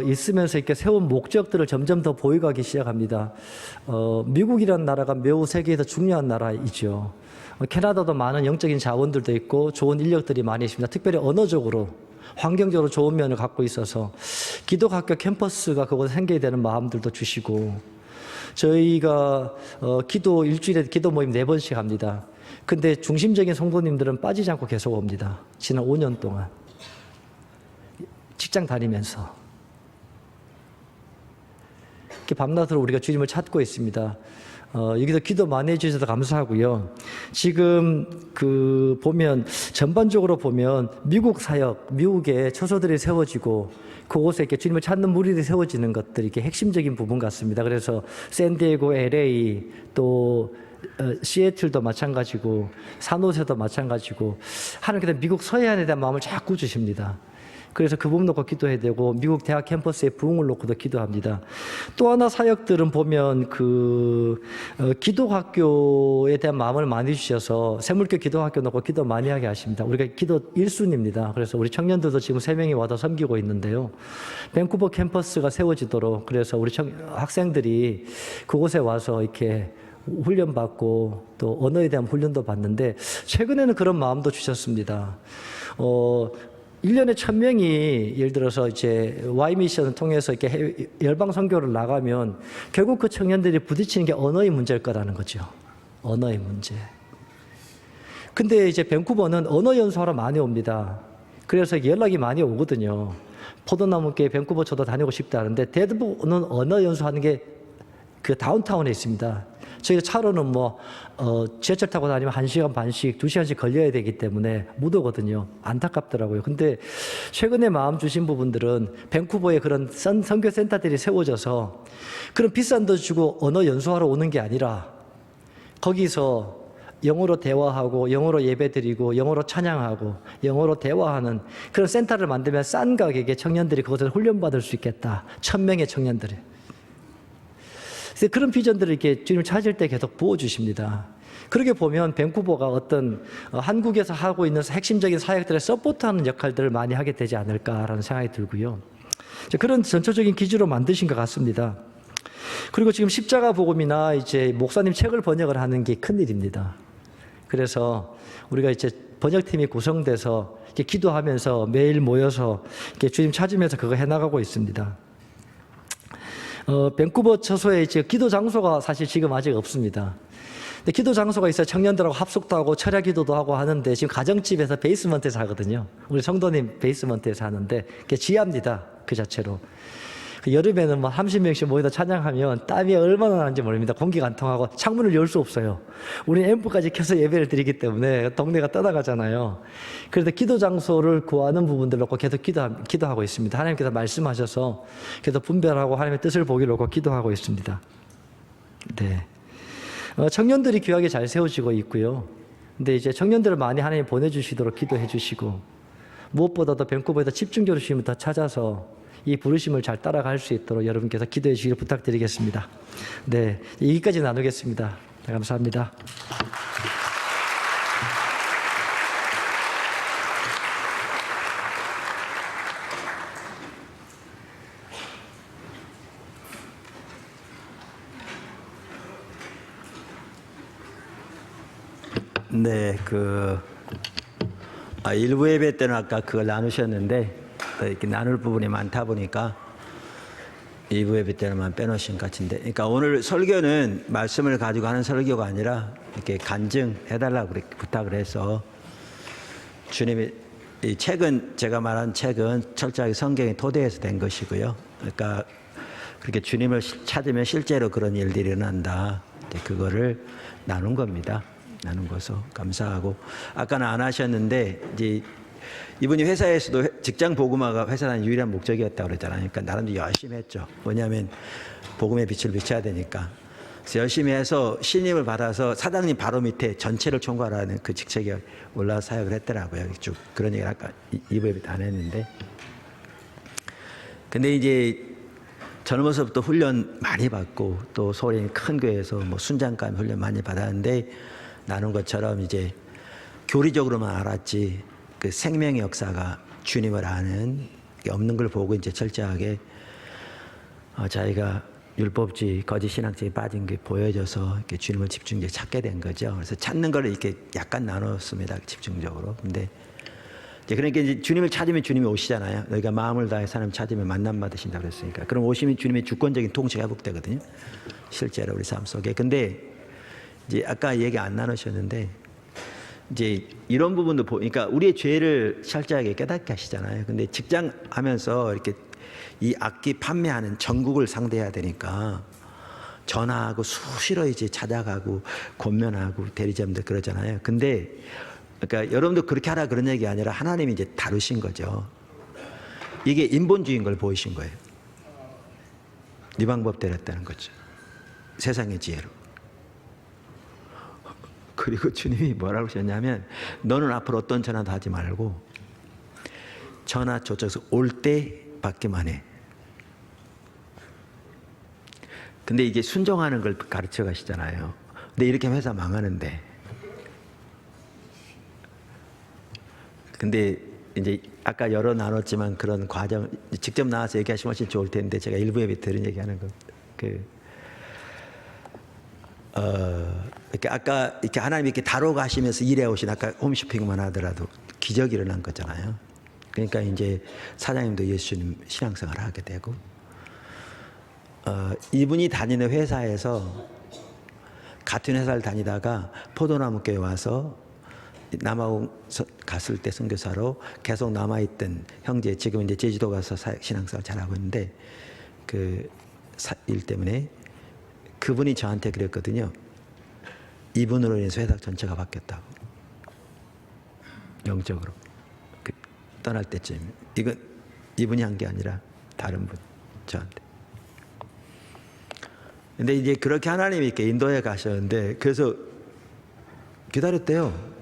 있으면서 이렇게 세운 목적들을 점점 더 보여가기 시작합니다. 미국이라는 나라가 매우 세계에서 중요한 나라이죠. 캐나다도 많은 영적인 자원들도 있고 좋은 인력들이 많이 있습니다. 특별히 언어적으로, 환경적으로 좋은 면을 갖고 있어서 기독학교 캠퍼스가 그곳에 생겨야 되는 마음들도 주시고 저희가 일주일에 기도 모임 4번씩 합니다. 근데 중심적인 성도님들은 빠지지 않고 계속 옵니다. 지난 5년 동안. 직장 다니면서 이렇게 밤낮으로 우리가 주님을 찾고 있습니다. 여기서 기도 많이 해주셔서 감사하고요. 지금 보면 전반적으로 보면 미국 사역, 미국에 처소들이 세워지고 그곳에 이렇게 주님을 찾는 무리들이 세워지는 것들이 이게 핵심적인 부분 같습니다. 그래서 샌디에고, LA 또 시애틀도 마찬가지고 산호세도 마찬가지고 하나님께서 미국 서해안에 대한 마음을 자꾸 주십니다. 그래서 그 부분 놓고 기도해야 되고 미국 대학 캠퍼스의 부흥을 놓고도 기도합니다. 또 하나 사역들은 보면 기도학교에 대한 마음을 많이 주셔서 새물교 기도학교 놓고 기도 많이 하게 하십니다. 우리가 기도 1순입니다. 그래서 우리 청년들도 지금 3명이 와서 섬기고 있는데요. 밴쿠버 캠퍼스가 세워지도록 그래서 우리 학생들이 그곳에 와서 이렇게 훈련받고 또 언어에 대한 훈련도 받는데 최근에는 그런 마음도 주셨습니다. 1년에 1000명이 예를 들어서 이제 Y미션을 통해서 이렇게 열방 선교를 나가면 결국 그 청년들이 부딪히는 게 언어의 문제일 거라는 거죠. 언어의 문제. 근데 이제 밴쿠버는 언어 연수하러 많이 옵니다. 그래서 연락이 많이 오거든요. 포도나무교회 밴쿠버 저도 다니고 싶다 하는데 대부분은 언어 연수하는 게 그 다운타운에 있습니다. 저희가 차로는 지하철 타고 다니면 1시간 반씩, 2시간씩 걸려야 되기 때문에 못 오거든요. 안타깝더라고요. 근데 최근에 마음 주신 부분들은 밴쿠버에 그런 선교센터들이 세워져서 그런 비싼 돈 주고 언어 연수하러 오는 게 아니라 거기서 영어로 대화하고 영어로 예배드리고 영어로 찬양하고 영어로 대화하는 그런 센터를 만들면 싼 가격에 청년들이 그것을 훈련받을 수 있겠다. 1000명의 청년들이. 그런 비전들을 이렇게 주님을 찾을 때 계속 부어주십니다. 그렇게 보면 밴쿠버가 어떤 한국에서 하고 있는 핵심적인 사역들을 서포트하는 역할들을 많이 하게 되지 않을까라는 생각이 들고요. 그런 전초적인 기준으로 만드신 것 같습니다. 그리고 지금 십자가 복음이나 이제 목사님 책을 번역을 하는 게 큰일입니다. 그래서 우리가 이제 번역팀이 구성돼서 이렇게 기도하면서 매일 모여서 이렇게 주님 찾으면서 그거 해나가고 있습니다. 밴쿠버 처소에 이제 기도 장소가 사실 지금 아직 없습니다. 근데 기도 장소가 있어요. 청년들하고 합숙도 하고 철야 기도도 하고 하는데 지금 가정집에서 베이스먼트에서 하거든요. 우리 성도님 베이스먼트에서 하는데 그게 지하입니다. 그 자체로. 여름에는 뭐 30명씩 모여서 찬양하면 땀이 얼마나 나는지 모릅니다. 공기가 안 통하고 창문을 열 수 없어요. 우리는 앰프까지 켜서 예배를 드리기 때문에 동네가 떠나가잖아요. 그래서 기도 장소를 구하는 부분들 놓고 계속 기도하고 있습니다. 하나님께서 말씀하셔서 계속 분별하고 하나님의 뜻을 보기를 놓고 기도하고 있습니다. 네. 청년들이 귀하게 잘 세워지고 있고요. 근데 이제 청년들을 많이 하나님 보내주시도록 기도해 주시고 무엇보다도 밴쿠버에서 집중적으로 주님을 더 찾아서 이 부르심을 잘 따라갈 수 있도록 여러분께서 기도해 주시길 부탁드리겠습니다. 네, 여기까지 나누겠습니다. 네, 감사합니다. 네, 일부 예배 때는 아까 그걸 나누셨는데 이렇게 나눌 부분이 많다 보니까 일부 예배 때는만 빼놓으신 것 같은데, 그러니까 오늘 설교는 말씀을 가지고 하는 설교가 아니라 이렇게 간증해달라고 그렇게 부탁을 해서 주님이 이 책은 제가 말한 책은 철저하게 성경의 토대에서 된 것이고요. 그러니까 그렇게 주님을 찾으면 실제로 그런 일들이 일어난다. 그거를 나눈 겁니다. 나눈 것서 감사하고 아까는 안 하셨는데 이제 이분이 회사에서도 직장 복음화가 회사 다니는 유일한 목적이었다고 그랬잖아요. 그러니까 나름대로 열심히 했죠. 왜냐하면 복음의 빛을 비춰야 되니까. 그래서 열심히 해서 신임을 받아서 사장님 바로 밑에 전체를 총괄하는 그 직책에 올라와 사역을 했더라고요. 쭉 그런 얘기를 아까 이부에 안 했는데. 근데 이제 젊어서부터 훈련 많이 받고 또 소리 큰 교회에서 뭐 순장감 훈련 많이 받았는데 나눈 것처럼 이제 교리적으로만 알았지 그 생명의 역사가 주님을 아는 게 없는 걸 보고 이제 철저하게 자기가 율법주의 거짓 신앙주의에 빠진 게 보여져서 이렇게 주님을 집중적으로 찾게 된 거죠. 그래서 찾는 걸 이렇게 약간 나눴습니다. 집중적으로. 근데 이제 그러니까 이제 주님을 찾으면 주님이 오시잖아요. 너희가 마음을 다해 사람 찾으면 만남 받으신다 그랬으니까. 그럼 오시면 주님의 주권적인 통치가 회복되거든요. 실제로 우리 삶 속에. 근데 이제 아까 얘기 안 나누셨는데 이제 이런 부분도 보니까 우리의 죄를 철저하게 깨닫게 하시잖아요. 근데 직장 하면서 이렇게 이 악기 판매하는 전국을 상대해야 되니까 전화하고 수시로 이제 찾아가고 권면하고 대리점들 그러잖아요. 근데 그러니까 여러분도 그렇게 하라 그런 얘기 아니라 하나님이 이제 다루신 거죠. 이게 인본주의인 걸 보이신 거예요. 네 방법대로 했다는 거죠. 세상의 지혜로. 그리고 주님이 뭐라고 하셨냐면 너는 앞으로 어떤 전화도 하지 말고 전화 저쪽에서 올 때 받기만 해. 근데 이게 순종하는 걸 가르쳐 가시잖아요. 근데 이렇게 하면 회사 망하는데. 근데 이제 아까 여러 나눴지만 그런 과정 직접 나와서 얘기하시면 훨씬 좋을 텐데 제가 일부 예배 들은 얘기하는 거 이렇게 아까 이렇게 하나님이 이렇게 다뤄가시면서 일해 오신 아까 홈쇼핑만 하더라도 기적이 일어난 거잖아요. 그러니까 이제 사장님도 예수님 신앙생활을 하게 되고 이분이 다니는 회사에서 같은 회사를 다니다가 포도나무교회 와서 남아공 갔을 때 선교사로 계속 남아있던 형제 지금 이제 제주도 가서 신앙생활 잘하고 있는데 그 일 때문에 그분이 저한테 그랬거든요. 이분으로 인해서 회사 전체가 바뀌었다고. 영적으로. 떠날 때쯤. 이건 이분이 한 게 아니라 다른 분. 저한테. 근데 이제 그렇게 하나님이 이렇게 인도해 가셨는데 그래서 기다렸대요.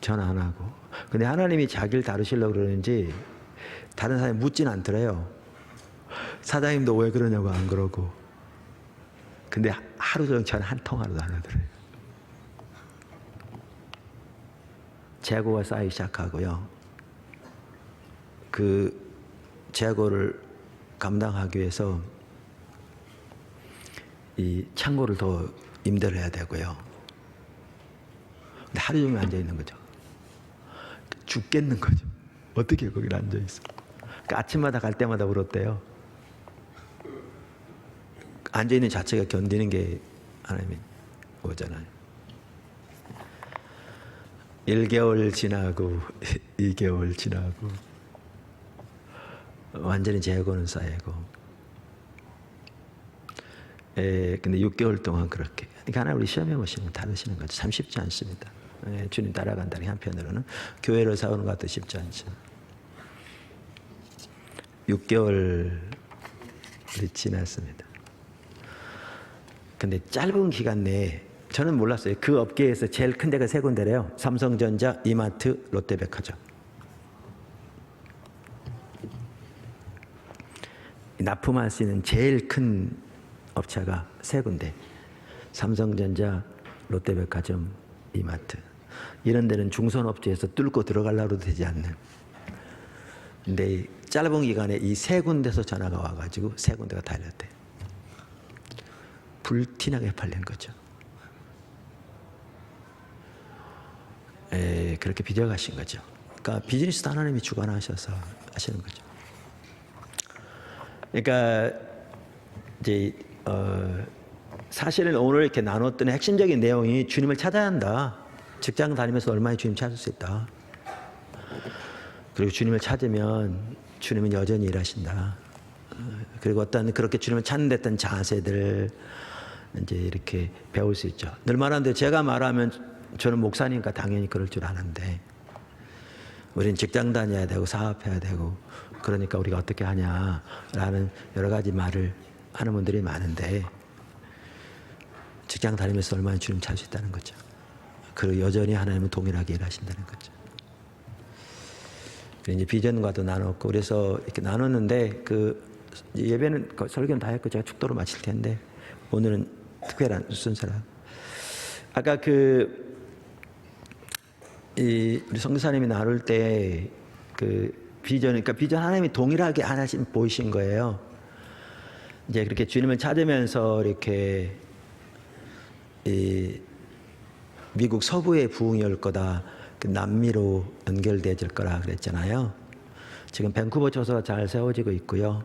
전화 안 하고. 근데 하나님이 자기를 다루시려고 그러는지 다른 사람이 묻진 않더래요. 사장님도 왜 그러냐고 안 그러고. 근데 하루 종일 전화 한 통화로도 안 하더래요. 재고가 쌓이기 시작하고요. 그 재고를 감당하기 위해서 이 창고를 더 임대를 해야 되고요. 근데 하루 종일 앉아 있는 거죠. 죽겠는 거죠. 어떻게 거기 앉아 있어? 그러니까 아침마다 갈 때마다 울었대요. 앉아 있는 자체가 견디는 게 하나님의 오잖아요. 1개월 지나고 2개월 지나고 완전히 재고는 쌓이고, 근데 6개월 동안 그렇게. 그러니까 하나 우리 시험해 보시면 다르시는 거죠. 참 쉽지 않습니다. 주님 따라간다는 한편으로는 교회를 세우는 것도 쉽지 않죠. 6개월이 지났습니다. 근데 짧은 기간 내에 저는 몰랐어요. 그 업계에서 제일 큰 데가 세 군데래요. 삼성전자, 이마트, 롯데백화점. 납품할 수 있는 제일 큰 업체가 세 군데. 삼성전자, 롯데백화점, 이마트. 이런 데는 중소업체에서 뚫고 들어가려고 되지 않는. 근데 짧은 기간에 이 세 군데서 전화가 와가지고 세 군데가 달렸대. 불티나게 팔린 거죠. 그렇게 빚어가신 거죠. 그러니까 비즈니스도 하나님이 주관하셔서 하시는 거죠. 그러니까 이제 사실은 오늘 이렇게 나눴던 핵심적인 내용이 주님을 찾아야 한다. 직장 다니면서 얼마나 주님 찾을 수 있다. 그리고 주님을 찾으면 주님은 여전히 일하신다. 그리고 어떤 그렇게 주님을 찾는 데 어떤 자세들 이제 이렇게 배울 수 있죠. 늘 말하는데 제가 말하면 저는 목사니까 당연히 그럴 줄 아는데 우리는 직장 다녀야 되고 사업해야 되고 그러니까 우리가 어떻게 하냐라는 여러 가지 말을 하는 분들이 많은데 직장 다니면서 얼마나 주님 찾을 수 있다는 거죠. 그리고 여전히 하나님은 동일하게 일하신다는 거죠. 이제 비전과도 나눴고 그래서 이렇게 나눴는데 그 예배는 설교는 다 했고 제가 축도로 마칠 텐데 오늘은 특별한 순서라. 아까 우리 성교사님이 나눌 때 그 비전, 그러니까 비전 하나님이 동일하게 하나씩 보이신 거예요. 이제 그렇게 주님을 찾으면서 이렇게 미국 서부의 부흥이 올 거다. 그 남미로 연결되어질 거라 그랬잖아요. 지금 밴쿠버 초소가 잘 세워지고 있고요.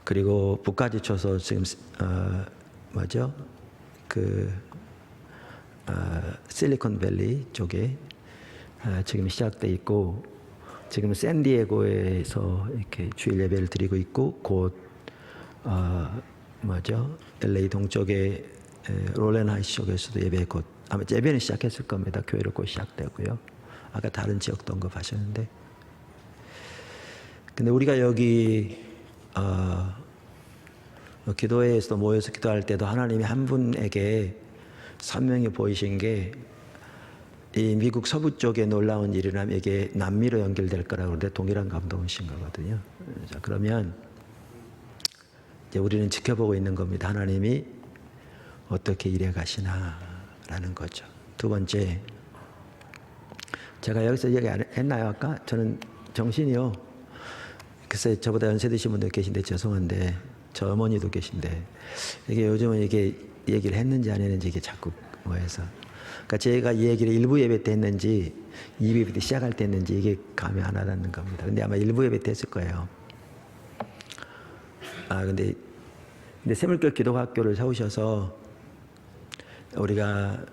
그리고 북까지 초소 지금 실리콘밸리 쪽에 지금 시작돼 있고 지금 샌디에고에서 이렇게 주일 예배를 드리고 있고 곧 LA 동쪽에 롤렌하이츠 쪽에서도 예배 곧 아마 예배는 시작했을 겁니다. 교회로 곧 시작되고요. 아까 다른 지역도 언급하셨는데, 근데 우리가 여기 기도회에서 모여서 기도할 때도 하나님이 한 분에게 선명히 보이신 게 이 미국 서부 쪽에 놀라운 일이라면 이게 남미로 연결될 거라고 그러는데 동일한 감동이신 거거든요. 자, 그러면 이제 우리는 지켜보고 있는 겁니다. 하나님이 어떻게 일해 가시나라는 거죠. 두 번째, 제가 여기서 얘기 안 했나요 아까? 저는 정신이요. 글쎄 저보다 연세 드신 분도 계신데 죄송한데 저 어머니도 계신데 이게 요즘은 이게 얘기를 했는지 안 했는지 이게 자꾸 뭐해서 그러니까 제가 이 얘기를 일부 예배 때 했는지 2부 예배 때 시작할 때 했는지 이게 감이 안 와닿는 겁니다. 근데 아마 일부 예배 때 했을 거예요. 근데 새물교 기독학교를 세우셔서 우리가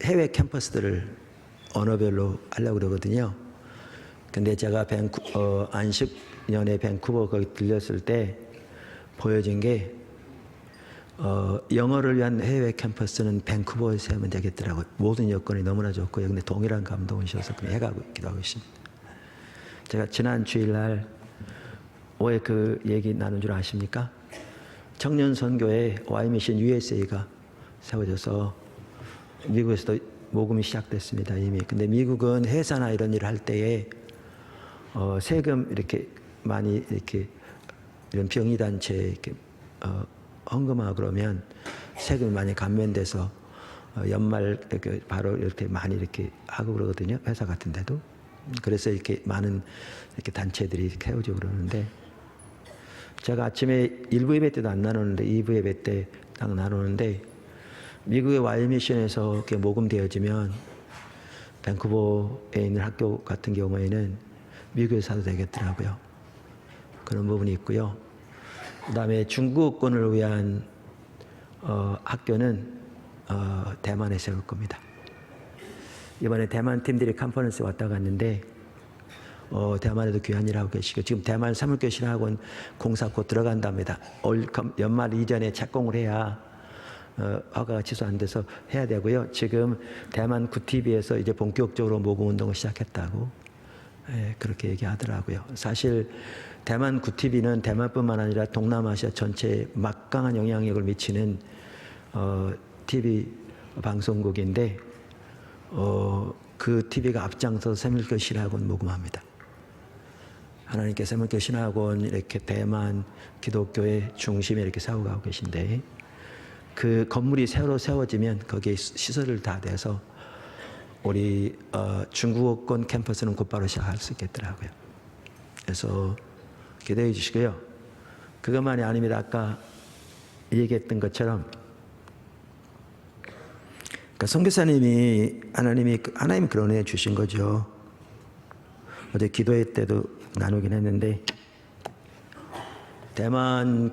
해외 캠퍼스들을 언어별로 하려고 그러거든요. 근데 제가 안식년에 밴쿠버 거기 들렸을 때 보여진 게 영어를 위한 해외 캠퍼스는 밴쿠버에 세우면 되겠더라고요. 모든 여건이 너무나 좋고요. 근데 동일한 감동이셔서 그냥 해가고 기도하고 있습니다. 제가 지난 주일날 왜 그 얘기 나눈 줄 아십니까? 청년 선교회 Y미션 USA가 세워져서 미국에서도 모금이 시작됐습니다. 이미. 근데 미국은 회사나 이런 일을 할 때에 세금 이렇게 많이 이렇게 이런 병의 단체 이렇게 헌금하고 그러면 세금이 많이 감면돼서 연말 바로 이렇게 많이 이렇게 하고 그러거든요. 회사 같은 데도. 그래서 이렇게 많은 이렇게 단체들이 세워지고 그러는데 제가 아침에 1부 예배 때도 안 나누는데 2부 예배 때 딱 나누는데 미국의 Y미션에서 이렇게 모금되어지면 밴쿠버에 있는 학교 같은 경우에는 미국에서 사도 되겠더라고요. 그런 부분이 있고요. 그 다음에 중국권을 위한 학교는 대만에 세울 겁니다. 이번에 대만 팀들이 컨퍼런스 왔다 갔는데 대만에도 귀한 일하고 계시고 지금 대만 사물교실학원 공사 곧 들어간답니다. 올 연말 이전에 착공을 해야 허가가 취소 안 돼서 해야 되고요. 지금 대만 구TV에서 이제 본격적으로 모금 운동을 시작했다고 그렇게 얘기하더라고요. 사실 대만 구TV는 대만뿐만 아니라 동남아시아 전체에 막강한 영향력을 미치는 TV 방송국인데 그 TV가 앞장서 세밀교 신학원 모금합니다. 하나님께서 세밀교 신학원 이렇게 대만 기독교의 중심에 이렇게 세워가고 계신데 그 건물이 새로 세워지면 거기에 시설을 다 대서 우리 중국어권 캠퍼스는 곧바로 시작할 수 있겠더라고요. 그래서 기대해 주시고요. 그것만이 아닙니다. 아까 얘기했던 것처럼 그러니까 선교사님이 하나님이 그런 은혜 주신 거죠. 어제 기도회 때도 나누긴 했는데 대만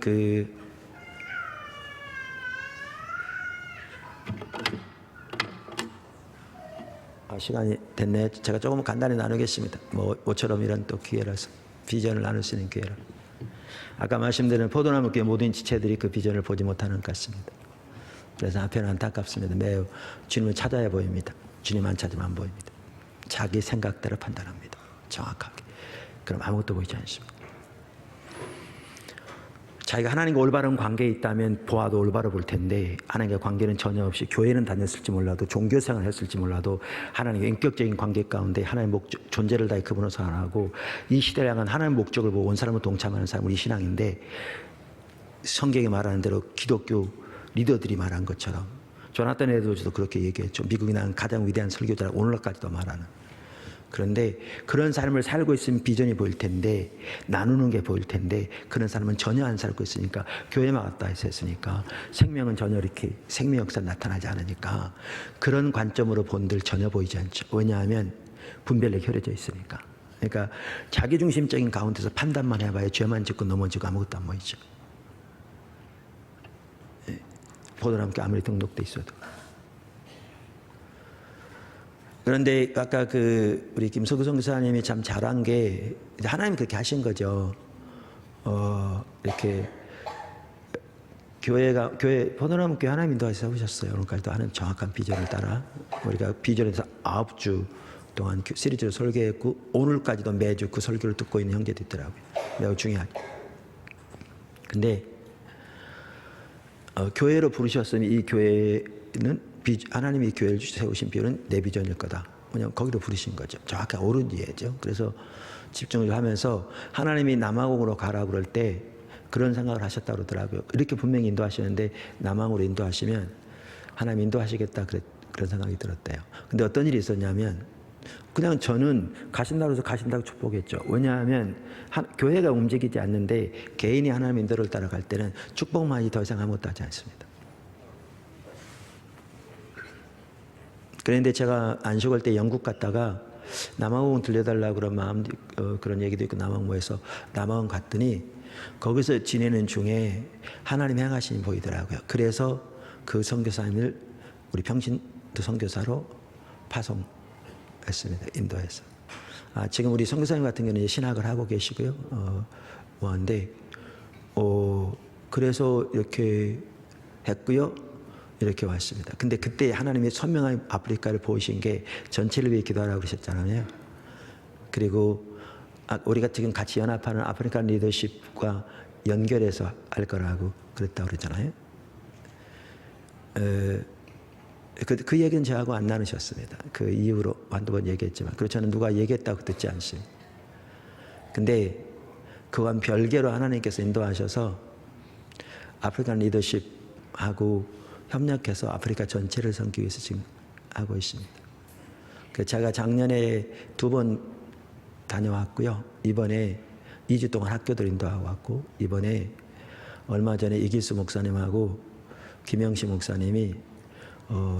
시간이 됐네. 제가 조금 간단히 나누겠습니다. 모처럼 이런 또 기회라서 비전을 나눌 수 있는 기회라. 아까 말씀드린 포도나무 교회 모든 지체들이 그 비전을 보지 못하는 것 같습니다. 그래서 한편 안타깝습니다. 매우 주님을 찾아야 보입니다. 주님 안 찾으면 안 보입니다. 자기 생각대로 판단합니다. 정확하게. 그럼 아무것도 보이지 않습니다. 자기가 하나님과 올바른 관계에 있다면 보아도 올바로 볼 텐데 하나님과 관계는 전혀 없이 교회는 다녔을지 몰라도 종교생활을 했을지 몰라도 하나님과 인격적인 관계 가운데 하나님의 목적, 존재를 다해 그분을 사랑하고 이 시대를 향한 하나님의 목적을 보고 온 사람을 동참하는 사람이 우리 신앙인데 성경이 말하는 대로 기독교 리더들이 말한 것처럼 조나단 에드워즈도 그렇게 얘기했죠. 미국이 낳은 가장 위대한 설교자라고 오늘날까지도 말하는. 그런데 그런 삶을 살고 있으면 비전이 보일 텐데 나누는 게 보일 텐데 그런 사람은 전혀 안 살고 있으니까 교회만 왔다 했으니까 생명은 전혀 이렇게 생명 역사 나타나지 않으니까 그런 관점으로 본들 전혀 보이지 않죠. 왜냐하면 분별력이 혈해져 있으니까. 그러니까 자기중심적인 가운데서 판단만 해봐야 죄만 짓고 넘어지고 아무것도 안 보이죠. 포도나무께 아무리 등록돼 있어도. 그런데 아까 우리 김석우 선교사님이 참 잘한 게 하나님 그렇게 하신 거죠. 이렇게 교회 포도나무 교회 하나님 인도하셔서 세우셨어요. 오늘까지도 하는 정확한 비전을 따라 우리가 비전에서 9주 동안 시리즈로 설교했고 오늘까지도 매주 그 설교를 듣고 있는 형제도 있더라고요. 매우 중요하죠. 근데 교회로 부르셨으면 이 교회는 하나님이 이 교회를 세우신 비전은 내 비전일 거다. 그냥 거기로 부르신 거죠. 정확히 옳은 이해죠. 그래서 집중을 하면서 하나님이 남아공으로 가라 그럴 때 그런 생각을 하셨다고 그러더라고요. 이렇게 분명히 인도하시는데 남아공으로 인도하시면 하나님 인도하시겠다 그런 생각이 들었대요. 근데 어떤 일이 있었냐면 그냥 저는 가신다고 해서 가신다고 축복했죠. 왜냐하면 교회가 움직이지 않는데 개인이 하나님 인도를 따라갈 때는 축복만이 더 이상 아무것도 하지 않습니다. 그런데 제가 안식월 때 영국 갔다가 남아공 들려달라고 그런 그런 얘기도 있고 남아공에서 남아공 갔더니 거기서 지내는 중에 하나님 행하심이 보이더라고요. 그래서 그 선교사님을 우리 평신도 선교사로 파송했습니다. 인도에서. 지금 우리 선교사님 같은 경우는 신학을 하고 계시고요. 뭐한데 그래서 이렇게 했고요. 이렇게 왔습니다. 근데 그때 하나님이 선명한 아프리카를 보이신 게 전체를 위해 기도하라고 그러셨잖아요. 그리고 우리가 지금 같이 연합하는 아프리카 리더십과 연결해서 할 거라고 그랬다고 그러잖아요. 그 얘기는 저하고 안 나누셨습니다. 그 이후로 한두 번 얘기했지만 그리고 저는 누가 얘기했다고 듣지 않습니다. 근데 그와는 별개로 하나님께서 인도하셔서 아프리카 리더십하고 협력해서 아프리카 전체를 섬기기 위해서 지금 하고 있습니다. 제가 작년에 2번 다녀왔고요. 이번에 2주 동안 학교들 인도하고 왔고 이번에 얼마 전에 이기수 목사님하고 김영시 목사님이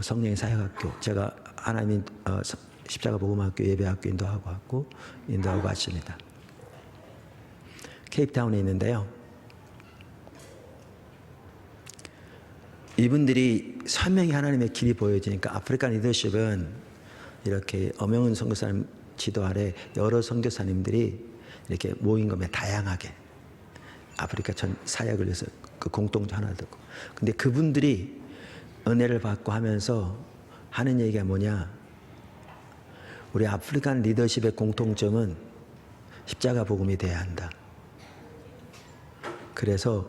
성령의 사역학교 제가 하나님 십자가 복음학교 예배학교 인도하고 왔습니다. 케이프타운에 있는데요. 이분들이 선명히 하나님의 길이 보여지니까 아프리카 리더십은 이렇게 엄영은 선교사님 지도 아래 여러 선교사님들이 이렇게 모인 겁니다. 다양하게 아프리카 전 사역을 위해서 그 공동체 하나 듣고. 근데 그분들이 은혜를 받고 하면서 하는 얘기가 뭐냐? 우리 아프리칸 리더십의 공통점은 십자가 복음이 돼야 한다. 그래서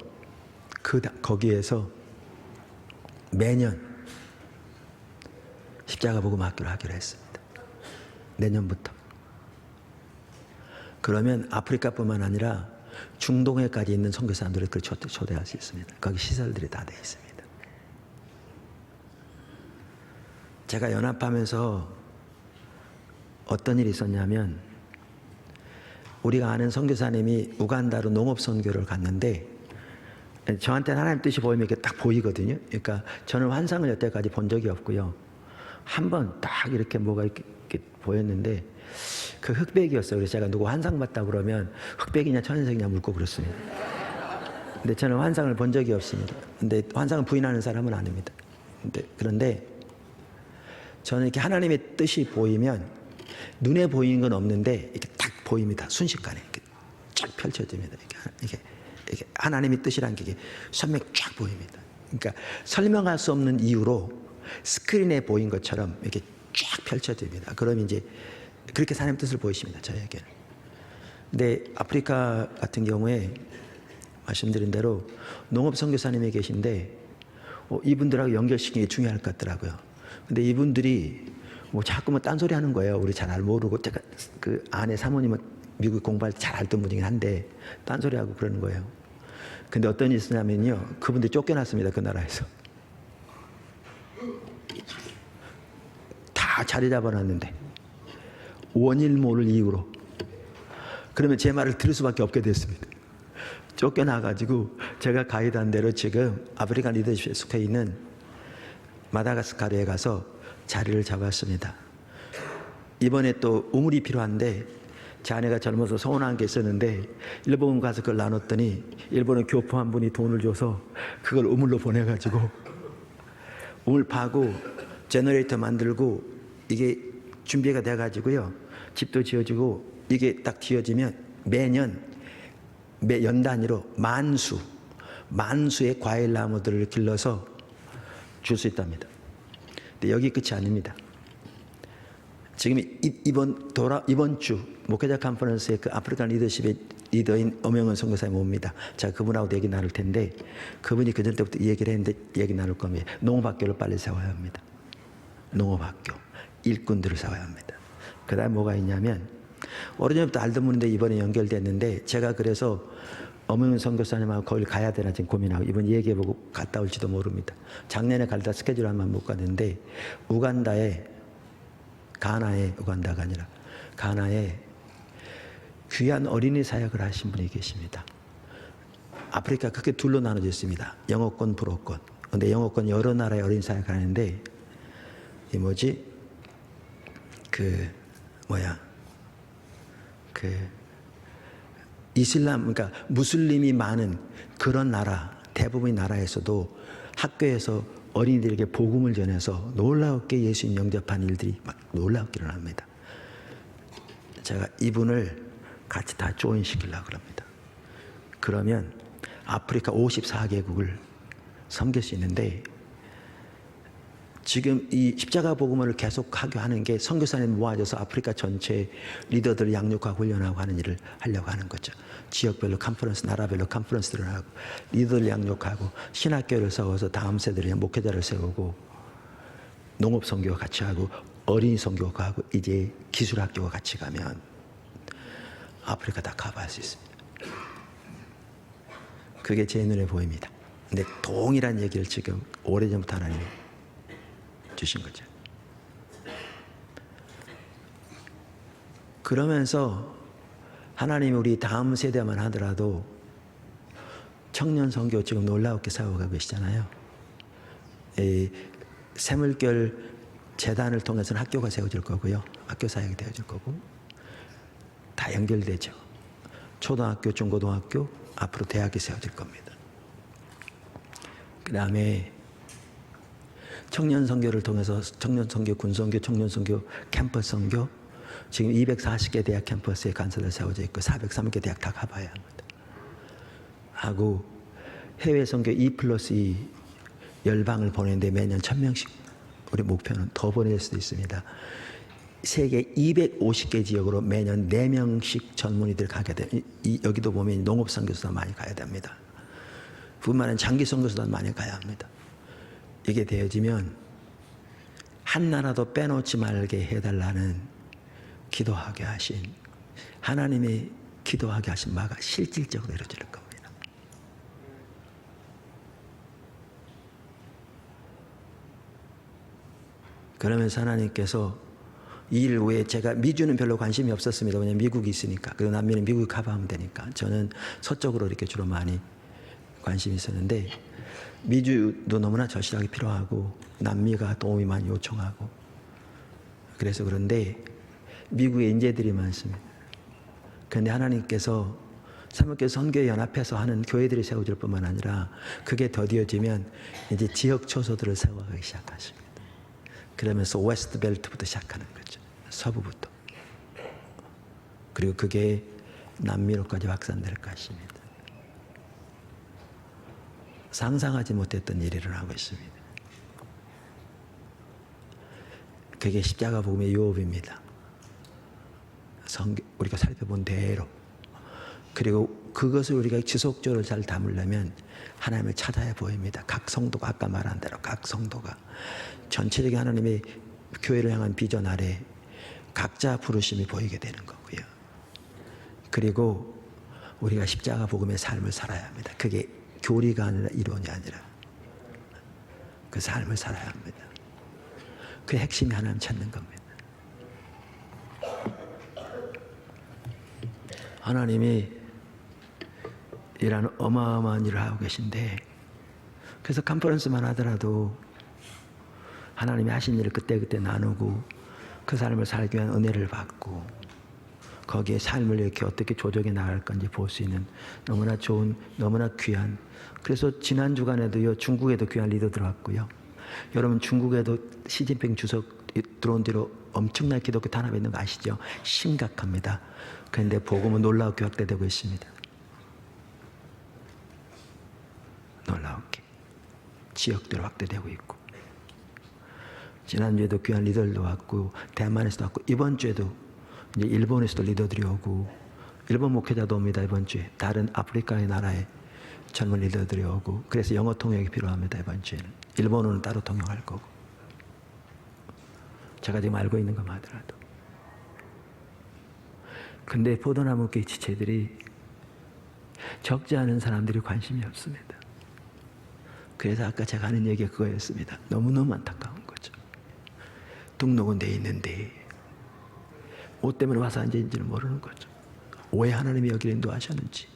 거기에서 매년 십자가 복음 학교를 하기로 했습니다. 내년부터. 그러면 아프리카뿐만 아니라 중동에까지 있는 선교사님들을 초대할 수 있습니다. 거기 시설들이 다 되어 있습니다. 제가 연합하면서 어떤 일이 있었냐면 우리가 아는 선교사님이 우간다로 농업 선교를 갔는데 저한테는 하나님 뜻이 보이면 이렇게 딱 보이거든요. 그러니까 저는 환상을 여태까지 본 적이 없고요. 한 번 딱 이렇게 뭐가 이렇게 보였는데 그 흑백이었어요. 그래서 제가 누구 환상 봤다 그러면 흑백이냐 천연색이냐 묻고 그렇습니다. 근데 저는 환상을 본 적이 없습니다. 근데 환상을 부인하는 사람은 아닙니다. 그런데 저는 이렇게 하나님의 뜻이 보이면 눈에 보이는 건 없는데 이렇게 딱 보입니다. 순식간에 이렇게 쫙 펼쳐집니다. 이게 하나님의 뜻이라는 게 선명히 쫙 보입니다. 그러니까 설명할 수 없는 이유로 스크린에 보인 것처럼 이렇게 쫙 펼쳐집니다. 그럼 이제 그렇게 하나님의 뜻을 보이십니다. 저에게는. 근데 아프리카 같은 경우에 말씀드린 대로 농업 선교사님이 계신데 이분들하고 연결시키는 게 중요할 것 같더라고요. 근데 이분들이 뭐 자꾸 뭐 딴소리 하는 거예요. 우리 잘 모르고. 제가 그 아내 사모님은 미국 공부할 때 잘 알던 분이긴 한데 딴소리 하고 그러는 거예요. 근데 어떤 일이 있었냐면요. 그분들이 쫓겨났습니다. 그 나라에서. 다 자리 잡아놨는데 원인 모를 이유로. 그러면 제 말을 들을 수밖에 없게 됐습니다. 쫓겨나가지고 제가 가이드한 대로 지금 아프리카 리더십에 속해 있는 마다가스카르에 가서 자리를 잡았습니다. 이번에 또 우물이 필요한데 제 아내가 젊어서 서운한 게 있었는데 일본 가서 그걸 나눴더니 일본의 교포 한 분이 돈을 줘서 그걸 우물로 보내가지고 우물 파고 제너레이터 만들고 이게 준비가 돼가지고요. 집도 지어지고 이게 딱 지어지면 매년 연 단위로 만수의 과일 나무들을 길러서 줄 수 있답니다. 근데 여기 끝이 아닙니다. 지금 이번 주 목회자 컨퍼런스에 그 아프리칸 리더십의 리더인 엄영은 선교사님이 옵니다. 제가 그분하고 얘기 나눌 텐데 그분이 그전 때부터 이 얘기를 했는데 얘기 나눌 겁니다. 농업학교를 빨리 세워야 합니다. 농업학교. 일꾼들을 세워야 합니다. 그 다음에 뭐가 있냐면 오래전부터 알던 분인데 이번에 연결됐는데 제가 그래서 엄영은 선교사님하고 거길 가야 되나 지금 고민하고 이번 얘기해보고 갔다 올지도 모릅니다. 작년에 갈다 스케줄 한번 못 갔는데 우간다가 아니라 가나에 귀한 어린이 사역을 하신 분이 계십니다. 아프리카 크게 둘로 나눠져 있습니다. 영어권, 불어권. 근데 영어권 여러 나라의 어린이 사역을 하는데 이슬람, 그러니까 무슬림이 많은 그런 나라, 대부분의 나라에서도 학교에서 어린이들에게 복음을 전해서 놀라웠게 예수님 영접한 일들이 막 놀라웠게 일어납니다. 제가 이분을 같이 다 조인시키려고 합니다. 그러면 아프리카 54개국을 섬길 수 있는데 지금 이 십자가 복음을 계속 하게 하는 게 선교사님 모아져서 아프리카 전체 리더들을 양육하고 훈련하고 하는 일을 하려고 하는 거죠. 지역별로 컨퍼런스, 나라별로 컨퍼런스를 하고 리더를 양육하고 신학교를 세워서 다음 세대를 목회자를 세우고 농업 선교와 같이 하고 어린이 선교가 하고 이제 기술학교와 같이 가면 아프리카 다 커버할 수 있습니다. 그게 제 눈에 보입니다. 근데 동일한 얘기를 지금 오래전부터 하나님이 주신 거죠. 그러면서 하나님이 우리 다음 세대만 하더라도 청년 선교 지금 놀라웠게 세워가고 계시잖아요. 이 새물결 재단을 통해서는 학교가 세워질 거고요. 학교 사역이 되어질 거고 다 연결되죠. 초등학교, 중고등학교, 앞으로 대학이 세워질 겁니다. 그 다음에 청년 선교를 통해서 청년 선교, 군 선교, 청년 선교, 캠퍼스 선교, 지금 240개 대학 캠퍼스에 간사를 세워져 있고 403개 대학 다 가봐야 합니다. 하고 해외 선교 2+2 열방을 보내는데 매년 1000명씩 우리 목표는 더 보낼 수도 있습니다. 세계 250개 지역으로 매년 4명씩 전문의들 가게 돼. 여기도 보면 농업 선교수도 많이 가야 됩니다. 뿐만 아니라 장기 선교수도 많이 가야 합니다. 이게 되어지면 한 나라도 빼놓지 말게 해달라는 기도하게 하신 하나님의 기도하게 하신 바가 실질적으로 이루어질 겁니다. 그러면서 하나님께서 이 일 후에 제가 미주는 별로 관심이 없었습니다. 왜냐하면 미국이 있으니까. 그리고 남미는 미국에 가봐하면 되니까. 저는 서쪽으로 이렇게 주로 많이 관심이 있었는데 미주도 너무나 절실하게 필요하고 남미가 도움이 많이 요청하고 그래서 그런데 미국에 인재들이 많습니다. 그런데 하나님께서 사목교 선교연합해서 하는 교회들이 세워질 뿐만 아니라 그게 더디어지면 이제 지역 초소들을 세워가기 시작하십니다. 그러면서 웨스트 벨트부터 시작하는 거죠. 서부부터. 그리고 그게 남미로까지 확산될 것입니다. 상상하지 못했던 일이 일어나고 있습니다. 그게 십자가 복음의 유업입니다. 우리가 살펴본 대로. 그리고 그것을 우리가 지속적으로 잘 담으려면 하나님을 찾아야 보입니다. 각 성도가 아까 말한 대로 각 성도가 전체적인 하나님의 교회를 향한 비전 아래 각자 부르심이 보이게 되는 거고요. 그리고 우리가 십자가 복음의 삶을 살아야 합니다. 그게 교리가 아니라 이론이 아니라 그 삶을 살아야 합니다. 그 핵심이 하나님 찾는 겁니다. 하나님이 이런 어마어마한 일을 하고 계신데 그래서 컨퍼런스만 하더라도 하나님이 하신 일을 그때그때 나누고 그 삶을 살기 위한 은혜를 받고 거기에 삶을 이렇게 어떻게 조정해 나갈 건지 볼 수 있는 너무나 좋은 너무나 귀한 그래서 지난 주간에도요 중국에도 귀한 리더 들어왔고요. 여러분 중국에도 시진핑 주석 들어온 뒤로 엄청난 기독교 탄압이 있는 거 아시죠? 심각합니다. 그런데 복음은 놀라우게 확대되고 있습니다. 놀라우게 지역대로 확대되고 있고 지난주에도 귀한 리더들도 왔고 대만에서도 왔고 이번 주에도 이제 일본에서도 리더들이 오고 일본 목회자도 옵니다. 이번 주에 다른 아프리카의 나라의 젊은 리더들이 오고 그래서 영어 통역이 필요합니다. 이번 주에는 일본어는 따로 통역할 거고 제가 지금 알고 있는 것만 하더라도 근데 포도나무 교회 지체들이 적지 않은 사람들이 관심이 없습니다. 그래서 아까 제가 하는 얘기가 그거였습니다. 너무너무 안타까운 거죠. 등록은 돼 있는데 뭐 때문에 와서 앉아있는지는 모르는 거죠. 왜 하나님이 여기를 인도하셨는지.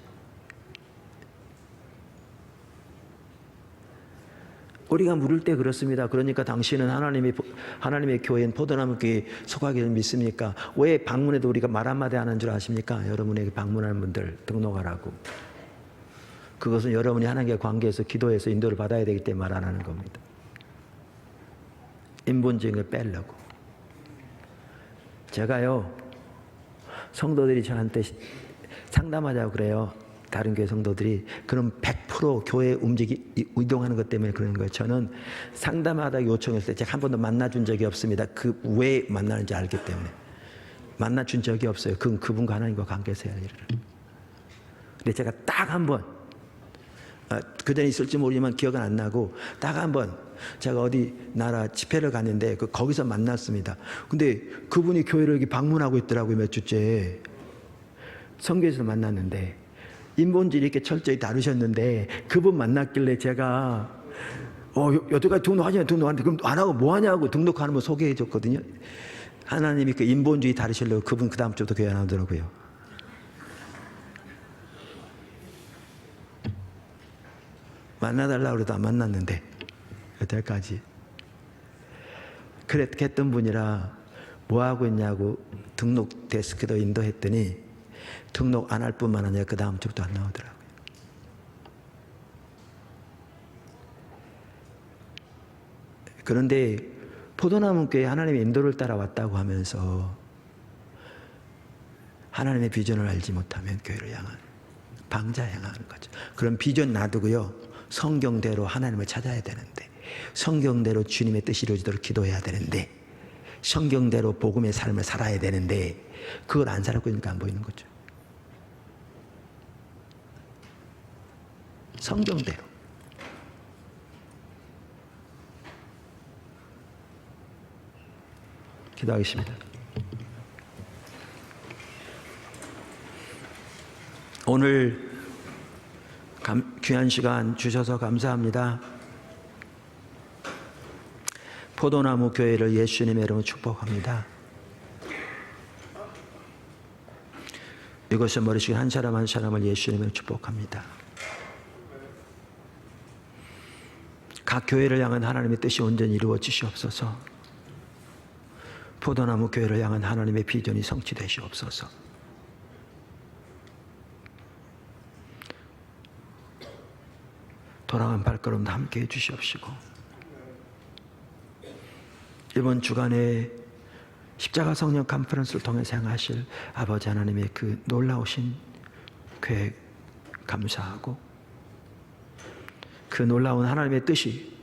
우리가 물을 때 그렇습니다. 그러니까 당신은 하나님의 교회인 포도나무 교회에 속하기를 믿습니까? 왜 방문해도 우리가 말 한마디 안 하는 줄 아십니까? 여러분에게 방문하는 분들 등록하라고. 그것은 여러분이 하나님과 관계에서 기도해서 인도를 받아야 되기 때문에 말 안 하는 겁니다. 인본주의를 빼려고. 제가요 성도들이 저한테 상담하자고 그래요. 다른 교회 성도들이 그럼 100% 교회 이동하는 것 때문에 그러는 거예요. 저는 상담하다 요청했을 때 제가 한 번도 만나준 적이 없습니다. 그 왜 만나는지 알기 때문에 만나준 적이 없어요. 그분과 하나님과 관계에서 해야 할 일을. 근데 제가 딱 한 번 그 전에 있을지 모르지만 기억은 안 나고 딱 한 번 제가 어디 나라 집회를 갔는데 거기서 만났습니다. 근데 그분이 교회를 여기 방문하고 있더라고요. 몇 주째. 성교에서 만났는데 인본주의 이렇게 철저히 다루셨는데 그분 만났길래 제가 여태까지 등록하는데 그럼 안 하고 뭐 하냐고 등록하는 거 소개해 줬거든요. 하나님이 그 인본주의 다루시려고 그분 그 다음 주부터 교회 안 오더라고요. 만나달라고 해도 안 만났는데 여태까지 그렇게 했던 분이라 뭐 하고 있냐고 등록 데스크도 인도했더니 등록 안 할 뿐만 아니라 그 다음 주부터 안 나오더라고요. 그런데 포도나무 교회 하나님의 인도를 따라왔다고 하면서 하나님의 비전을 알지 못하면 교회를 향한 방자 행하는 거죠. 그럼 비전 놔두고요. 성경대로 하나님을 찾아야 되는데, 성경대로 주님의 뜻이 이루어지도록 기도해야 되는데, 성경대로 복음의 삶을 살아야 되는데 그걸 안 살았고 있으니까 안 보이는 거죠. 성경대로. 기도하겠습니다. 오늘 귀한 시간 주셔서 감사합니다. 포도나무 교회를 예수님의 이름으로 축복합니다. 이것을 머리식인 한 사람 한 사람을 예수님으로 축복합니다. 각 교회를 향한 하나님의 뜻이 온전히 이루어지시옵소서. 포도나무 교회를 향한 하나님의 비전이 성취되시옵소서. 돌아간 발걸음도 함께 해주시옵시고, 이번 주간에 십자가 성령 컨퍼런스를 통해서 행하실 아버지 하나님의 그 놀라우신 계획 감사하고, 그 놀라운 하나님의 뜻이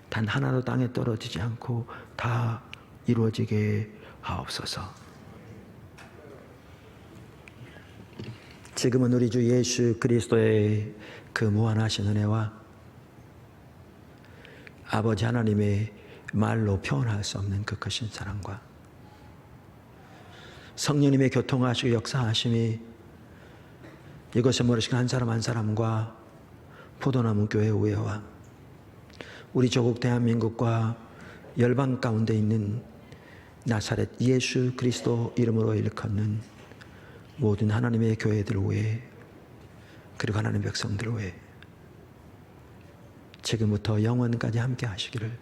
단 하나도 땅에 떨어지지 않고 다 이루어지게 하옵소서. 지금은 우리 주 예수 그리스도의 그 무한하신 은혜와 아버지 하나님의 말로 표현할 수 없는 그 크신 사랑과 성령님의 교통하시고 역사하심이 이것을 모르시는 한 사람 한 사람과 포도나무 교회 우회와 우리 조국 대한민국과 열방 가운데 있는 나사렛 예수 그리스도 이름으로 일컫는 모든 하나님의 교회들 위에, 그리고 하나님의 백성들 위에 지금부터 영원까지 함께 하시기를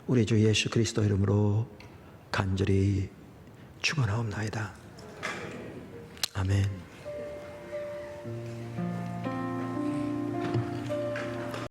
우리 주 예수 그리스도 이름으로 간절히 축원하옵나이다. 아멘.